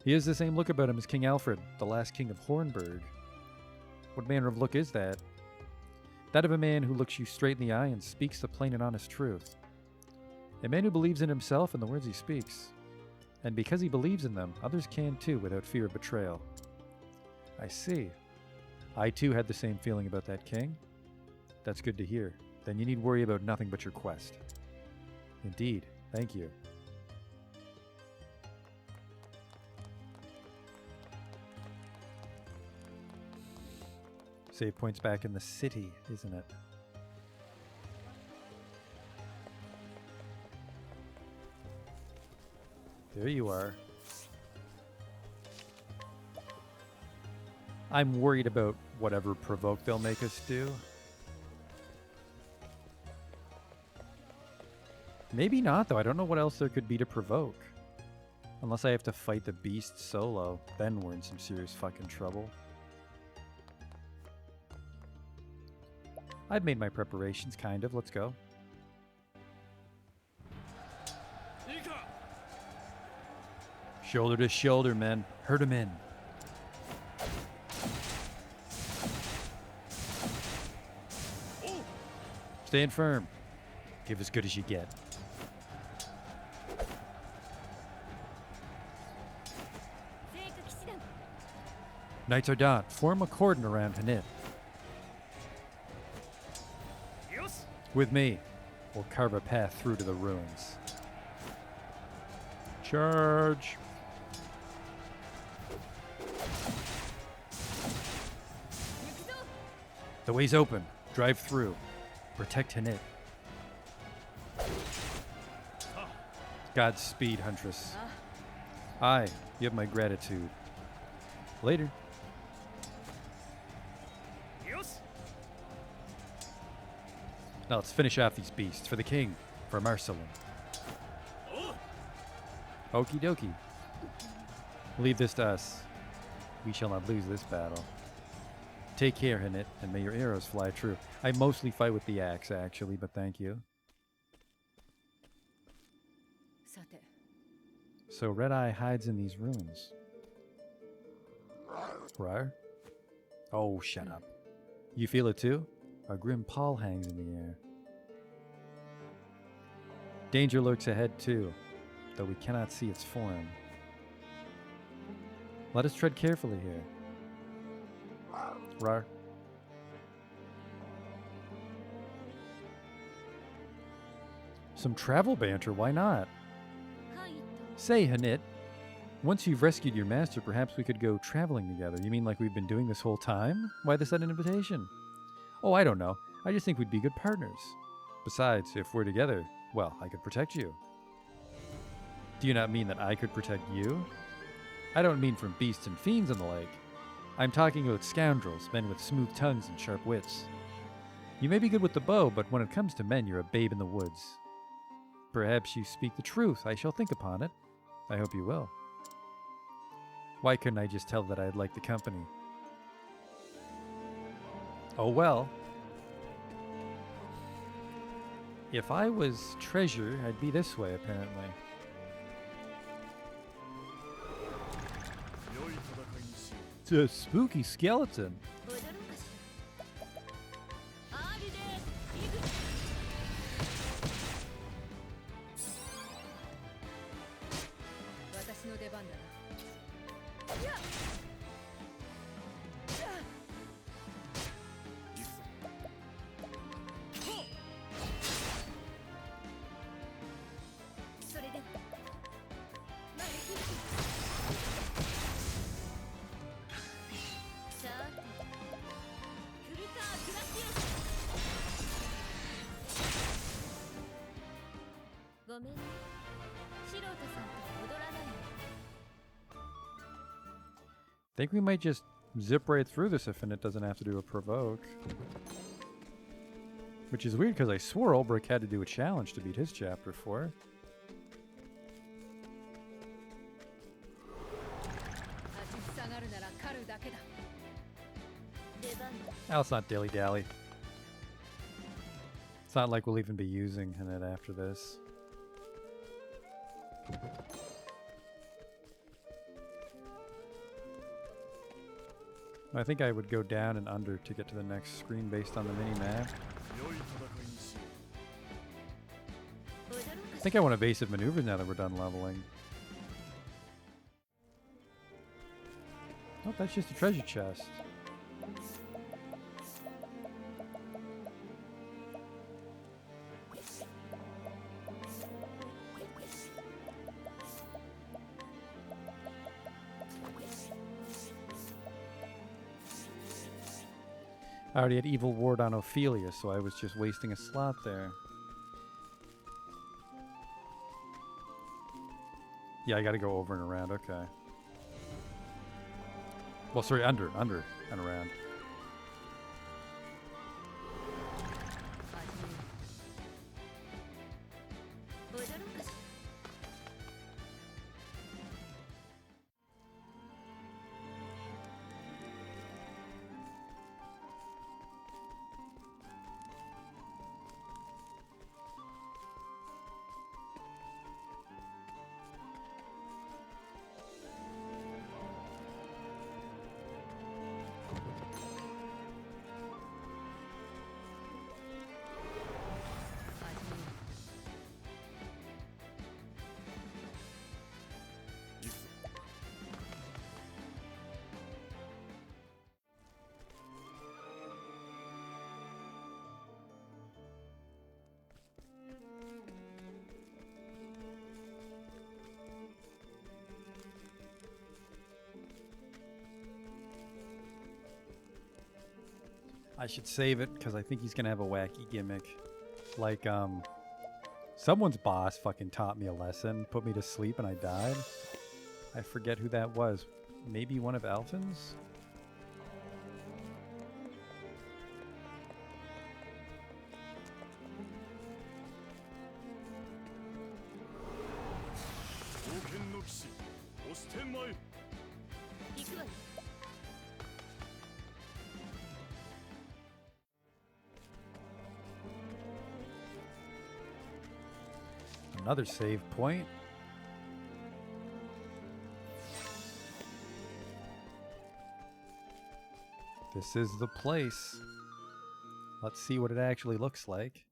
He has the same look about him as King Alfred, the last king of Hornburg. What manner of look is that? That of a man who looks you straight in the eye and speaks the plain and honest truth. A man who believes in himself and the words he speaks. And because he believes in them, others can too without fear of betrayal. I see. I too had the same feeling about that king. That's good to hear. Then you need worry about nothing but your quest. Indeed. Thank you. Save points back in the city, isn't it? There you are. I'm worried about whatever provoke they'll make us do. Maybe not, though. I don't know what else there could be to provoke. Unless I have to fight the beast solo, then we're in some serious fucking trouble. I've made my preparations, kind of. Let's go. Shoulder to shoulder, men. Herd him in. Stand firm. Give as good as you get. Knights are done. Form a cordon around Hanit. With me, we'll carve a path through to the ruins. Charge! The way's open. Drive through. Protect Hanit. Godspeed, Huntress. Aye, you have my gratitude. Later. Now let's finish off these beasts for the king, for Marcelin. Okie dokie. Leave this to us. We shall not lose this battle. Take care, Hanit, and may your arrows fly true. I mostly fight with the axe, actually, but thank you. So Red Eye hides in these ruins. Rar? Oh, shut up. You feel it too? A grim pall hangs in the air. Danger lurks ahead too, though we cannot see its form. Let us tread carefully here. Rar. Some travel banter, why not? Say, Hanit, once you've rescued your master, perhaps we could go traveling together. You mean like we've been doing this whole time? Why the sudden invitation? Oh, I don't know. I just think we'd be good partners. Besides, if we're together, well, I could protect you. Do you not mean that I could protect you? I don't mean from beasts and fiends and the like. I'm talking about scoundrels, men with smooth tongues and sharp wits. You may be good with the bow, but when it comes to men, you're a babe in the woods. Perhaps you speak the truth. I shall think upon it. I hope you will. Why couldn't I just tell that I'd like the company? Oh well. If I was treasure, I'd be this way, apparently. It's a spooky skeleton. I think we might just zip right through this if it doesn't have to do a provoke. Which is weird because I swore Ulbrich had to do a challenge to beat his chapter 4. Oh, it's not dilly-dally. It's not like we'll even be using it after this. I think I would go down and under to get to the next screen based on the mini-map.
良い戦いにしよう。
I think I want evasive maneuvers now that we're done leveling. Oh, that's just a treasure chest. I already had Evil Ward on Ophelia, so I was just wasting a slot there. Yeah, I gotta go over and around, okay. Well, sorry, under and around.
踊ろうかしら。
I should save it because I think he's gonna have a wacky gimmick. Like, someone's boss fucking taught me a lesson, put me to sleep, and I died. I forget who that was. Maybe one of Alphen's? Another save point. This is the place. Let's see what it actually looks like.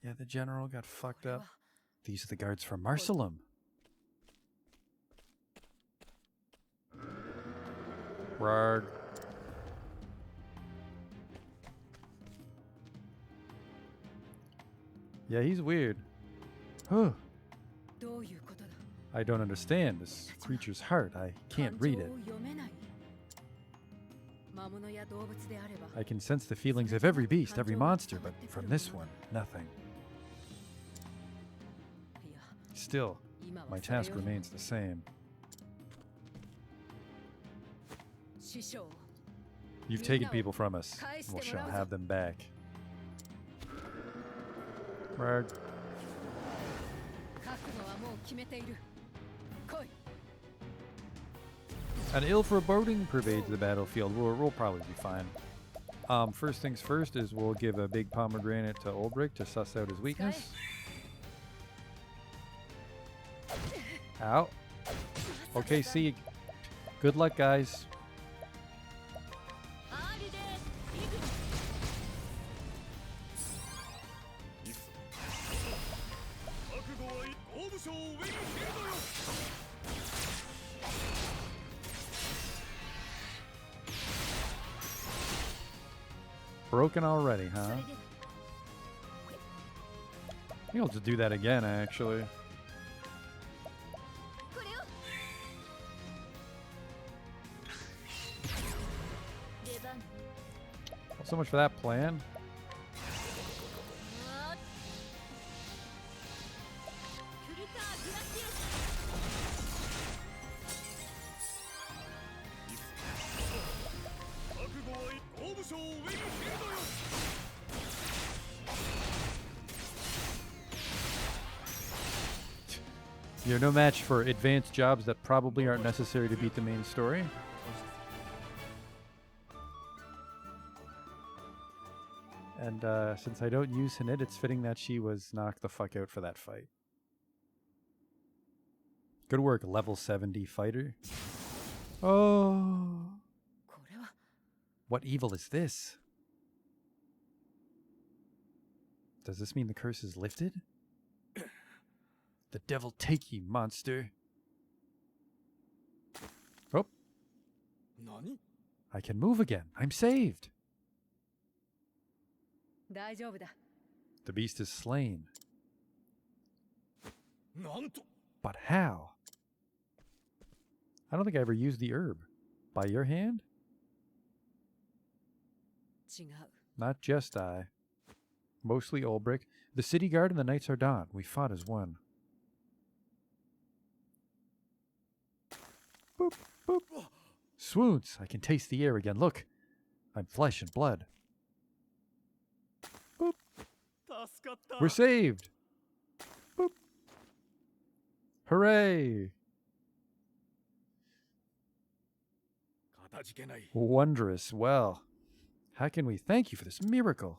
Yeah, the general got fucked up. These are the guards from Marcelum. Rarg. Yeah, he's weird. Huh.
どういうことだ。
I don't understand this creature's heart. I can't read it.
感情を読めない。魔物や動物であれば。
I can sense the feelings of every beast, every monster, but from this one, nothing.
いや、
Still,
今は
my
それよ
task
りも
remains the same.
師匠。
You've taken people from us. We shall have them back. Rarg.
覚悟はもう決めている。来い。
An ill foreboding pervades the battlefield. We'll probably be fine. First things first is we'll give a big pomegranate to Ulbrich to suss out his weakness. Ow. Okay, see. Good luck, guys.
アーリです。行く。
Broken already, huh? I think I'll just do that again, actually.
これを。出番。
So much for that plan.
フルターグラシウス。
You're no match for advanced jobs that probably aren't necessary to beat the main story. And since I don't use Hanit, it's fitting that she was knocked the fuck out for that fight. Good work, level 70 fighter. Oh.
これは
What evil is this? Does this mean the curse is lifted? The devil take ye, monster. Oh,
何
I can move again. I'm saved.
大丈夫だ。
The beast is slain.
なんと
But how? I don't think I ever used the herb. By your hand?
違う。
Not just I. Mostly Ulbrich. The city guard and the knights are dawn. We fought as one. Boop, boop. Swoons. I can taste the air again. Look. I'm flesh and blood. Boop.
助かった
We're saved. Boop. Hooray.
かたじけない
Wondrous. Well, how can we thank you for this miracle?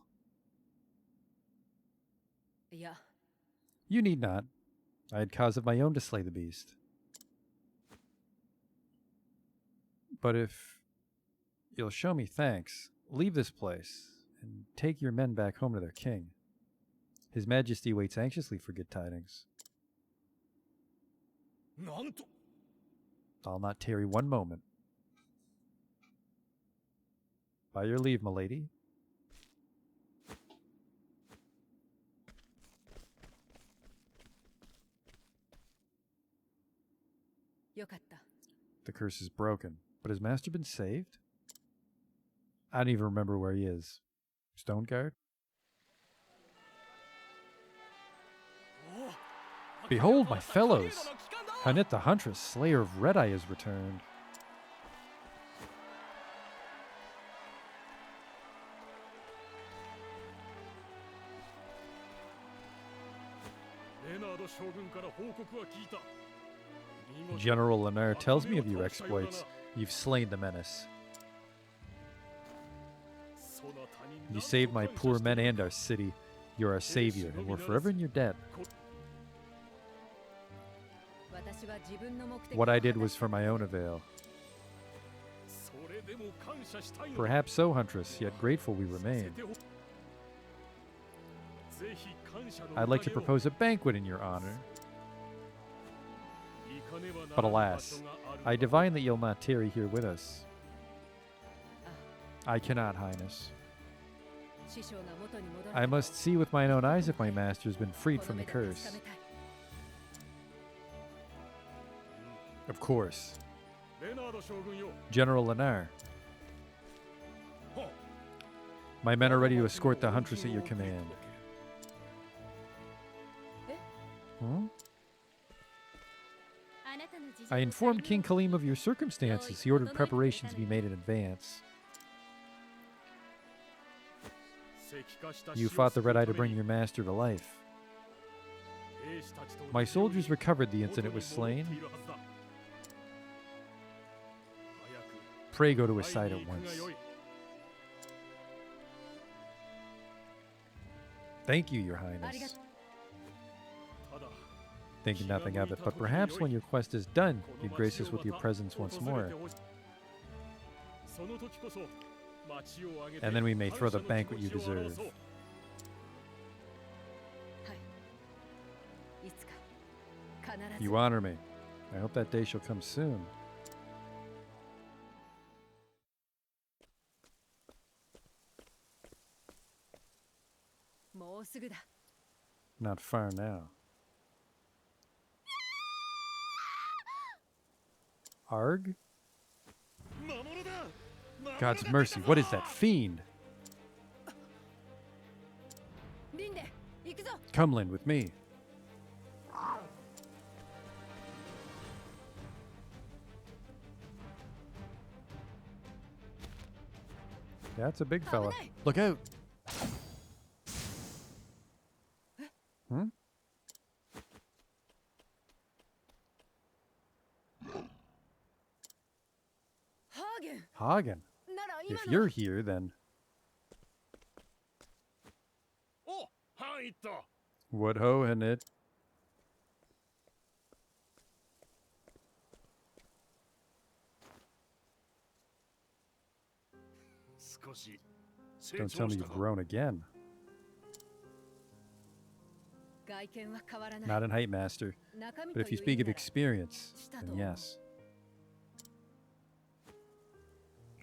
いや、
You need not. I had cause of my own to slay the beast. But if you'll show me thanks, leave this place and take your men back home to their king. His Majesty waits anxiously for good tidings.
なんと
I'll not tarry one moment. By your leave, milady.
よかった。
The curse is broken. But has Master been saved? I don't even remember where he is. Stone Guard? Behold, my fellows! Hanit the Huntress, Slayer of Red Eye, has returned. General Lenar tells me of your exploits. You've slain the menace. You saved my poor men and our city. You're our savior, and we're forever in your debt.
私は自分の目的を
What I did was for my own avail. Perhaps so, Huntress, yet grateful we remain. I'd like to propose a banquet in your honor. But alas, I divine that you'll not tarry here with us. I cannot, Highness.
師匠が元に戻る
I must see with mine own eyes if my master has been freed
こ
from
の
the
目で
curse.
確かめたい
Of course.
レナード将軍よ
General Lenar. My men are ready to escort the Huntress at your command. Hmm?
あなたの事情
I informed King Kaleem of your circumstances. He ordered preparations to be made in advance. You fought the Red Eye to bring your master to life. My soldiers recovered the instant it was slain. Pray go to his side at once. Thank you, Your Highness. Thinking nothing of it, but perhaps when your quest is done, you'd grace us with your presence once more. And then we may throw the banquet you deserve.
いつか必ず
You honor me. I hope that day shall come soon. Not far now. Arg? God's mercy, what is that fiend?
リンデ行くぞ
Come, Lin, with me. That's a big fella. Look out! Hmm? Hagen.
なら今
If
の
you're here, then
お入った
what ho and it?
少し成
Don't tell
長
me
し
you've
たか
grown again.
外見は変わらない
Not in height, Master.
中身
But
と
if you
いう
speak
意味
of
なら
experience,
した
then
と思う
yes.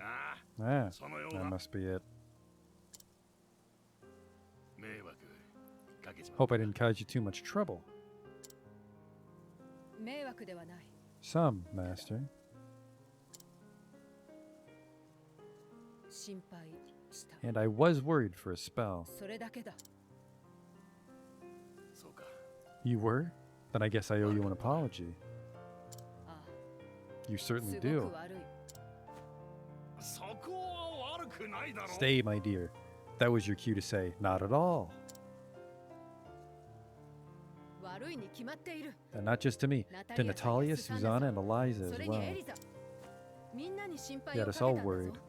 あ
Ah,
あそのよう
that
な
must be it.
迷惑かけちま
Hope I didn't cause you too much trouble.
迷惑ではない
Some, Master.
心配した
And I was worried for a spell.
それだけだ
そうか
You were? Then I guess I owe you an apology.
あ
You
あ
certainly
すご
do.
く悪い
そこは悪くないだろ
Stay, my dear. That was your cue to say, not at all.
悪いに決まっている
And not just to me, to Natalia, Susanna, and Eliza
そ
as
れにエ
well.
リザみんなに心
He
配
had
を
us
かけ
all
たんだぞ
worried.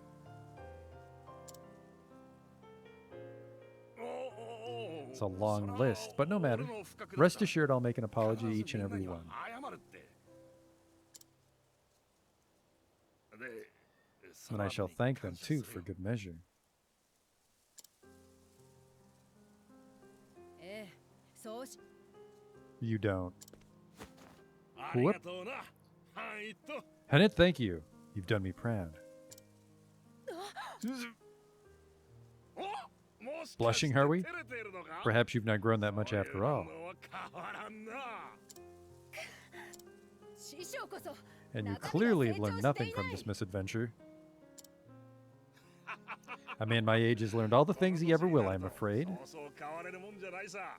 おお
It's a long list, but no matter. Rest assured I'll make an apology to each and every one.
謝るってで
And I shall thank them too for good measure.
ええそうし
You don't.
ありがとうなはいと
Hennet, thank you. You've done me proud.
おもしか
Blushing,
して
are we?
照れているのか
Perhaps you've not grown that much
そういう
after all.
のは変わらんな
師匠こそ
And you
中身が
clearly
成
have
長
learned
して
nothing
い
from
ない
this misadventure. A man my age has learned all the things he ever will, I'm afraid.
そうそう変われるもんじゃないさ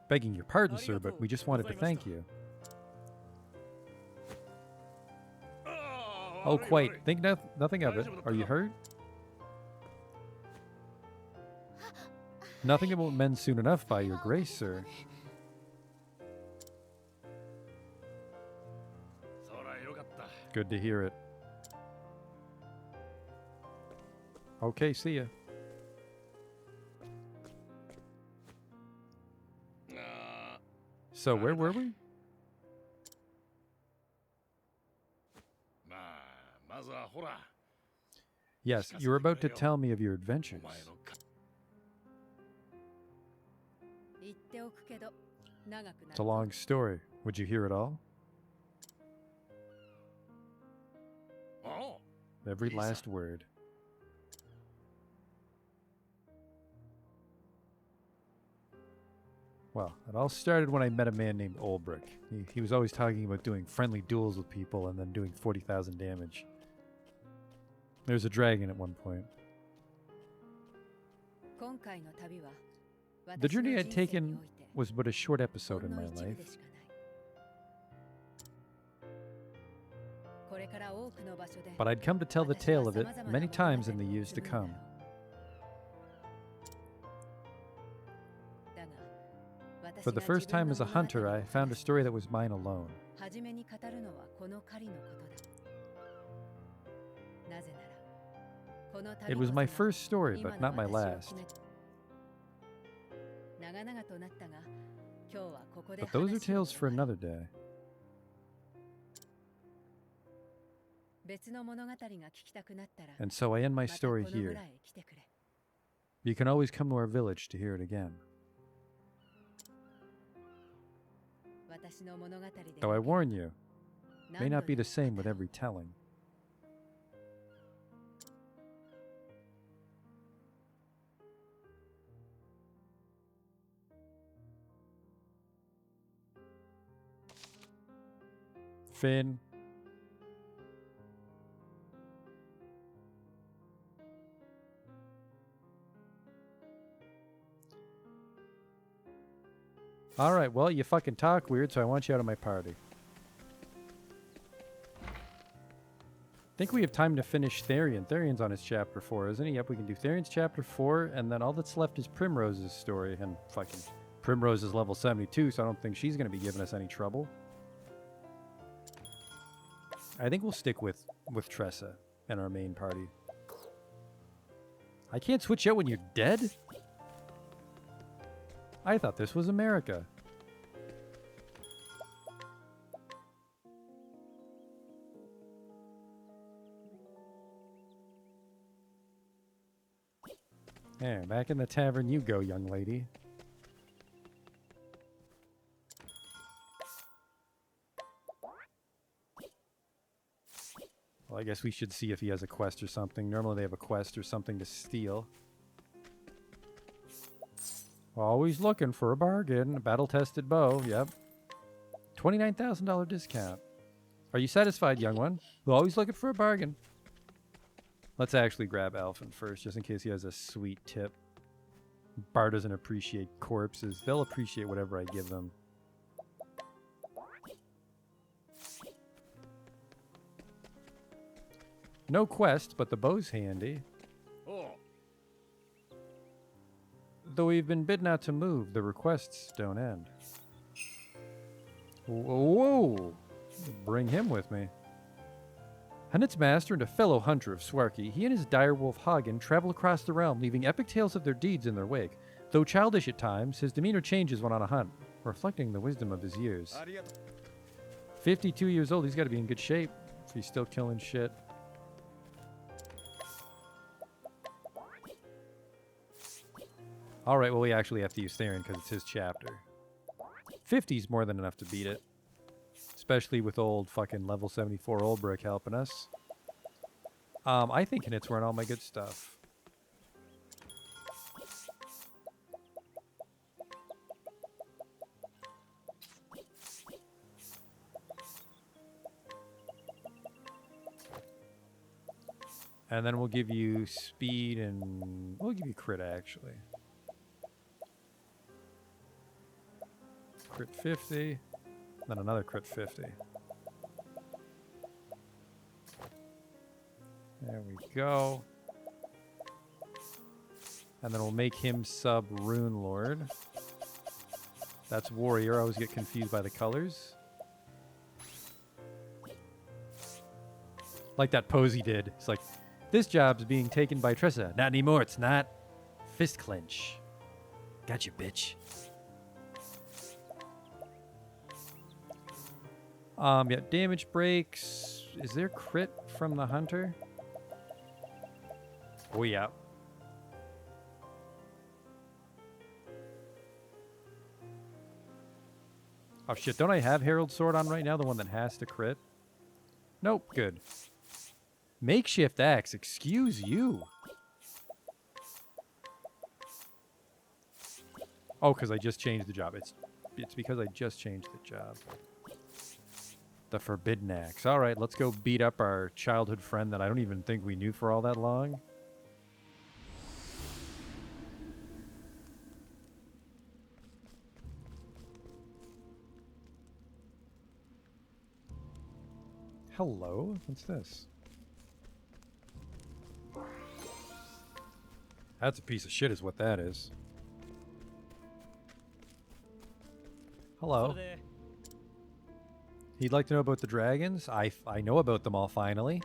Begging your pardon, sir, but we just wanted to thank you.
ああ
Oh,
悪い
quite.
悪い
Think nothing of it. Are you hurt? Nothing won't mend soon enough by your grace, sir.
そらよかった
Good to hear it. Okay, see ya.
あ
So, where were we?
まあまずはほら
Yes, you were about to tell me of your
お
adventures.
前のか
言っておくけど長くな
It's a
る
long story. Would you hear it all?
おう
Every
Lisa.
last word. Well, it all started when I met a man named Olbrich. He was always talking about doing friendly duels with people and then doing 40,000 damage. There's a dragon at one point.
今回の旅は
The
私の
journey
人
I'd
生に
taken
おいて
was but a short
ほ
episode
ん
in
の
my
一部
life.
でしかないこれから多くの場所で
But I'd come to tell the
私は
tale of it
様々な
many
物語
times in
を
the years to
紡ぐだろ
come.
うだが私
For the
が
first
自分
time
の
as a
物語を
hunter, I found a story that was mine alone.
初めに語るのはこの狩りのことだなぜならこの旅
It
こ
was
そ
my
が
first story,
今
but
の
not my
私を
last.
決め長々となったが今日はここで
But those are
話を
tales for
終わる
another day.
別の物語が聞きたくなったら
And so I end my
また
story
この
here.
村へ来てくれ
You can always come to our village to hear it again.
私の物語で
Though I warn you, it may
何度
not be
で
the
も
same with
語ろう
every telling. Finn. Alright, well, you fucking talk weird, so I want you out of my party. Think we have time to finish Therion. Therion's on his chapter 4, isn't he? Yep, we can do Therion's chapter 4, and then all that's left is Primrose's story, and fucking Primrose is level 72, so I don't think she's going to be giving us any trouble. I think we'll stick with Tressa and our main party. I can't switch out when you're dead? I thought this was America. Yeah, back in the tavern you go, young lady. Well, I guess we should see if he has a quest or something. Normally they have a quest or something to steal. Always looking for a bargain. A battle-tested bow, yep. $29,000 discount. Are you satisfied, young one? We're always looking for a bargain. Let's actually grab Alphen first, just in case he has a sweet tip. Bar doesn't appreciate corpses. They'll appreciate whatever I give them. No quest, but the bow's handy.
Oh,
Though we've been bid not to move, the requests don't end. Whoa! Bring him with me. Hanit's master and a fellow hunter of Swarky, he and his direwolf Hagen travel across the realm, leaving epic tales of their deeds in their wake. Though childish at times, his demeanor changes when on a hunt, reflecting the wisdom of his years. 52 years old, he's got to be in good shape if he's still killing shit. Alright, well we actually have to use Theron because it's his chapter. 50's more than enough to beat it. Especially with old fucking level 74 Olbrich helping us. I think Hanit's wearing all my good stuff. And then we'll give you speed and we'll give you crit actually. Crit 50. Then another crit 50. There we go. And then we'll make him sub Rune Lord. That's warrior. I always get confused by the colors. Like that pose he did. It's like, this job's being taken by Tressa. Not anymore, it's not. Fist clench. Gotcha, bitch. Yeah, damage breaks. Is there crit from the hunter? Oh, yeah. Oh, shit. Don't I have Herald Sword on right now? The one that has to crit? Nope. Good. Makeshift axe. Excuse you. Oh, because I just changed the job. It's because I just changed the job. The Forbidden Axe. All right, let's go beat up our childhood friend that I don't even think we knew for all that long. Hello? What's this? That's a piece of shit is what that is. Hello. He'd like to know about the dragons? I know about them all finally.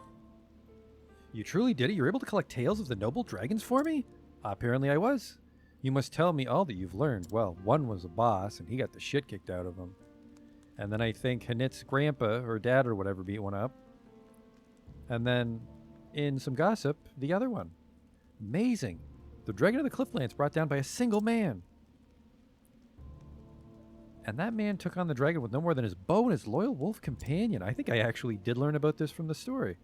You truly did it? You were able to collect tales of the noble dragons for me? Apparently I was. You must tell me all that you've learned. Well, one was a boss, and he got the shit kicked out of him. And then I think Hanit's grandpa, or dad or whatever, beat one up. And then, in some gossip, the other one. Amazing. The dragon of the Clifflands brought down by a single man. And that man took on the dragon with no more than his bow and his loyal wolf companion. I think I actually did learn about this from the story.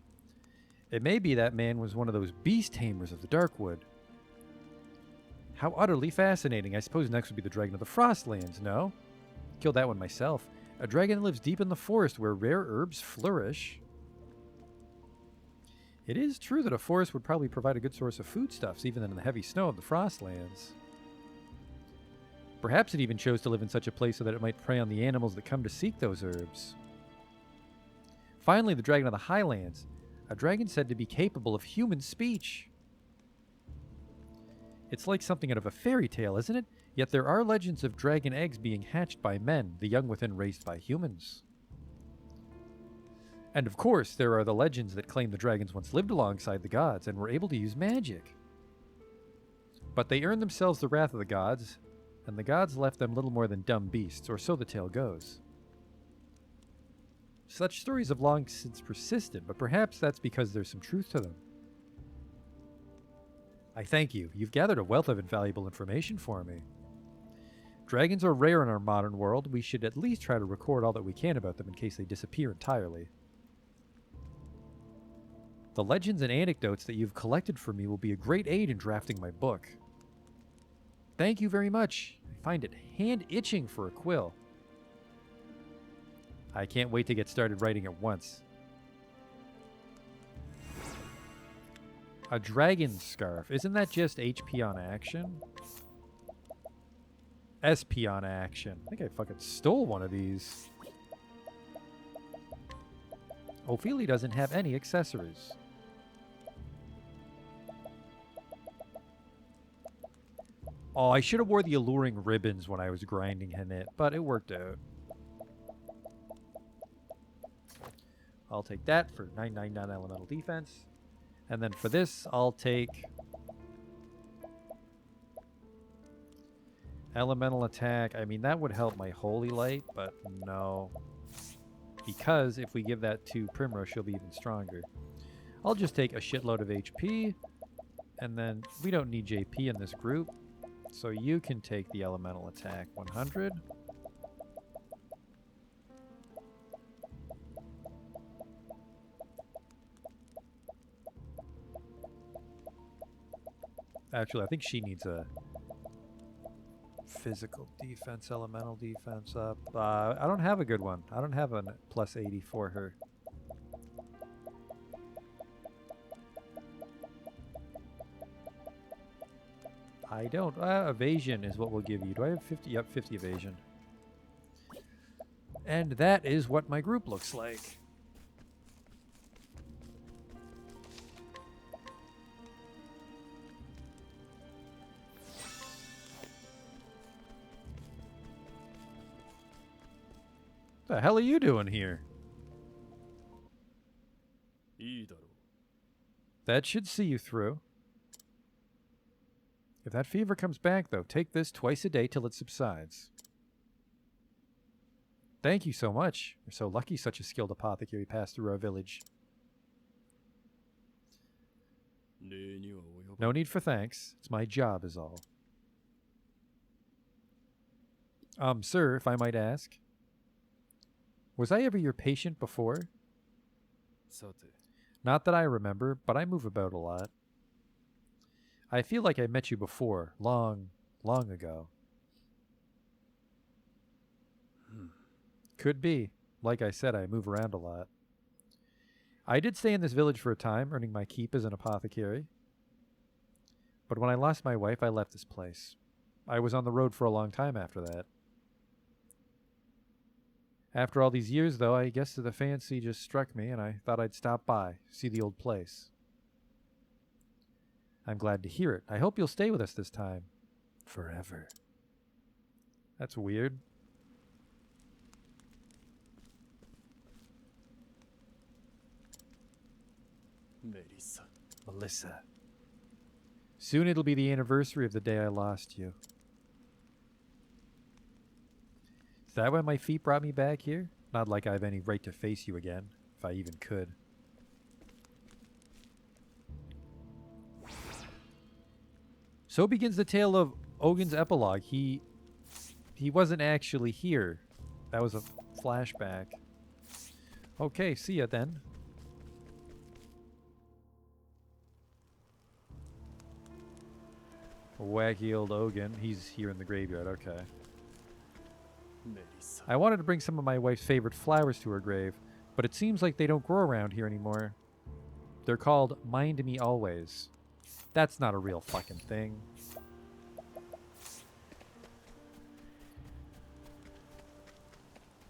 It may be that man was one of those beast tamers of the Darkwood. How utterly fascinating. I suppose next would be the dragon of the Frostlands, no? Killed that one myself. A dragon lives deep in the forest where rare herbs flourish. It is true that a forest would probably provide a good source of foodstuffs, even in the heavy snow of the Frostlands. Perhaps it even chose to live in such a place so that it might prey on the animals that come to seek those herbs. Finally, the dragon of the Highlands. A dragon said to be capable of human speech. It's like something out of a fairy tale, isn't it? Yet there are legends of dragon eggs being hatched by men, the young within raised by humans. And of course, there are the legends that claim the dragons once lived alongside the gods and were able to use magic. But they earned themselves the wrath of the gods, and the gods left them little more than dumb beasts, or so the tale goes. Such stories have long since persisted, but perhaps that's because there's some truth to them. I thank you. You've gathered a wealth of invaluable information for me. Dragons are rare in our modern world. We should at least try to record all that we can about them in case they disappear entirely. The legends and anecdotes that you've collected for me will be a great aid in drafting my book. Thank you very much. I find it hand-itching for a quill. I can't wait to get started writing at once. A dragon scarf. Isn't that just HP on action? SP on action. I think I fucking stole one of these. Ophelia doesn't have any accessories. Oh, I should have wore the alluring ribbons when I was grinding in it, but it worked out. I'll take that for 999 elemental defense. And then for this, I'll take elemental attack. I mean, that would help my holy light, but no. Because if we give that to Primrose, she'll be even stronger. I'll just take a shitload of HP. And then we don't need JP in this group. So you can take the elemental attack 100. Actually, I think she needs a physical defense, elemental defense up. I don't have a good one. I don't have a plus 80 for her. I don't. Evasion is what we'll give you. Do I have 50? Yep, 50 evasion. And that is what my group looks like. What the hell are you doing here?
いいだろう。
That should see you through. If that fever comes back, though, take this twice a day till it subsides. Thank you so much. We're so lucky such a skilled apothecary passed through our village.
礼には及ば
No need for thanks. It's my job is all. Sir, if I might ask, was I ever your patient before?
さて、
Not that I remember, but I move about a lot. I feel like I met you before, long, long ago. Could be. Like I said, I move around a lot. I did stay in this village for a time, earning my keep as an apothecary. But when I lost my wife, I left this place. I was on the road for a long time after that. After all these years, though, I guess the fancy just struck me, and I thought I'd stop by, see the old place. I'm glad to hear it. I hope you'll stay with us this time. Forever. That's weird.
Melissa.
Melissa. Soon it'll be the anniversary of the day I lost you. Is that why my feet brought me back here? Not like I have any right to face you again, if I even could. So begins the tale of Ogin's epilogue. He wasn't actually here. That was a flashback. Okay, see ya then. Wacky old Ogin. He's here in the graveyard. Okay.
Melissa.
I wanted to bring some of my wife's favorite flowers to her grave, but it seems like they don't grow around here anymore. They're called Mind Me Always. That's not a real fucking thing.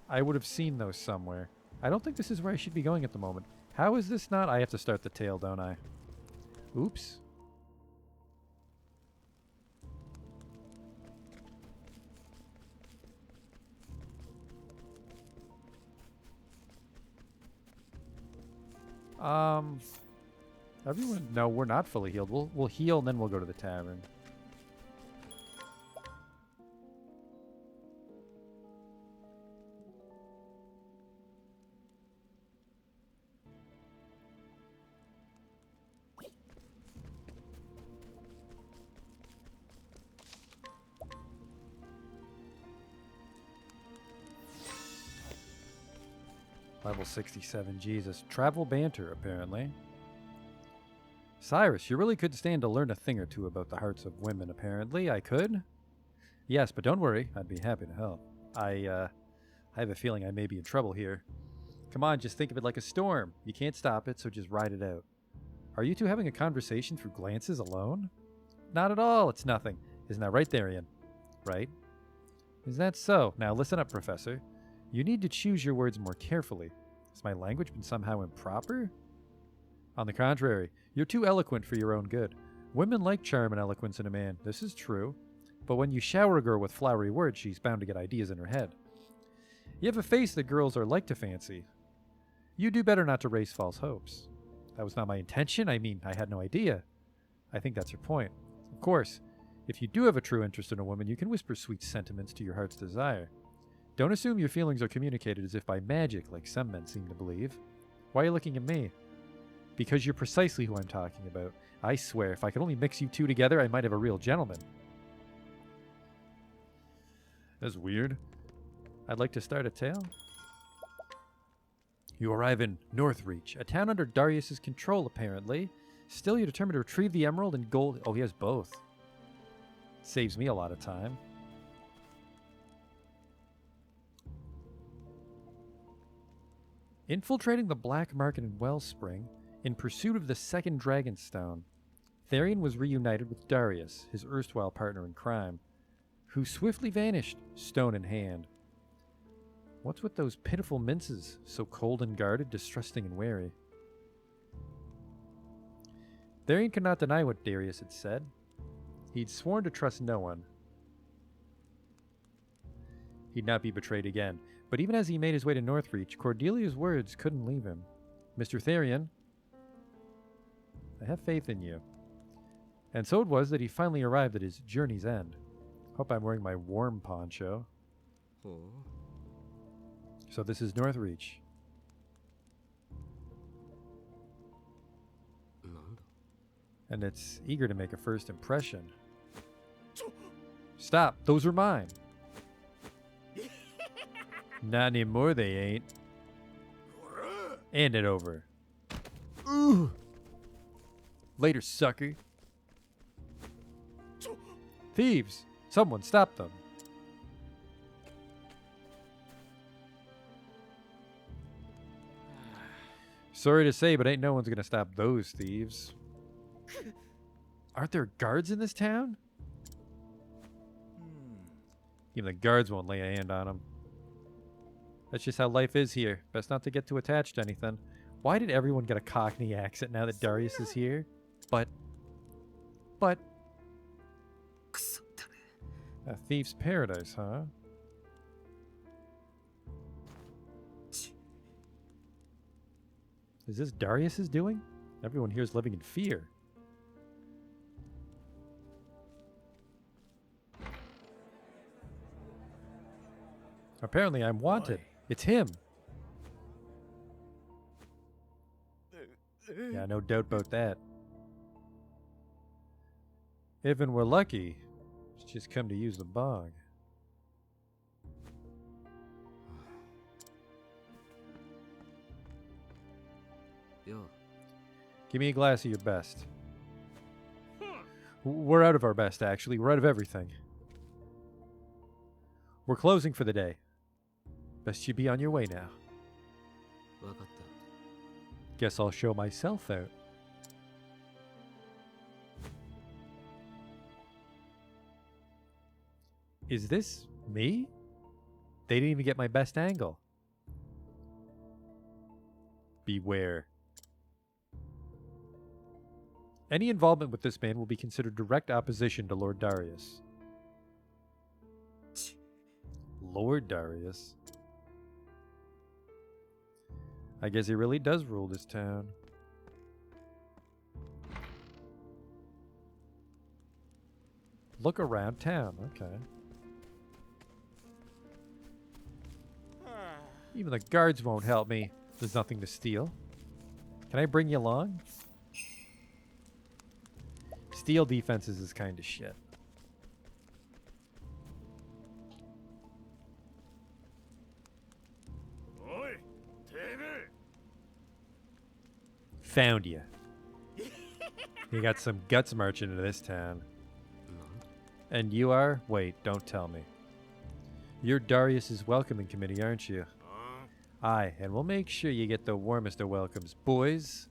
I would have seen those somewhere. I don't think this is where I should be going at the moment. How is this not? I have to start the tale, don't I? Oops. Everyone, no, we're not fully healed. We'll heal and then we'll go to the tavern. Level 67, Jesus. Travel banter, apparently. Cyrus, you really could stand to learn a thing or two about the hearts of women, apparently. I could? Yes, but don't worry. I'd be happy to help. I have a feeling I may be in trouble here. Come on, just think of it like a storm. You can't stop it, so just ride it out. Are you two having a conversation through glances alone? Not at all. It's nothing. Isn't that right, Therian? Right? Is that so? Now listen up, Professor. You need to choose your words more carefully. Has my language been somehow improper? On the contrary, you're too eloquent for your own good. Women like charm and eloquence in a man. This is true. But when you shower a girl with flowery words, she's bound to get ideas in her head. You have a face that girls are like to fancy. You do better not to raise false hopes. That was not my intention. I mean, I had no idea. I think that's your point. Of course, if you do have a true interest in a woman, you can whisper sweet sentiments to your heart's desire. Don't assume your feelings are communicated as if by magic, like some men seem to believe. Why are you looking at me? Because you're precisely who I'm talking about. I swear, if I could only mix you two together, I might have a real gentleman. That's weird. I'd like to start a tale. You arrive in Northreach, a town under Darius's control, apparently. Still, you're determined to retrieve the emerald and gold. Oh, he has both. Saves me a lot of time. Infiltrating the black market in Wellspring in pursuit of the second Dragonstone, Therian was reunited with Darius, his erstwhile partner in crime, who swiftly vanished, stone in hand. What's with those pitiful minces, so cold and guarded, distrusting and wary? Therian could not deny what Darius had said. He'd sworn to trust no one. He'd not be betrayed again. But even as he made his way to Northreach, Cordelia's words couldn't leave him. Mr. Therian, I have faith in you. And so it was that he finally arrived at his journey's end. Hope I'm wearing my warm poncho. So this is Northreach. And it's eager to make a first impression. Stop! Those are mine! Not anymore, they ain't. Hand it over. Ooh. Later, sucker. Thieves! Someone stop them. Sorry to say, but ain't no one's gonna stop those thieves. Aren't there guards in this town? Even the guards won't lay a hand on them. That's just how life is here. Best not to get too attached to anything. Why did everyone get a Cockney accent now that Darius is here? But... A thief's paradise, huh? Is this Darius's doing? Everyone here is living in fear. Apparently I'm wanted. It's him. Yeah, no doubt about that. Even we're lucky, he's just come to use the bog. Give me a glass of your best. We're out of our best, actually. We're out of everything. We're closing for the day. Best you be on your way now. Guess I'll show myself out. Is this me? They didn't even get my best angle. Beware. Any involvement with this man will be considered direct opposition to Lord Darius. Lord Darius? I guess he really does rule this town. Look around town, okay. Even the guards won't help me. There's nothing to steal. Can I bring you along? Steel defenses is kind of shit.
Oi,
Found you. You got some guts marching into this town. And you are? Wait, don't tell me. You're Darius's welcoming committee, aren't you? Aye, and we'll make sure you get the warmest of welcomes, boys.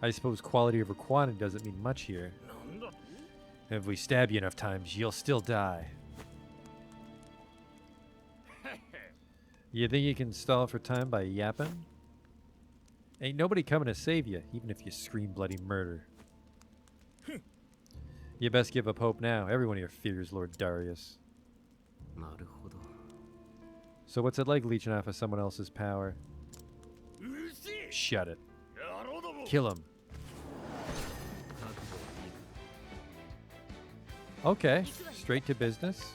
I suppose quality over quantity doesn't mean much here. If we stab you enough times, you'll still die. You think you can stall for time by yapping? Ain't nobody coming to save you, even if you scream bloody murder. You best give up hope now. Everyone here fears Lord Darius. So what's it like leeching off of someone else's power? Shut it. Kill him. Okay, straight to business.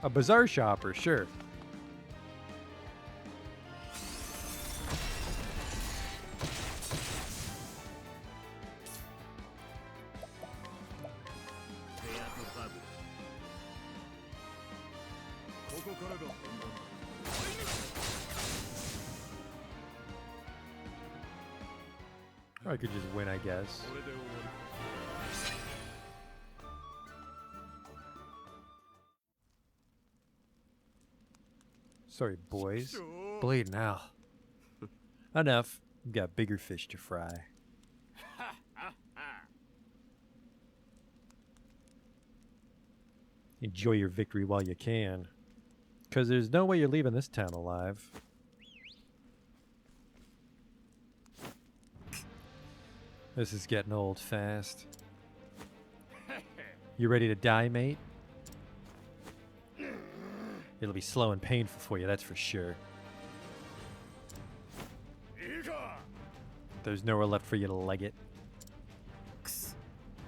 A bazaar shopper, sure. Or I could just win, I guess. Sorry, boys. Bleeding now. Enough. We've got bigger fish to fry. Enjoy your victory while you can. Because there's no way you're leaving this town alive. This is getting old fast. You ready to die, mate? It'll be slow and painful for you, that's for sure. There's nowhere left for you to leg it.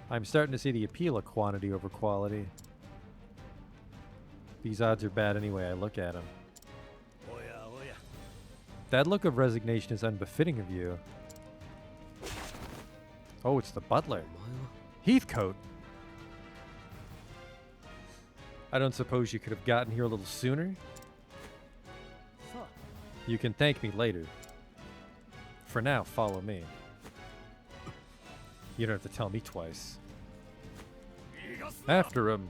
I'm starting to see the appeal of quantity over quality. These odds are bad anyway I look at them. That look of resignation is unbefitting of you. Oh, it's the butler. Heathcote. I don't suppose you could have gotten here a little sooner? You can thank me later. For now, follow me. You don't have to tell me twice. After him.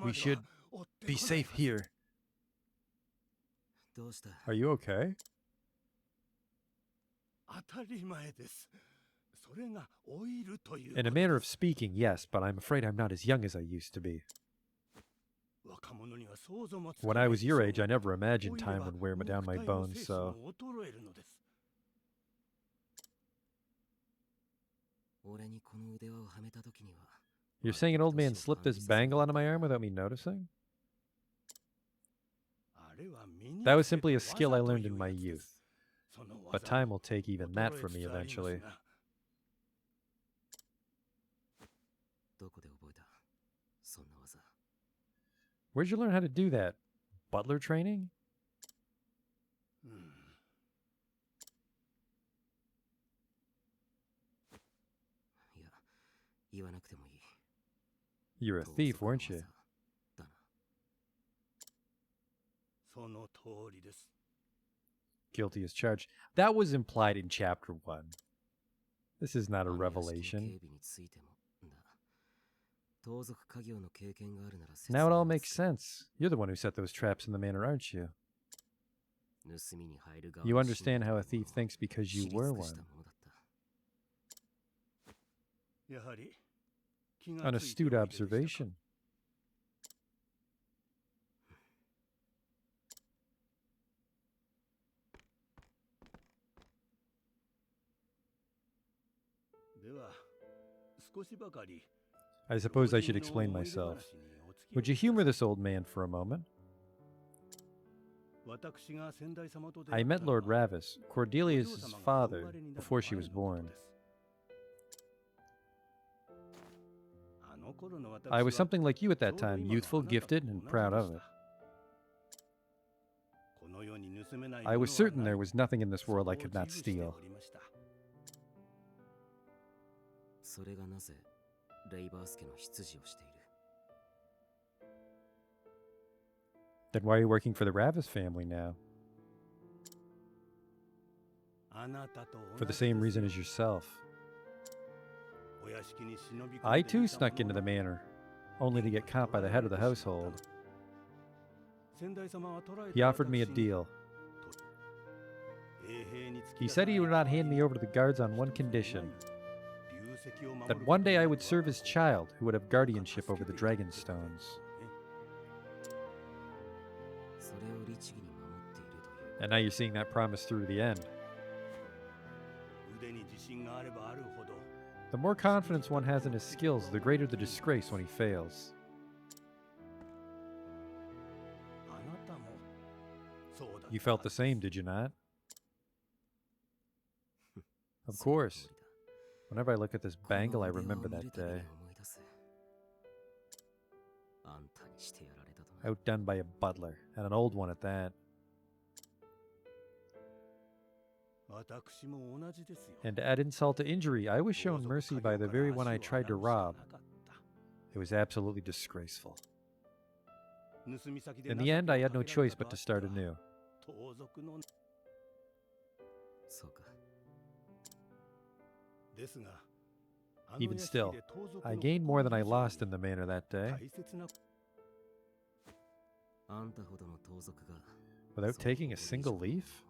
We should be safe here. Are you okay? In a manner of speaking, yes, but I'm afraid I'm not as young as I used to be. When I was your age, I never imagined time would wear down my bones, so... You're saying an old man slipped this bangle onto my arm without me noticing? That was simply a skill I learned in my youth. But time will take even that from me eventually. Where'd you learn how to do that? Butler training? You're a thief, weren't you? Guilty as charged. That was implied in Chapter 1. This is not a revelation. Now it all makes sense. You're the one who set those traps in the manor, aren't you? You understand how a thief thinks because you were one. An astute observation. I suppose I should explain myself. Would you humor this old man for a moment? I met Lord Ravis, Cordelia's father, before she was born.
I was something like you at that time, youthful, gifted, and proud of it. I was certain there was nothing in this world I could not steal.
それがなぜレイバース家の執事をしている。
Then why are you working for the Ravis family now? For the same reason as yourself. I too snuck into the manor, only to get caught by the head of the household. He offered me a deal. He said he would not hand me over to the guards on one condition: that one day I would serve his child, who would have guardianship over the dragon stones. And now you're seeing that promise through to the end. The more confidence one has in his skills, the greater the disgrace when he fails. You felt the same, did you not? Of course. Whenever I look at this bangle, I remember that day. Outdone by a butler, and an old one at that. And to add insult to injury, I was shown mercy by the very one I tried to rob. It was absolutely disgraceful. In the end, I had no choice but to start anew. Even still, I gained more than I lost in the manor that day, without taking a single leaf.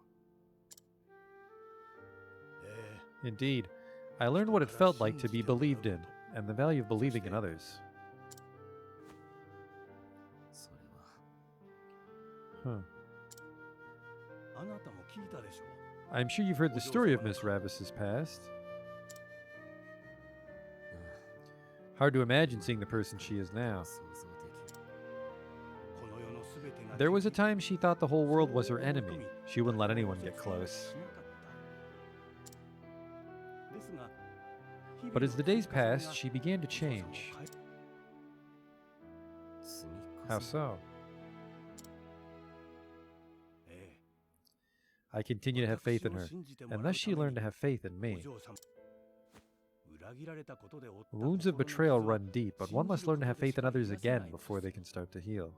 Indeed, I learned what it felt like to be believed in, and the value of believing in others. I'm sure you've heard the story of Miss Ravis's past. Hard to imagine seeing the person she is now. There was a time she thought the whole world was her enemy. She wouldn't let anyone get close. But as the days passed, she began to change. How so? I continue to have faith in her, and thus she learned to have faith in me. Wounds of betrayal run deep, but one must learn to have faith in others again before they can start to heal.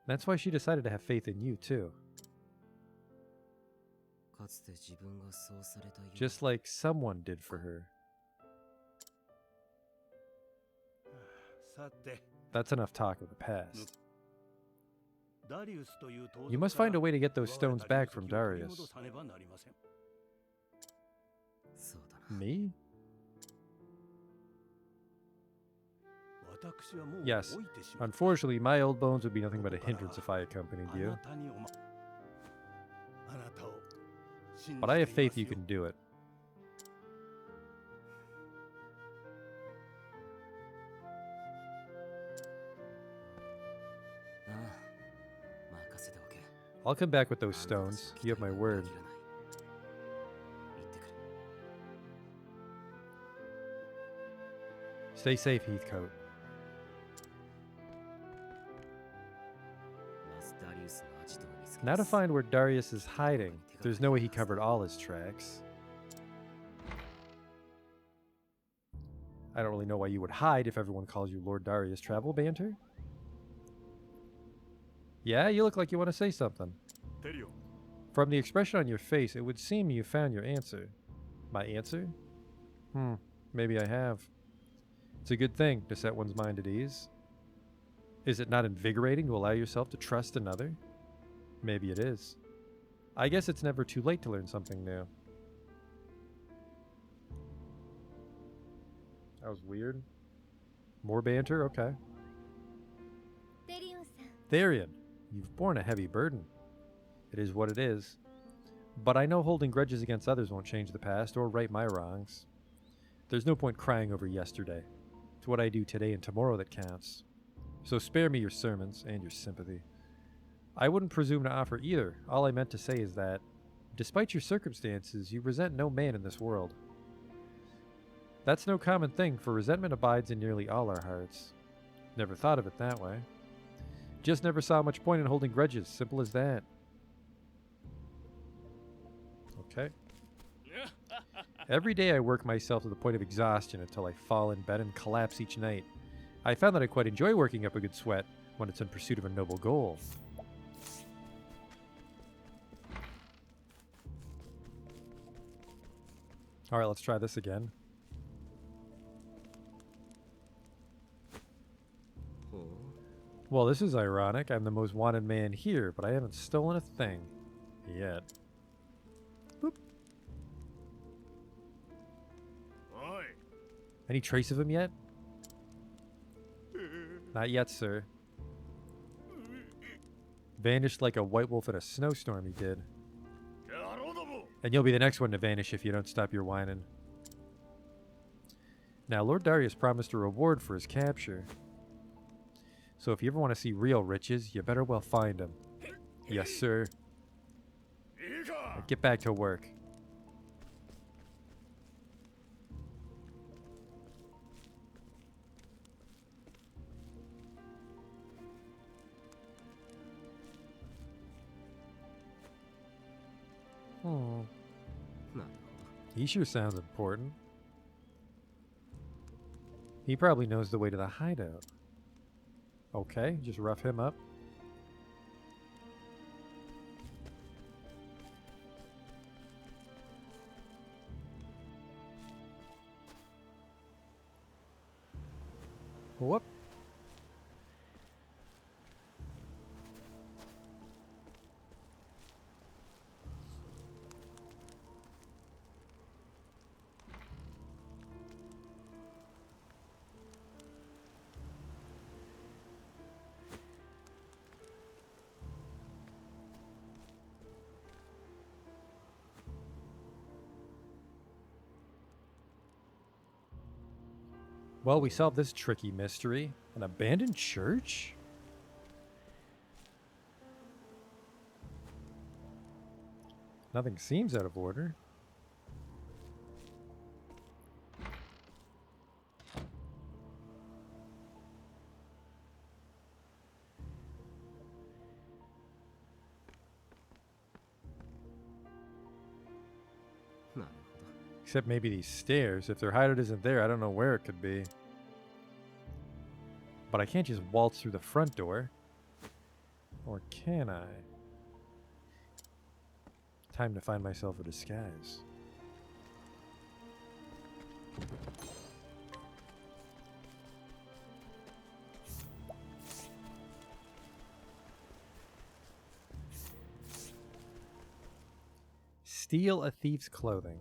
That's why she decided to have faith in you, too. Just like someone did for her. That's enough talk of the past. You must find a way to get those stones back from Darius. Me? Yes. Unfortunately, my old bones would be nothing but a hindrance if I accompanied you. But I have faith you can do it. I'll come back with those stones. You have my word. Stay safe, Heathcote. Now to find where Darius is hiding. There's no way he covered all his tracks. I don't really know why you would hide if everyone calls you Lord Darius. Travel banter? Yeah, you look like you want to say something. From the expression on your face, it would seem you found your answer. My answer? Maybe I have. It's a good thing to set one's mind at ease. Is it not invigorating to allow yourself to trust another? Maybe it is. I guess it's never too late to learn something new. That was weird. More banter? Okay. Therion, you've borne a heavy burden. It is what it is. But I know holding grudges against others won't change the past or right my wrongs. There's no point crying over yesterday. It's what I do today and tomorrow that counts. So spare me your sermons and your sympathy. I wouldn't presume to offer either. All I meant to say is that Despite your circumstances, you resent no man in this world. That's no common thing, for resentment abides in nearly all our hearts. Never thought of it that way. Just never saw much point in holding grudges. Simple as that. Okay. Every day I work myself to the point of exhaustion until I fall in bed and collapse each night. I found that I quite enjoy working up a good sweat when it's in pursuit of a noble goal. Alright, let's try this again. Well, this is ironic. I'm the most wanted man here, but I haven't stolen a thing. Yet. Boop.
Oi.
Any trace of him yet? Not yet, sir. Vanished like a white wolf in a snowstorm, he did. And you'll be the next one to vanish if you don't stop your whining. Now, Lord Darius promised a reward for his capture. So if you ever want to see real riches, you better well find them. Yes, sir. Now get back to work. Oh. He sure sounds important. He probably knows the way to the hideout. Okay, just rough him up. Whoop. Well, we solved this tricky mystery. An abandoned church? Nothing seems out of order. Except maybe these stairs. If their hideout isn't there, I don't know where it could be. But I can't just waltz through the front door. Or can I? Time to find myself a disguise. Steal a thief's clothing.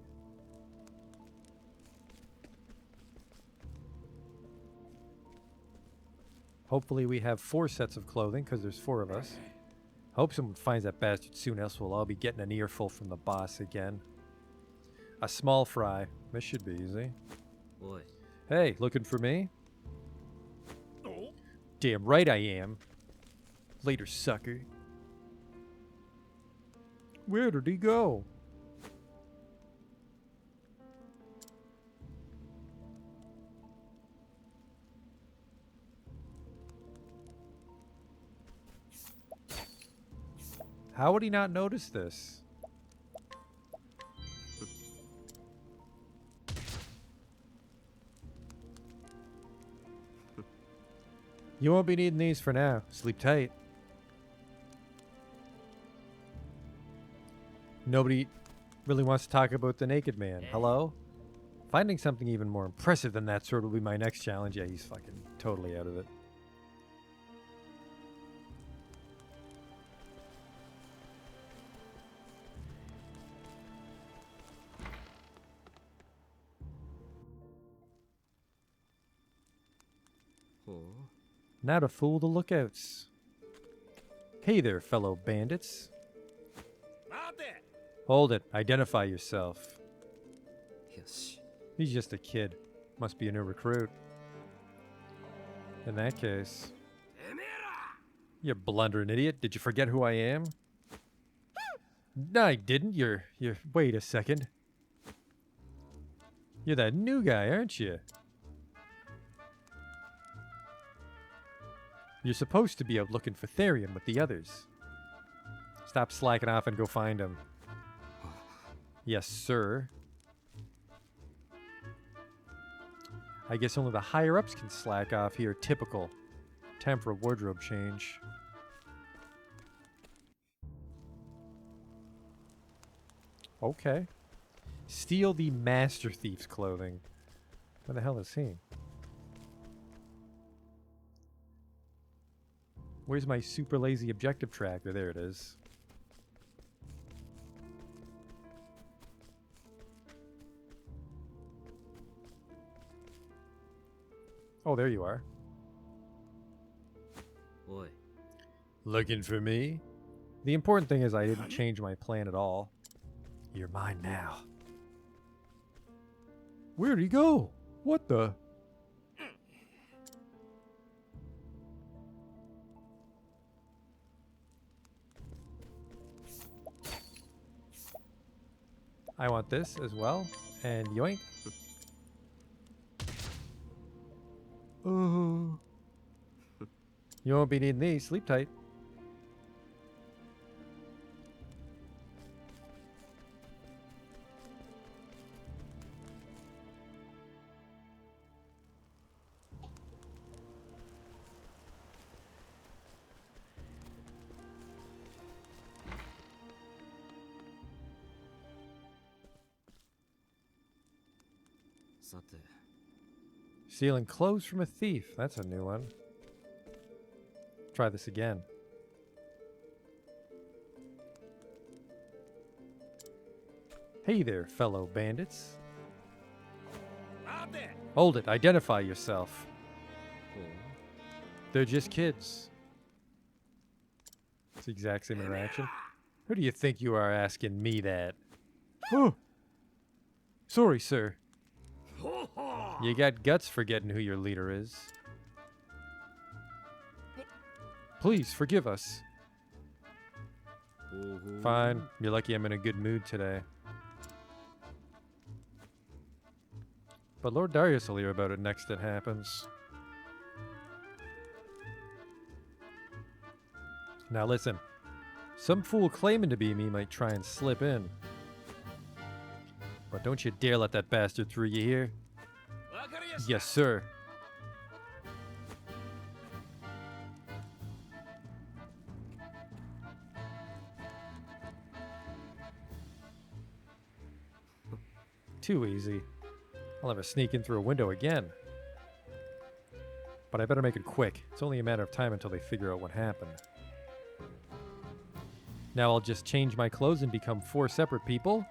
Hopefully we have 4 sets of clothing, because there's 4 of us. Hope someone finds that bastard soon, else we'll all be getting an earful from the boss again. A small fry. This should be easy.
Oi.
Hey, looking for me? Damn right I am. Later, sucker. Where did he go? How would he not notice this? You won't be needing these for now. Sleep tight. Nobody really wants to talk about the naked man. Hello? Finding something even more impressive than that sword will be my next challenge. Yeah, he's fucking totally out of it. Now to fool the lookouts. Hey there, fellow bandits. Hold it. Identify yourself.
Yosh.
He's just a kid. Must be a new recruit. In that case... You blundering idiot. Did you forget who I am? No, I didn't. You're. Wait a second. You're that new guy, aren't you? You're supposed to be out looking for Therion with the others. Stop slacking off and go find him. Yes, sir. I guess only the higher-ups can slack off here. Typical. Time for a wardrobe change. Okay. Steal the Master Thief's clothing. Where the hell is he? Where's my super lazy objective tracker? There it is. Oh, there you are.
おい
Looking for me? The important thing is I didn't change my plan at all. You're mine now. Where'd he go? What the? I want this as well. And yoink. Ooh. You won't be needing these. Sleep tight. Stealing clothes from a thief. That's a new one. Try this again. Hey there, fellow bandits. Hold it. Identify yourself. They're just kids. It's the exact same interaction. Who do you think you are asking me that? Oh. Sorry, sir. You got guts forgetting who your leader is. Please, forgive us. Fine. You're lucky I'm in a good mood today. But Lord Darius will hear about it next it happens. Now listen. Some fool claiming to be me might try and slip in. But don't you dare let that bastard through, you hear? Yes, sir. Too easy. I'll have a sneak in through a window again. But I better make it quick. It's only a matter of time until they figure out what happened. Now I'll just change my clothes and become 4 separate people.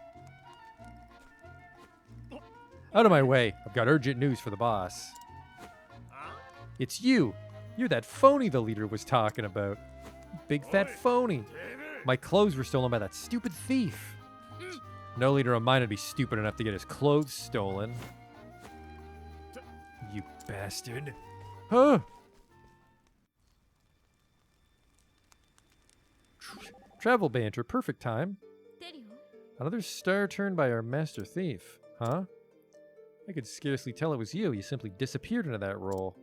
Out of my way. I've got urgent news for the boss. It's you. You're that phony the leader was talking about. Big fat phony. My clothes were stolen by that stupid thief. No leader of mine would be stupid enough to get his clothes stolen. You bastard. Huh? Travel banter. Perfect time. Another star turned by our master thief. Huh? I could scarcely tell it was you. You simply disappeared into that role.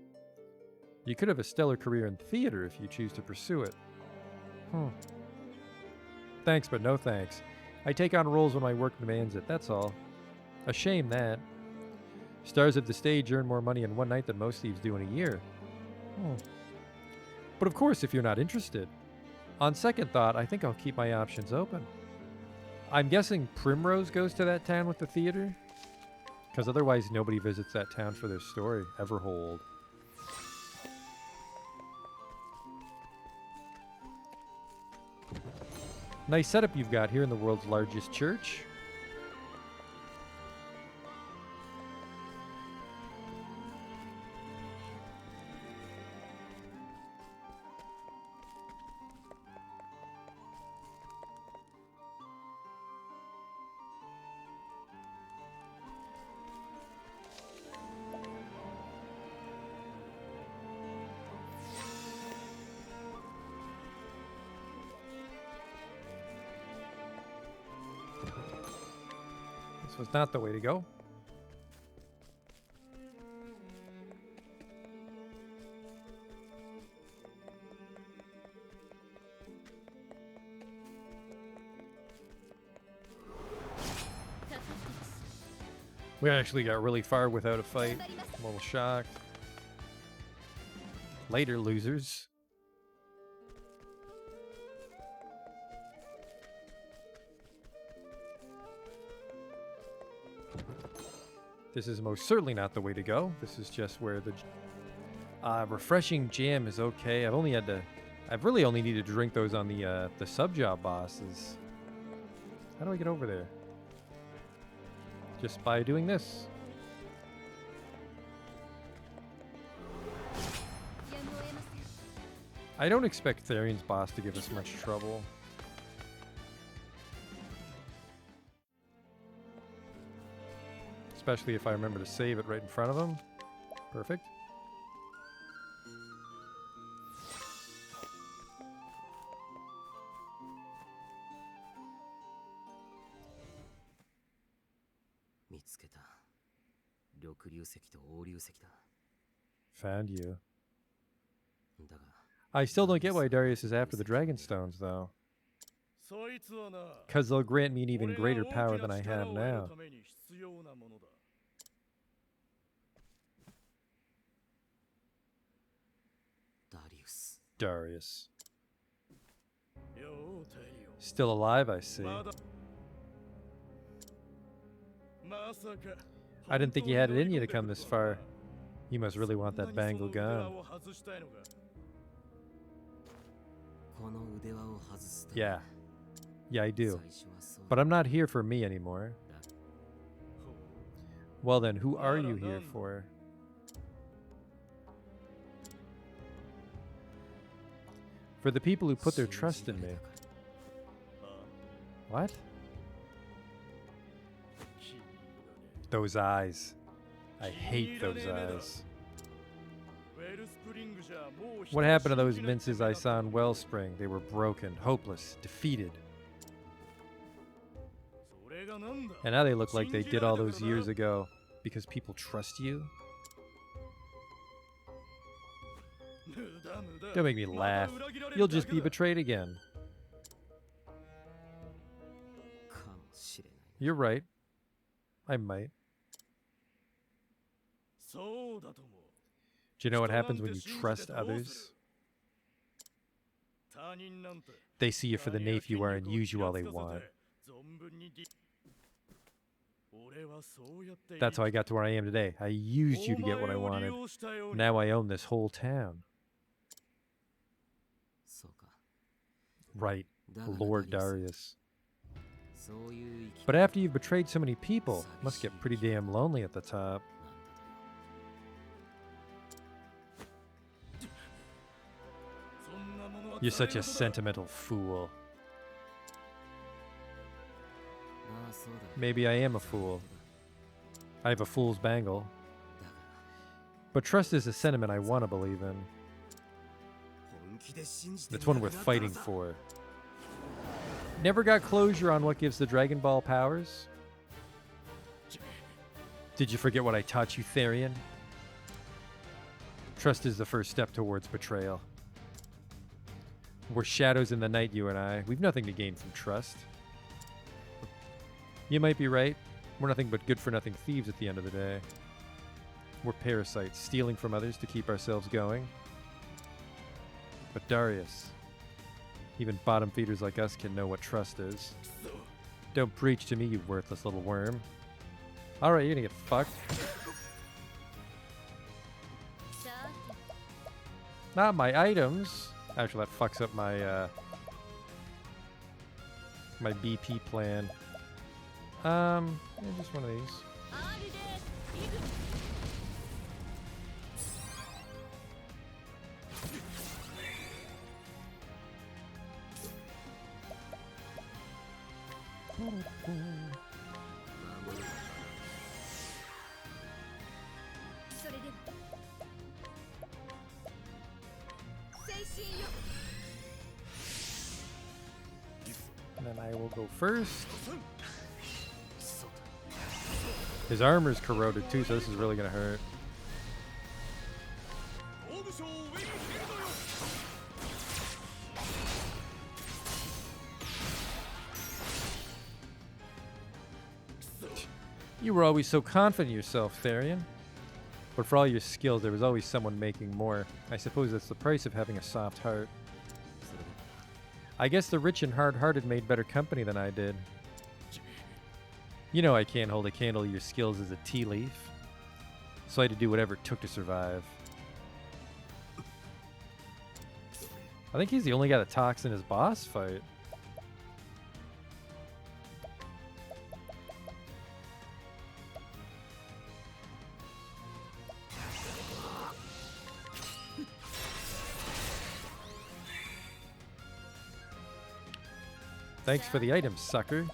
You could have a stellar career in theater if you choose to pursue it. Thanks, but no thanks. I take on roles when my work demands it, that's all. A shame, that. Stars of the stage earn more money in one night than most thieves do in a year. But of course, if you're not interested. On second thought, I think I'll keep my options open. I'm guessing Primrose goes to that town with the theater? Because otherwise nobody visits that town for their story. Everhold. Nice setup you've got here in the world's largest church. This was not the way to go. We actually got really far without a fight. I'm a little shocked. Later, losers. This is most certainly not the way to go. This is just where the refreshing jam is okay. I've really only needed to drink those on the sub-job bosses. How do I get over there? Just by doing this. I don't expect Therion's boss to give us much trouble. Especially if I remember to save it right in front of him. Perfect. Found you. I still don't get why Darius is after the Dragon Stones, though. Because they'll grant me an even greater power than I have now. Darius. Still alive, I see. I didn't think you had it in you to come this far. You must really want that bangle gun. Yeah. Yeah, I do. But I'm not here for me anymore. Well then, who are you here for? For the people who put their trust in me. What? Those eyes. I hate those eyes. What happened to those minces I saw in Wellspring? They were broken, hopeless, defeated. And now they look like they did all those years ago because people trust you? Don't make me laugh. You'll just be betrayed again. You're right. I might. Do you know what happens when you trust others? They see you for the naif you are and use you all they want. That's how I got to where I am today. I used you to get what I wanted. Now I own this whole town. Right, Lord Darius. But after you've betrayed so many people, it must get pretty damn lonely at the top. You're such a sentimental fool. Maybe I am a fool. I have a fool's bangle. But trust is a sentiment I want to believe in. It's one worth fighting for. Never got closure on what gives the Dragon Ball powers? Did you forget what I taught you, Therion? Trust is the first step towards betrayal. We're shadows in the night, you and I. We've nothing to gain from trust. You might be right. We're nothing but good-for-nothing thieves at the end of the day. We're parasites, stealing from others to keep ourselves going. But Darius, even bottom feeders like us can know what trust is. Don't preach to me, you worthless little worm. Alright, you're gonna get fucked. Not my items. Actually, that fucks up my my BP plan. Yeah, just one of these. And then I will go first. His armor's corroded too, so this is really gonna hurt.
大武将ウィンフィールドよ
You were always so confident in yourself, Therian. But for all your skills, there was always someone making more. I suppose that's the price of having a soft heart.
それで
I guess the rich and hard-hearted made better company than I did. You know I can't hold a candle to your skills as a tea leaf. So I had to do whatever it took to survive. I think he's the only guy that talks in his boss fight. Thanks for the item, sucker.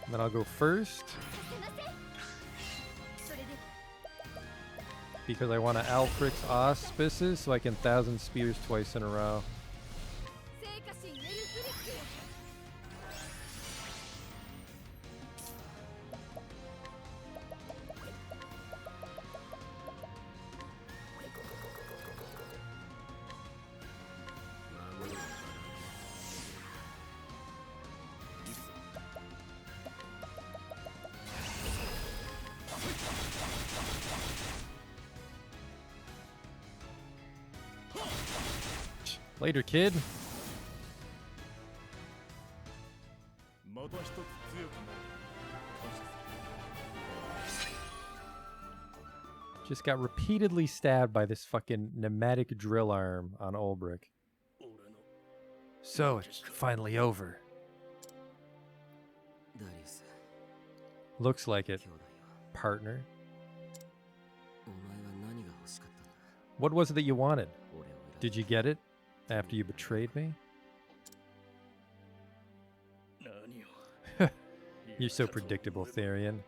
Then I'll go first. Because I want to Alfric's auspices so I can 1,000 spears twice in a row. Later, kid.
また一つ強くなる感謝する
Just got repeatedly stabbed by this fucking pneumatic drill arm on Ulbrich.
俺の
So it's finally over.
ダリウス
Looks like it,
兄弟よ
partner.
お前は何が欲しかったんだ
What was it that you wanted?
俺を
Did you get it after you betrayed me?
何を
You're so predictable, Therian.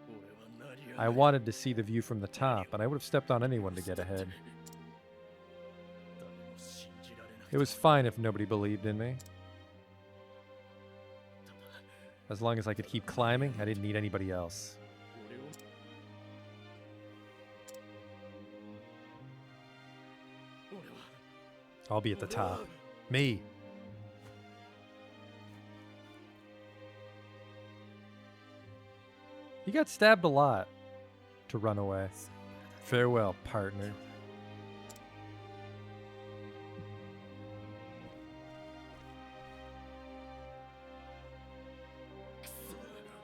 俺は何を
I wanted to see the view from the top, and I would have stepped on anyone to get ahead.
誰も信じられない
It was fine if nobody believed in me. As long as I could keep climbing, I didn't need anybody else.
俺を 俺は
I'll be at the top. Me. You got stabbed a lot to run away. Farewell, partner.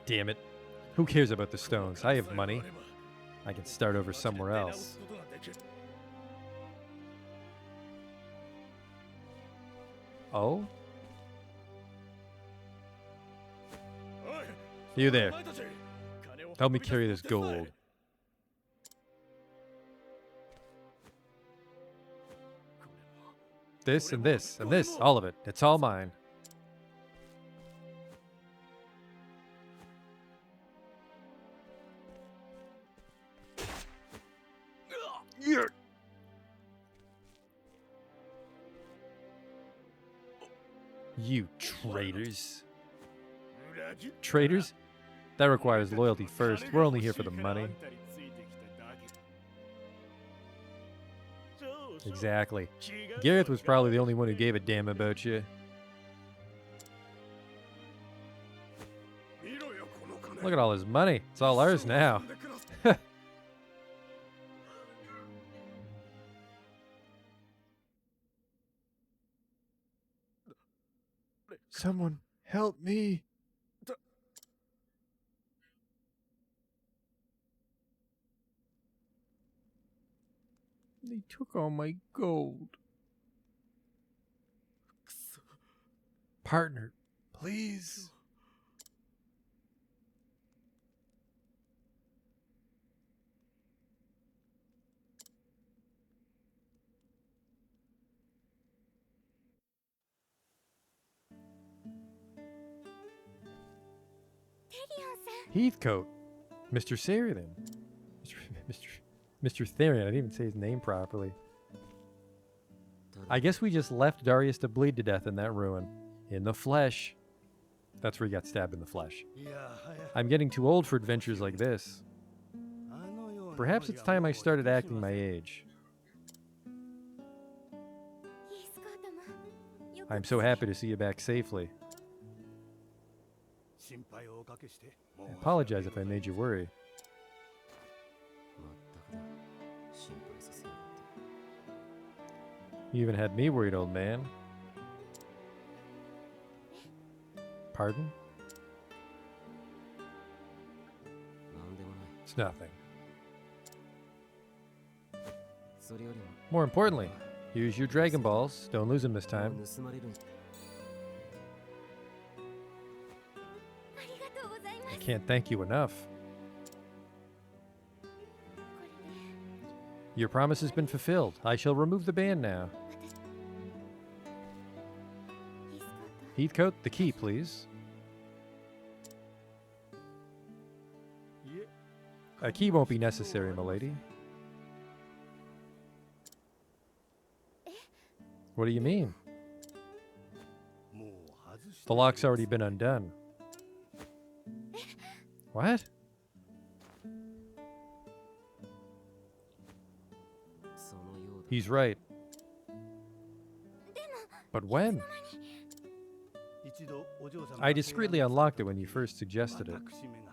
Damn it. Who cares about the stones? I have money. I can start over somewhere else. Oh? You there. Help me carry this gold. This and this and this, all of it. It's all mine. You traitors. Traitors? That requires loyalty first. We're only here for the money. Exactly. Gareth was probably the only one who gave a damn about you. Look at all his money. It's all ours now. Someone help me. They took all my gold. Partner, please. Heathcote. Mr. Sheridan.
Mr. Therian, I didn't even say his name properly.
ただ
I guess we just left Darius to bleed to death in that ruin. In the flesh. That's where he got stabbed in the flesh.
いやはや
I'm getting too old for adventures like this.
あのような
Perhaps it's time I started acting my age.
いいスカートもよく
I'm so happy to see you back safely.
心配をおかけして
I apologize if I made you worry.
まったくだ心配させやがって
You even had me worried, old man. Pardon?
なんでもない
It's nothing.
それよりも
More importantly, use your Dragon Balls. Don't lose them this
も
time.
う盗まれるん
ありがとうございま
I
す
can't thank you enough.
これで
Your promise has been fulfilled. I shall remove the band now.
いいスカート
Heathcote, the key, please.
いえ
A key won't be necessary, milady. What do you mean?
もう外して
The lock's already been undone. What?
そのようだ
He's right. But when?
一度お嬢様
I discreetly unlocked it when you first suggested it.
私めが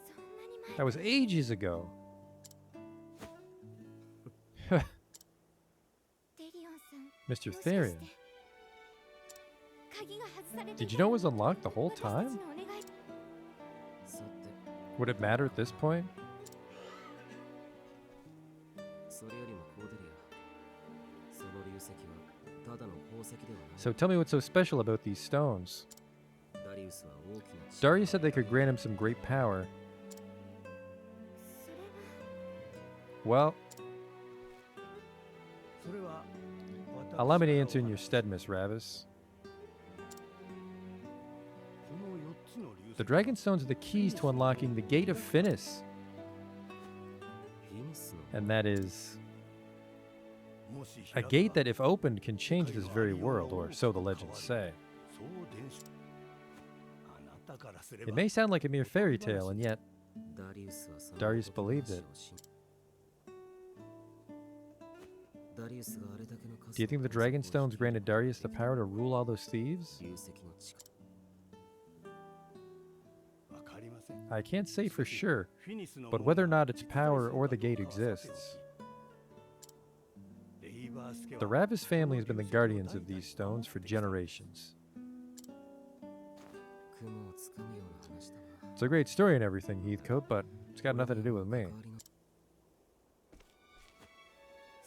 そんなに前
That was ages ago.
デリオンさん
Mr.
もしかして
Therian,
鍵が外されて
did
い
you
た
know it was unlocked the whole
私たち
time?
のお願い
さて
Would it matter at this point?
それよりもコーデリアその流石はただの宝石ではない
So tell me what's so special about these stones.
ダリウスは大きな力
Darius said they could grant him some great power.
それは
Well,
それは
allow me to answer in your stead, Miss Ravis.
この4つの流
The
石
dragon stones are the keys to unlocking the gate of Finis,
フィニスの
and that is
もし
a
開け
gate
ば
that, if opened, can change this very world, or so the legends say.
そう伝しあなたからすれ
It
ば
may sound like a mere fairy tale, and yet
ダリウスはその
Darius
ことの
believed
話
it.
を信じダリウスがあれだけの数
Do you think the dragon stones granted Darius the power to rule all those thieves?
流石の力
わかりません
I can't say for sure,
フィニスの
but whether or not its power or the gate exists,
レイバース家は
the Ravis family has been the guardians of these stones for generations.
雲をつかむような話だな
It's a great story and everything, Heathcote, but it's got nothing to do with me.
関わりの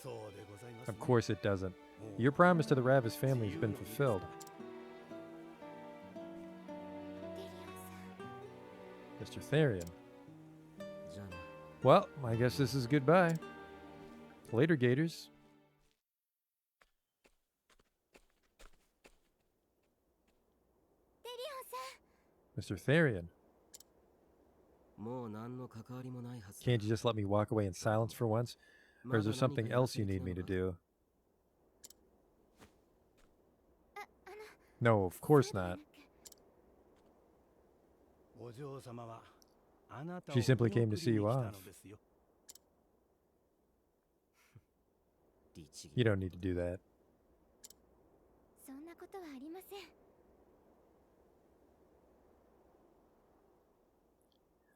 そうでございます
Of
ね
course it doesn't.
もう
Your promise to the Ravis family has been fulfilled.
デリオンさん
Mr. Therian.
じゃあな
Well, I guess this is goodbye. Later, Gators.
デリオンさん
Mr. Therian.
もう何の関わりもないはずだ
Can't you just let me walk away in silence for once? Or is there something else you need me to do?
ああの
No, of course
そうでは
not.
なく
お嬢様はあなたを
She simply
見送り
came to see
に
you
来た
off.
のですよ
律儀
You don't need to do that.
そんなことはありません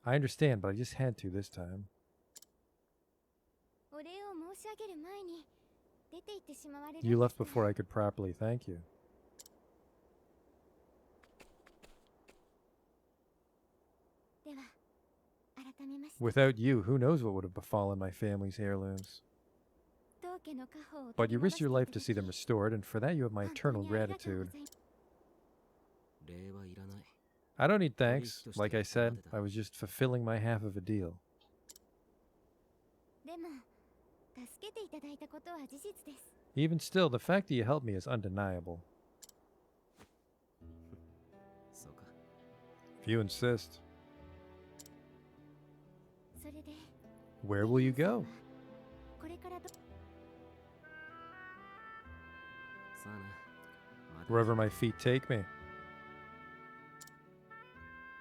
I understand, but I just had to this time.
お礼を申し上げる前に出て行ってしまわれる
You
んで
left
すが
before I could properly thank you.
では改めまして
Without you, who knows what would have befallen my family's heirlooms?
当家の家宝を
But you
取り
risked your
戻
life
す
to see them
ことが
restored, and for that you have my
でき本当
eternal
にありがとう
gratitude.
ございます
礼はいらない
I don't need thanks. Like I said, I was just fulfilling my half of a deal.
でも助けていただいたことは事実です
Even still, the fact that you helped me is undeniable.
そうか
If you insist.
それで
Where will you go?
これからど
さあなまだ
Wherever my feet take me.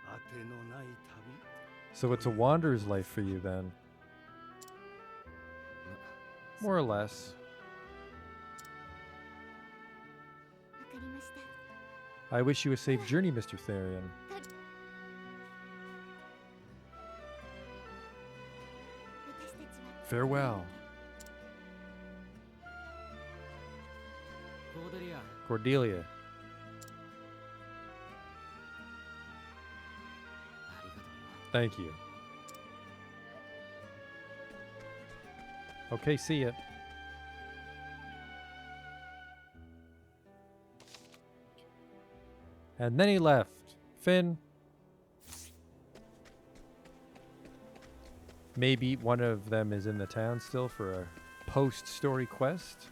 当てのない
So it's a wanderer's life for you then.
ま
More or less.
わかりました
I wish you a safe journey, Mr. Therian.
私たちは
Farewell.
コーデリア
Cordelia.
ありがとうよ
Thank you. Okay, see ya. And then he left. Finn. Maybe one of them is in the town still for a post-story quest.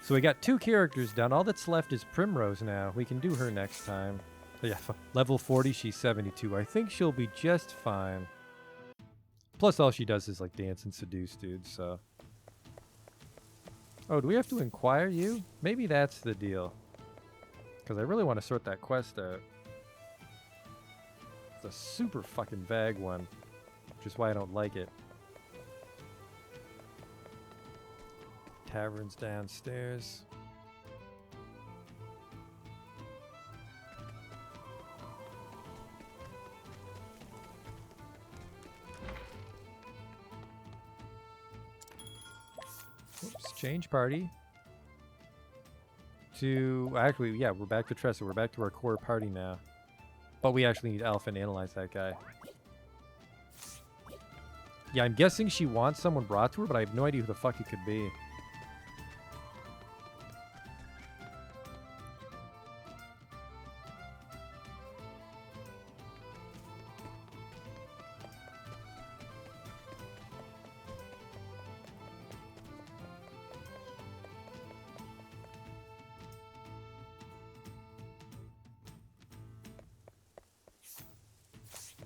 So we got 2 characters done. All that's left is Primrose now. We can do her next time. Yeah, level 40, she's 72. I think she'll be just fine. Plus, all she does is, like, dance and seduce dudes, so... Oh, do we have to inquire you? Maybe that's the deal. Because I really want to sort that quest out. It's a super fucking vague one. Which is why I don't like it. Tavern's downstairs. Oops, change party. To actually, yeah, we're back to Tressa. We're back to our core party now. But we actually need Alpha to analyze that guy. Yeah, I'm guessing she wants someone brought to her, but I have no idea who the fuck it could be.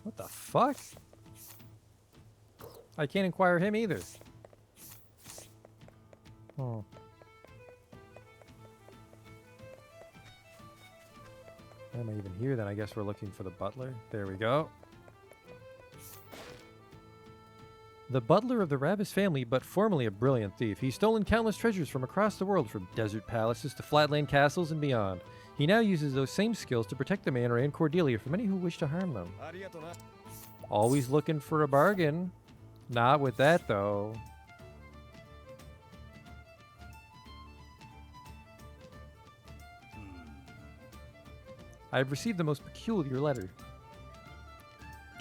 What the fuck? I can't inquire him either. Oh. Why am I even here then? I guess we're looking for the butler. There we go. The butler of the Rabbis family, but formerly a brilliant thief. He's stolen countless treasures from across the world, from desert palaces to flatland castles and beyond. He now uses those same skills to protect the manor and Cordelia from any who wish to harm them.
ありがとうな
Always looking for a bargain. Not with that, though. I've received the most peculiar letter.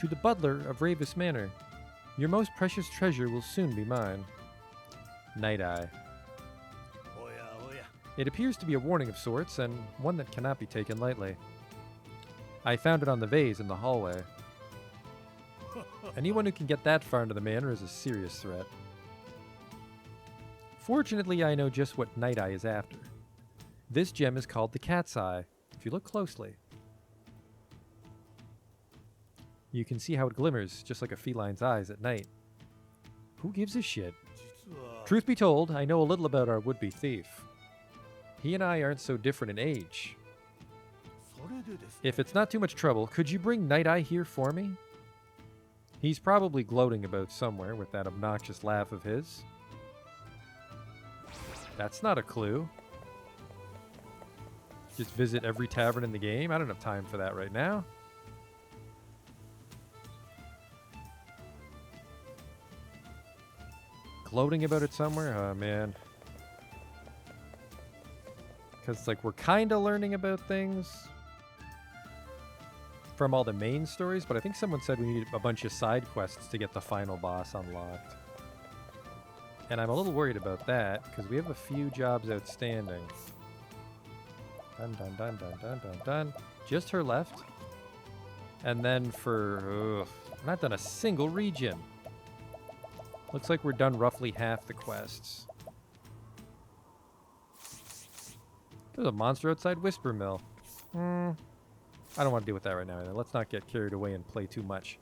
To the butler of Ravis Manor. Your most precious treasure will soon be mine. Night Eye.
おやおや
It appears to be a warning of sorts, and one that cannot be taken lightly. I found it on the vase in the hallway. Anyone who can get that far into the manor is a serious threat. Fortunately, I know just what Night Eye is after. This gem is called the Cat's Eye, if you look closely. You can see how it glimmers, just like a feline's eyes at night. Who gives a shit?
実は
Truth be told, I know a little about our would-be thief. He and I aren't so different in age.
それでですね
If it's not too much trouble, could you bring Night Eye here for me? He's probably gloating about somewhere with that obnoxious laugh of his. That's not a clue. Just visit every tavern in the game? I don't have time for that right now. Gloating about it somewhere? Oh, man. Because, like, we're kind of learning about things from all the main stories, but I think someone said we needed a bunch of side quests to get the final boss unlocked. And I'm a little worried about that, because we have a few jobs outstanding. Dun dun dun dun dun dun dun. Just her left. And then for... Ugh, not done a single region. Looks like we're done roughly half the quests. There's a monster outside Whisper Mill. I don't want to deal with that right now either. Let's not get carried away and play too much.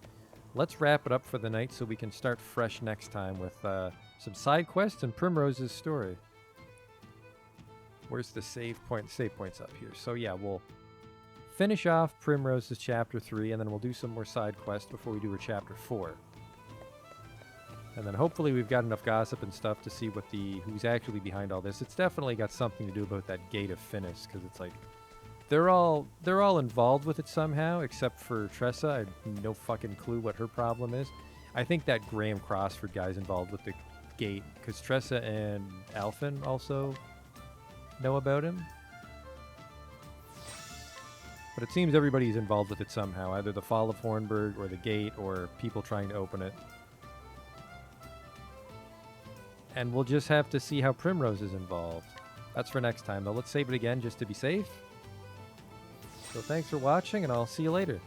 let's wrap it up for the night so we can start fresh next time with some side quests and Primrose's story. Where's the save point? Save point's up here. So yeah, we'll finish off Primrose's chapter 3, and then we'll do some more side quests before we do her chapter 4. And then hopefully we've got enough gossip and stuff to see what who's actually behind all this. It's definitely got something to do about that gate of Finis, because it's like they're all involved with it somehow, except for Tressa. I have no fucking clue what her problem is. I think that Graham Crossford guy's involved with the gate, because Tressa and Alphen also know about him. But it seems everybody's involved with it somehow, either the Fall of Hornburg or the gate or people trying to open it. And we'll just have to see how Primrose is involved. That's for next time, though. Let's save it again just to be safe. So thanks for watching, and I'll see you later.